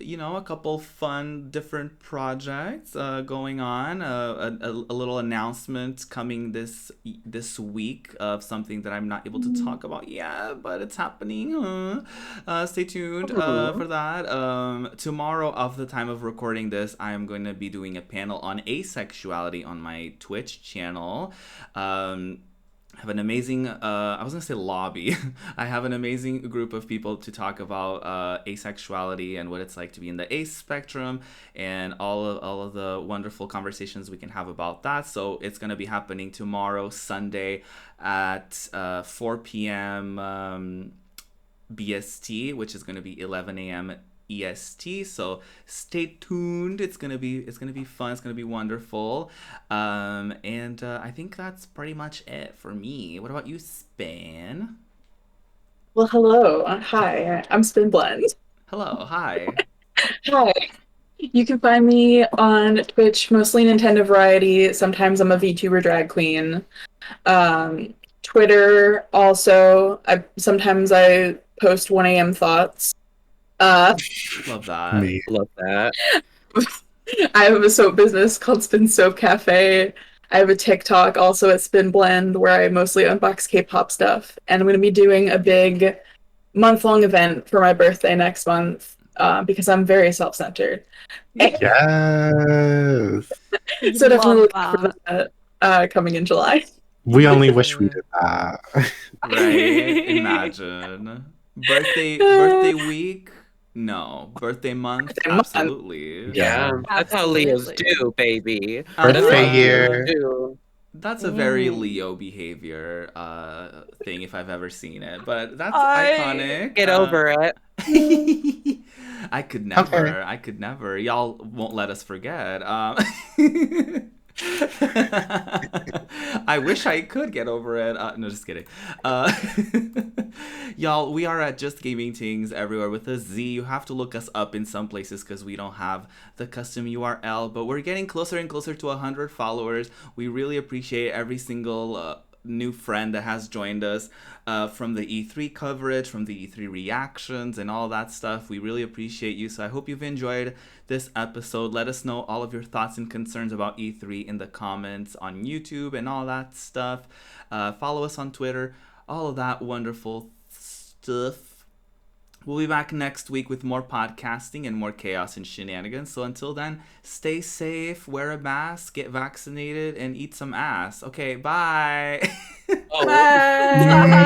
couple fun different projects going on. A little announcement coming this week of something that I'm not able to talk about yet, but it's happening. Stay tuned for that. Tomorrow, of the time of recording this, I am going to be doing a panel on asexuality on my Twitch channel. I have an amazing, I was going to say lobby. I have an amazing group of people to talk about asexuality and what it's like to be in the ace spectrum and all of the wonderful conversations we can have about that. So it's going to be happening tomorrow, Sunday at 4 p.m. BST, which is going to be 11 a.m. EST. So stay tuned. It's gonna be fun. It's gonna be wonderful. And I think that's pretty much it for me. What about you, Spin? Well, hello. Hi, I'm Spin Blend. Hello. Hi. Hi. You can find me on Twitch, mostly Nintendo variety. Sometimes I'm a VTuber drag queen. Twitter also. Sometimes I post 1 a.m. thoughts. Love that. Love that. I have a soap business called Spin Soap Cafe. I have a TikTok also at Spin Blend where I mostly unbox K-pop stuff. And I'm going to be doing a big month-long event for my birthday next month because I'm very self-centered. Yes. So definitely look for that coming in July. We only wish we did that. Right? Imagine. Birthday week? No. Birthday month? Absolutely. Yeah. That's how Leos do, baby. Birthday year. That's a very Leo behavior thing if I've ever seen it. But that's iconic. Get over it. I could never. Okay. I could never. Y'all won't let us forget. I wish I could get over it. No, just kidding. Y'all, we are at Just Gaming Tingz everywhere with a Z. You have to look us up in some places because we don't have the custom URL, but we're getting closer and closer to 100 followers. We really appreciate every single new friend that has joined us from the E3 coverage, from the E3 reactions and all that stuff. We really appreciate you. So I hope you've enjoyed this episode. Let us know all of your thoughts and concerns about E3 in the comments on YouTube and all that stuff. Follow us on Twitter, all of that wonderful stuff. We'll be back next week with more podcasting and more chaos and shenanigans. So until then, stay safe, wear a mask, get vaccinated, and eat some ass. Okay, bye. Bye.